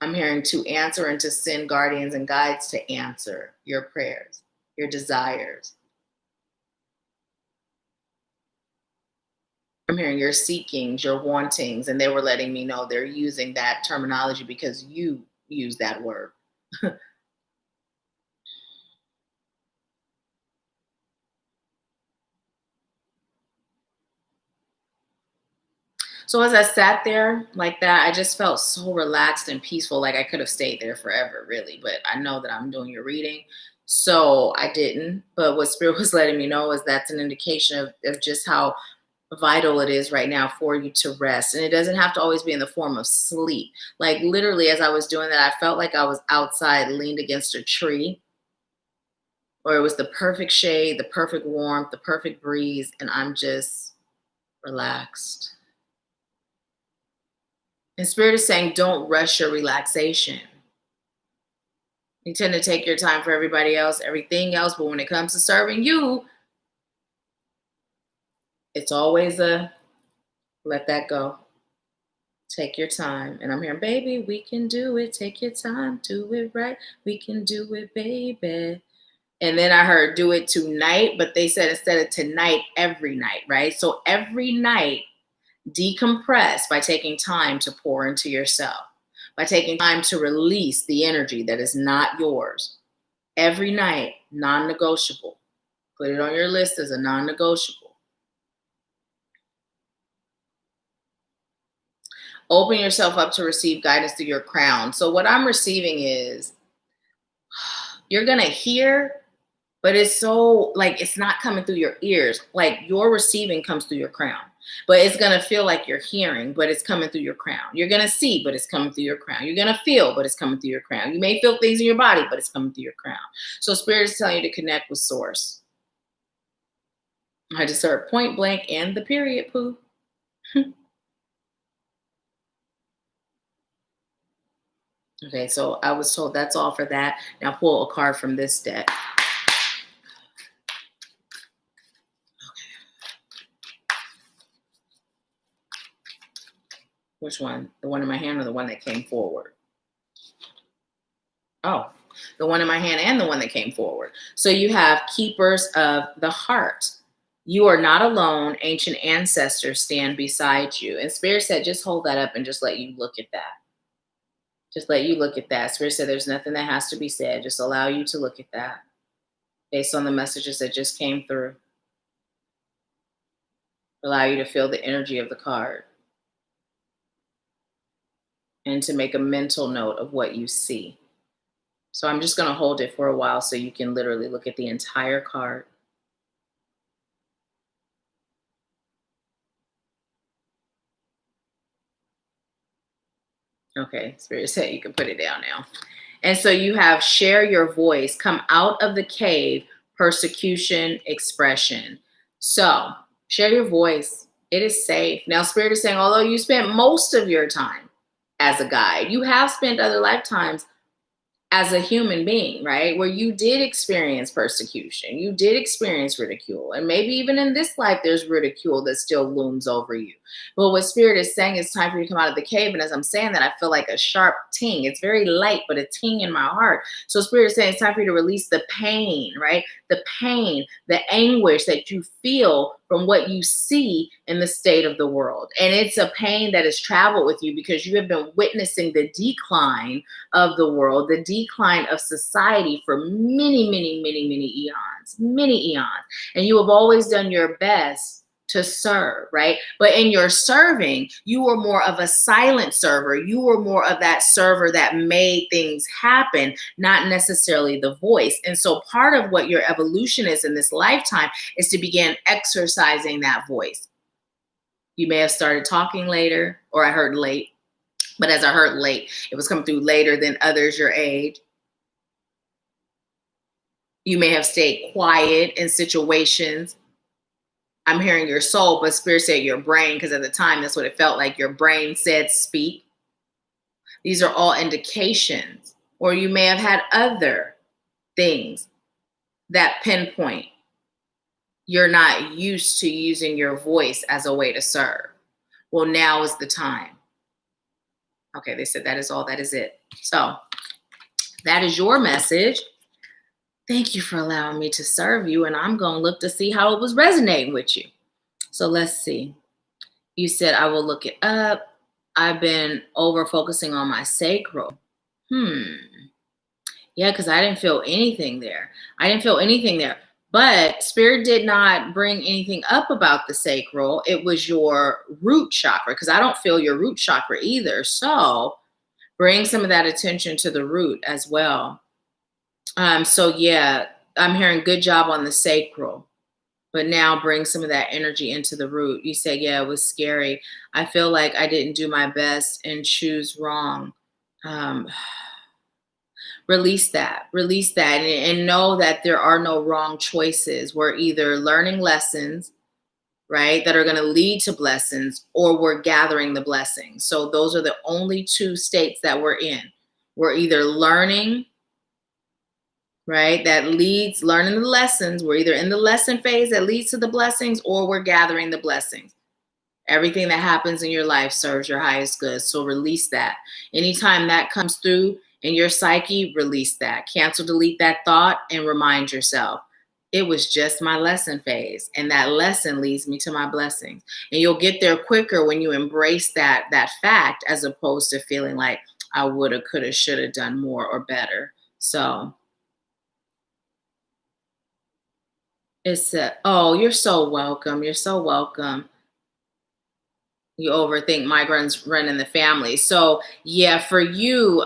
I'm hearing, to answer and to send guardians and guides to answer your prayers, your desires. I'm hearing your seekings, your wantings, and they were letting me know they're using that terminology because you use that word. So as I sat there like that, I just felt so relaxed and peaceful, like I could have stayed there forever, really. But I know that I'm doing your reading, so I didn't. But what Spirit was letting me know is that's an indication of just how vital it is right now for you to rest. And it doesn't have to always be in the form of sleep. Like literally, as I was doing that, I felt like I was outside, leaned against a tree, or it was the perfect shade, the perfect warmth, the perfect breeze, and I'm just relaxed. And Spirit is saying, don't rush your relaxation. You tend to take your time for everybody else, everything else, but when it comes to serving you, it's always a let that go. Take your time. And I'm hearing, baby, we can do it. Take your time. Do it right. We can do it, baby. And then I heard do it tonight, but they said instead of tonight, every night, right? So every night, decompress by taking time to pour into yourself, by taking time to release the energy that is not yours. Every night, non-negotiable. Put it on your list as a non-negotiable. Open yourself up to receive guidance through your crown. So what I'm receiving is you're going to hear, but it's so like it's not coming through your ears. Like your receiving comes through your crown. But it's going to feel like you're hearing, but it's coming through your crown. You're going to see, but it's coming through your crown. You're going to feel, but it's coming through your crown. You may feel things in your body, but it's coming through your crown. So Spirit is telling you to connect with Source. I just heard point blank and the period, poo. Okay, so I was told that's all for that. Now pull a card from this deck. Which one? The one in my hand or the one that came forward? Oh, the one in my hand and the one that came forward. So you have Keepers of the Heart. You are not alone. Ancient ancestors stand beside you. And Spirit said, just hold that up and just let you look at that. Just let you look at that. Spirit said, there's nothing that has to be said. Just allow you to look at that based on the messages that just came through. Allow you to feel the energy of the card and to make a mental note of what you see. So I'm just going to hold it for a while so you can literally look at the entire card. Okay, Spirit said you can put it down now. And so you have share your voice, come out of the cave, persecution, expression. So share your voice. It is safe. Now, Spirit is saying, although you spent most of your time as a guide, you have spent other lifetimes as a human being, right? Where you did experience persecution, you did experience ridicule. And maybe even in this life, there's ridicule that still looms over you. But what Spirit is saying, it's time for you to come out of the cave. And as I'm saying that, I feel like a sharp ting. It's very light, but a ting in my heart. So Spirit is saying it's time for you to release the pain, right? The pain, the anguish that you feel from what you see in the state of the world. And it's a pain that has traveled with you because you have been witnessing the decline of the world, the decline of society for many, many, many, many eons. And you have always done your best to serve, right? But in your serving, you were more of a silent server. You were more of that server that made things happen, not necessarily the voice. And so part of what your evolution is in this lifetime is to begin exercising that voice. You may have started talking later, or I heard late. But as I heard late, it was coming through later than others your age. You may have stayed quiet in situations. I'm hearing your soul, but Spirit said your brain, because at the time, that's what it felt like. Your brain said speak. These are all indications. Or you may have had other things that pinpoint you're not used to using your voice as a way to serve. Well, now is the time. Okay, they said that is all, that is it. So that is your message. Thank you for allowing me to serve you, and I'm going to look to see how it was resonating with you. So let's see. You said, I will look it up. I've been over focusing on my sacral. Yeah, because I didn't feel anything there. But Spirit did not bring anything up about the sacral. It was your root chakra, because I don't feel your root chakra either. So bring some of that attention to the root as well. So yeah, I'm hearing good job on the sacral, but now bring some of that energy into the root. You said, yeah, it was scary. I feel like I didn't do my best and choose wrong. Release that and know that there are no wrong choices. We're either learning lessons, right, that are going to lead to blessings, or we're gathering the blessings. So those are the only two states that we're in. We're either learning, right, that leads, learning the lessons. We're either in the lesson phase that leads to the blessings, or we're gathering the blessings. Everything that happens in your life serves your highest good. So release that. Anytime that comes through in your psyche, release that. Cancel, delete that thought, and remind yourself, it was just my lesson phase, and that lesson leads me to my blessings. And you'll get there quicker when you embrace that fact, as opposed to feeling like I woulda, coulda, shoulda done more or better. So it's oh, you're so welcome. You're so welcome. You overthink migrants run in the family. So yeah, for you,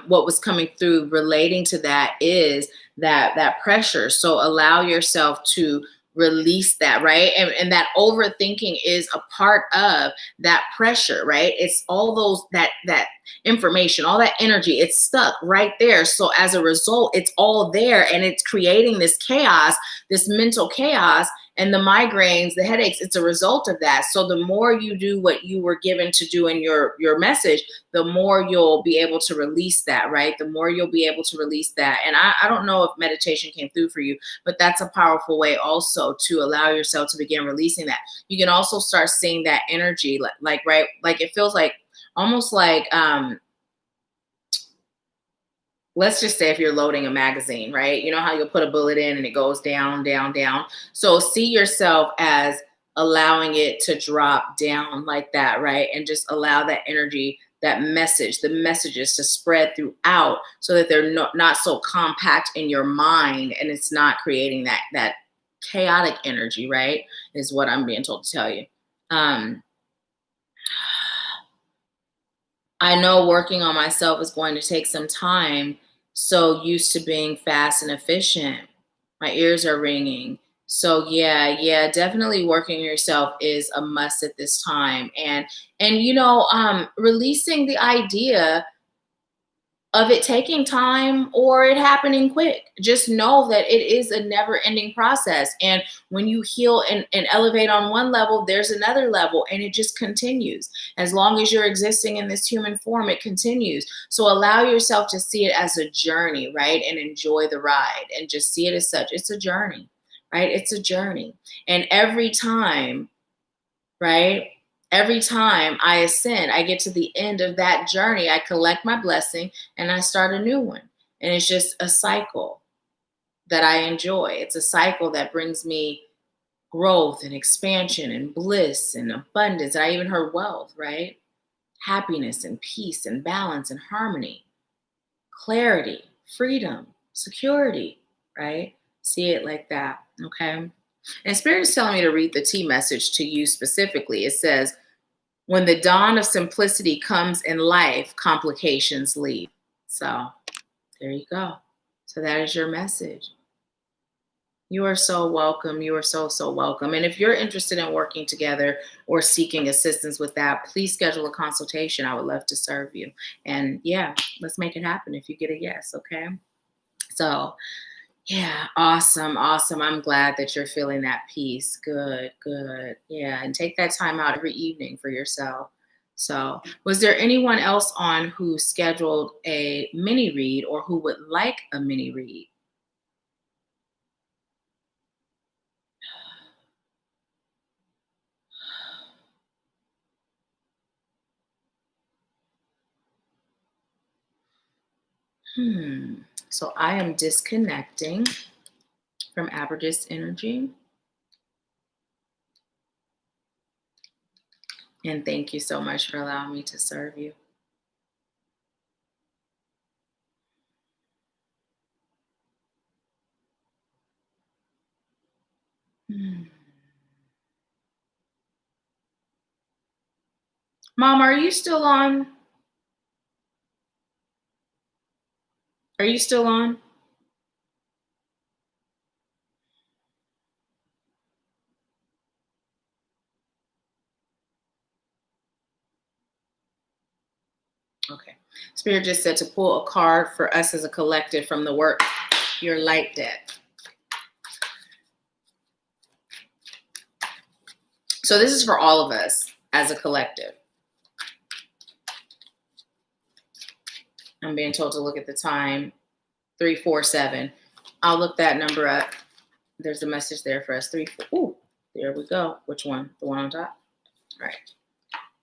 what was coming through relating to that is that pressure. So allow yourself to release that, right? And that overthinking is a part of that pressure, right? It's all those that information, all that energy, it's stuck right there. So as a result, it's all there, and it's creating this chaos, this mental chaos. And the migraines, the headaches, it's a result of that. So the more you do what you were given to do in your message, the more you'll be able to release that, right? The more you'll be able to release that. And I don't know if meditation came through for you, but that's a powerful way also to allow yourself to begin releasing that. You can also start seeing that energy, like right, like it feels like almost like let's just say if you're loading a magazine, right? You know how you'll put a bullet in and it goes down, down, down. So see yourself as allowing it to drop down like that, right? And just allow that energy, that message, the messages to spread throughout, so that they're not so compact in your mind, and it's not creating that chaotic energy, right? Is what I'm being told to tell you. Um, I know working on myself is going to take some time. So used to being fast and efficient, my ears are ringing. So yeah, definitely working on yourself is a must at this time. And releasing the idea of it taking time or it happening quick. Just know that it is a never ending process. And when you heal and elevate on one level, there's another level and it just continues. As long as you're existing in this human form, it continues. So allow yourself to see it as a journey, right? And enjoy the ride and just see it as such. It's a journey, right? It's a journey. And every time, right? Every time I ascend, I get to the end of that journey, I collect my blessing and I start a new one. And it's just a cycle that I enjoy. It's a cycle that brings me growth and expansion and bliss and abundance. And I even heard wealth, right? Happiness and peace and balance and harmony, clarity, freedom, security, right? See it like that, okay? And Spirit is telling me to read the T message to you specifically. It says, when the dawn of simplicity comes in life, complications leave. So there you go. So that is your message. You are so welcome. You are so welcome. And if you're interested in working together or seeking assistance with that, please schedule a consultation. I would love to serve you. And yeah, let's make it happen if you get a yes, okay? So yeah, awesome. I'm glad that you're feeling that peace. Good. Yeah, and take that time out every evening for yourself. So, was there anyone else on who scheduled a mini read or who would like a mini read? So, I am disconnecting from Aberdis energy. And thank you so much for allowing me to serve you. Mom, are you still on? Are you still on? Okay. Spirit just said to pull a card for us as a collective from the work, your light deck. So this is for all of us as a collective. I'm being told to look at the time, 347. I'll look that number up. There's a message there for us. Ooh, there we go. Which one? The one on top? All right.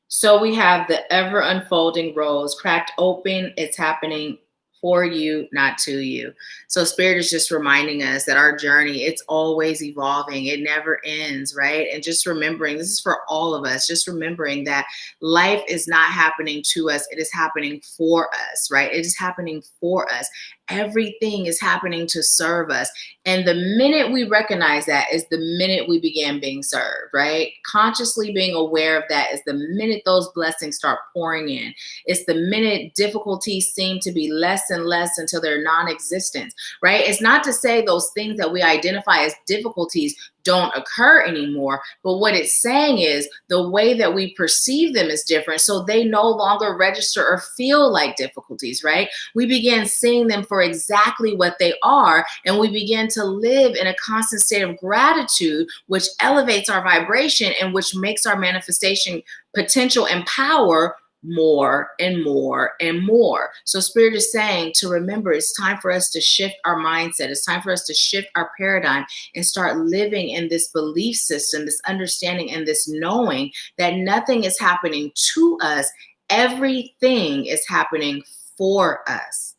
So we have the ever unfolding rose cracked open. It's happening for you, not to you. So Spirit is just reminding us that our journey, it's always evolving. It never ends, right? And just remembering, this is for all of us, just remembering that life is not happening to us. It is happening for us, right? It is happening for us. Everything is happening to serve us. And the minute we recognize that is the minute we began being served, right? Consciously being aware of that is the minute those blessings start pouring in. It's the minute difficulties seem to be less and less until they're non-existent, right? It's not to say those things that we identify as difficulties don't occur anymore, but what it's saying is the way that we perceive them is different, so they no longer register or feel like difficulties, right? We begin seeing them for exactly what they are, and we begin to live in a constant state of gratitude, which elevates our vibration and which makes our manifestation potential and power more and more and more. So Spirit is saying to remember, it's time for us to shift our mindset. It's time for us to shift our paradigm and start living in this belief system, this understanding and this knowing that nothing is happening to us. Everything is happening for us,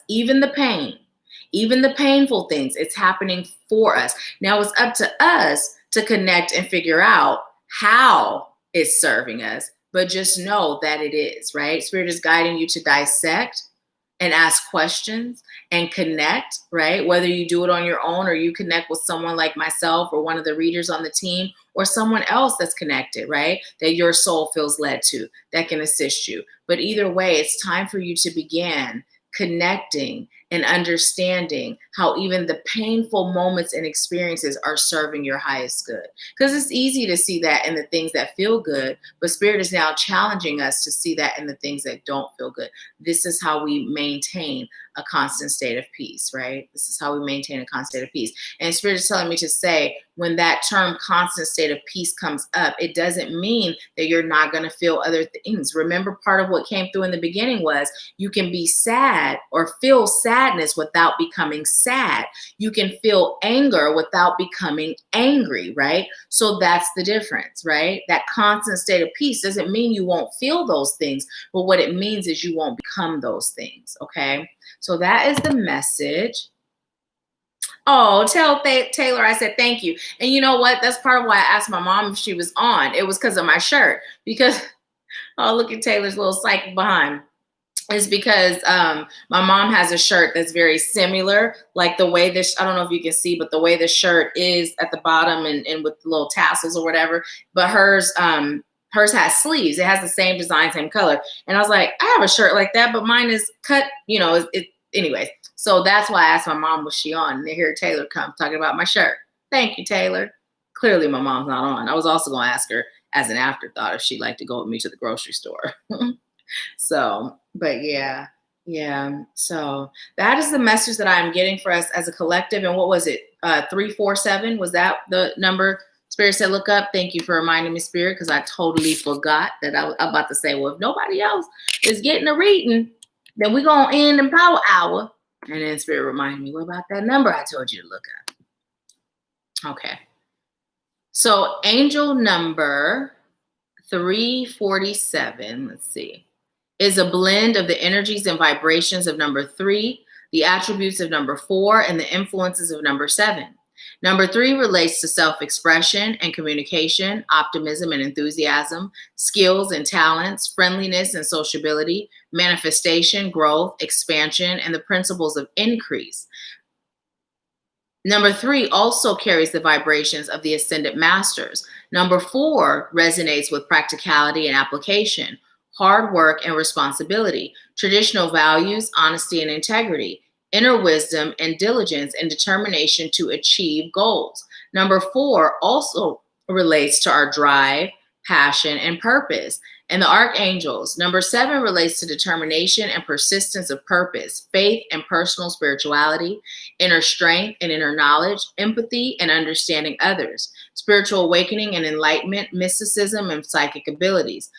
even the pain, even the painful things. It's happening for us. Now it's up to us to connect and figure out how it's serving us. But just know that it is, right? Spirit is guiding you to dissect and ask questions and connect, right? Whether you do it on your own or you connect with someone like myself or one of the readers on the team or someone else that's connected, right? That your soul feels led to, that can assist you. But either way, it's time for you to begin connecting and understanding how even the painful moments and experiences are serving your highest good. Because it's easy to see that in the things that feel good, but Spirit is now challenging us to see that in the things that don't feel good. This is how we maintain a constant state of peace, right? This is how we maintain a constant state of peace. And Spirit is telling me to say, when that term constant state of peace comes up, it doesn't mean that you're not going to feel other things. Remember, part of what came through in the beginning was you can be sad or feel sadness without becoming sad. You can feel anger without becoming angry, right? So that's the difference, right? That constant state of peace doesn't mean you won't feel those things, but what it means is you won't become those things, okay? So that is the message. Oh, tell Taylor I said thank you. And you know what? That's part of why I asked my mom if she was on. It was because of my shirt. Because, oh, look at Taylor's little psychic behind. It's because my mom has a shirt that's very similar, like the way this, I don't know if you can see, but the way the shirt is at the bottom and with the little tassels or whatever. But hers has sleeves. It has the same design, same color. And I was like, I have a shirt like that, but mine is cut, you know, anyway. So that's why I asked my mom, was she on? And here Taylor comes talking about my shirt. Thank you, Taylor. Clearly my mom's not on. I was also going to ask her as an afterthought if she'd like to go with me to the grocery store. So, but yeah. So that is the message that I'm getting for us as a collective. And what was it? 347? Was that the number Spirit said look up? Thank you for reminding me, Spirit, because I totally forgot that I'm about to say, well, if nobody else is getting a reading, then we're going to end in Power Hour. And then Spirit reminded me, what about that number I told you to look up? Okay. So angel number 347, let's see, is a blend of the energies and vibrations of number 3, the attributes of number 4, and the influences of number 7. Number 3 relates to self-expression and communication, optimism and enthusiasm, skills and talents, friendliness and sociability, manifestation, growth, expansion, and the principles of increase. Number 3 also carries the vibrations of the ascended masters. Number 4 resonates with practicality and application, hard work and responsibility, traditional values, honesty and integrity, inner wisdom and diligence and determination to achieve goals. Number 4 also relates to our drive, passion, and purpose. And the archangels, number 7 relates to determination and persistence of purpose, faith and personal spirituality, inner strength and inner knowledge, empathy and understanding others, spiritual awakening and enlightenment, mysticism and psychic abilities.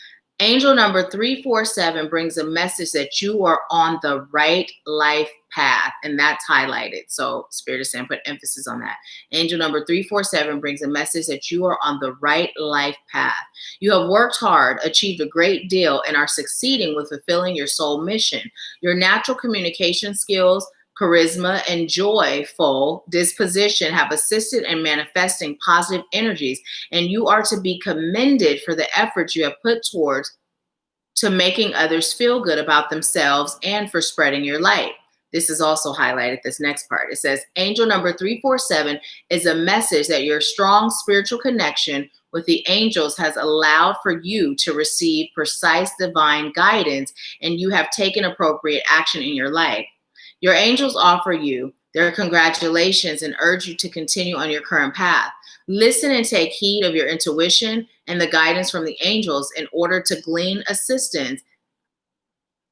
Angel number 347 brings a message that you are on the right life path, and that's highlighted. So Spirit is saying put emphasis on that. Angel number 347 brings a message that you are on the right life path. You have worked hard, achieved a great deal, and are succeeding with fulfilling your soul mission. Your natural communication skills, charisma, and joyful disposition have assisted in manifesting positive energies, and you are to be commended for the efforts you have put towards to making others feel good about themselves and for spreading your light. This is also highlighted, this next part. It says, angel number 347 is a message that your strong spiritual connection with the angels has allowed for you to receive precise divine guidance, and you have taken appropriate action in your life. Your angels offer you their congratulations and urge you to continue on your current path. Listen and take heed of your intuition and the guidance from the angels in order to glean assistance.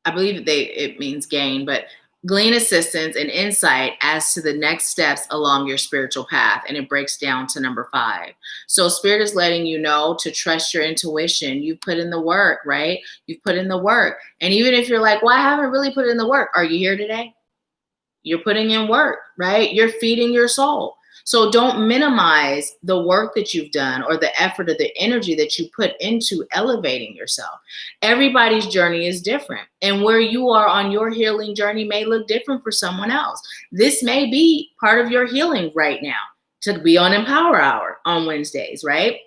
I believe it means gain, but glean assistance and insight as to the next steps along your spiritual path. And it breaks down to number 5. So Spirit is letting you know to trust your intuition. You put in the work, right? You've put in the work. And even if you're like, well, I haven't really put in the work. Are you here today? You're putting in work, right? You're feeding your soul. So don't minimize the work that you've done or the effort or the energy that you put into elevating yourself. Everybody's journey is different. And where you are on your healing journey may look different for someone else. This may be part of your healing right now, to be on Empower Hour on Wednesdays, right?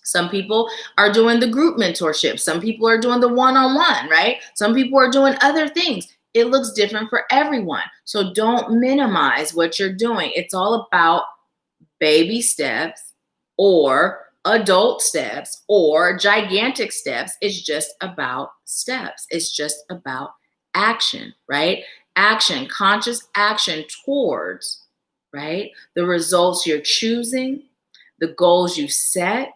Some people are doing the group mentorship. Some people are doing the one-on-one, right? Some people are doing other things. it looks different for everyone. So don't minimize what you're doing. It's all about baby steps or adult steps or gigantic steps. It's just about steps. It's just about action, right? Action, conscious action towards, right? The results you're choosing, the goals you set,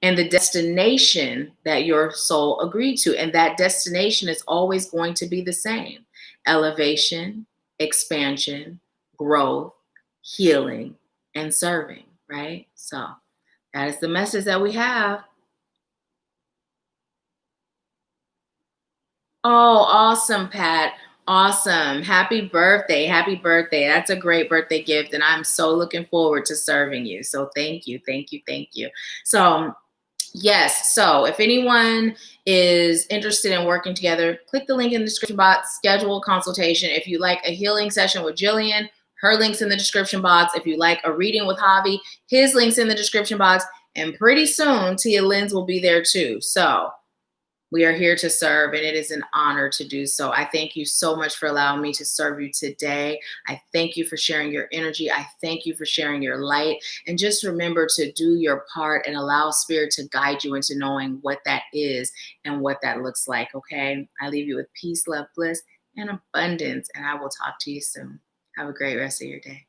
and the destination that your soul agreed to. And that destination is always going to be the same: elevation, expansion, growth, healing, and serving, right? So that is the message that we have. Oh, awesome, Pat. Awesome. Happy birthday. Happy birthday. That's a great birthday gift. And I'm so looking forward to serving you. So thank you. Thank you. Thank you. So yes. So if anyone is interested in working together, click the link in the description box, schedule a consultation. If you like a healing session with Jillian, her link's in the description box. If you like a reading with Javi, his link's in the description box. And pretty soon, Tia Lynn's will be there too. So we are here to serve, and it is an honor to do so. I thank you so much for allowing me to serve you today. I thank you for sharing your energy. I thank you for sharing your light. And just remember to do your part and allow Spirit to guide you into knowing what that is and what that looks like, okay? I leave you with peace, love, bliss, and abundance, and I will talk to you soon. Have a great rest of your day.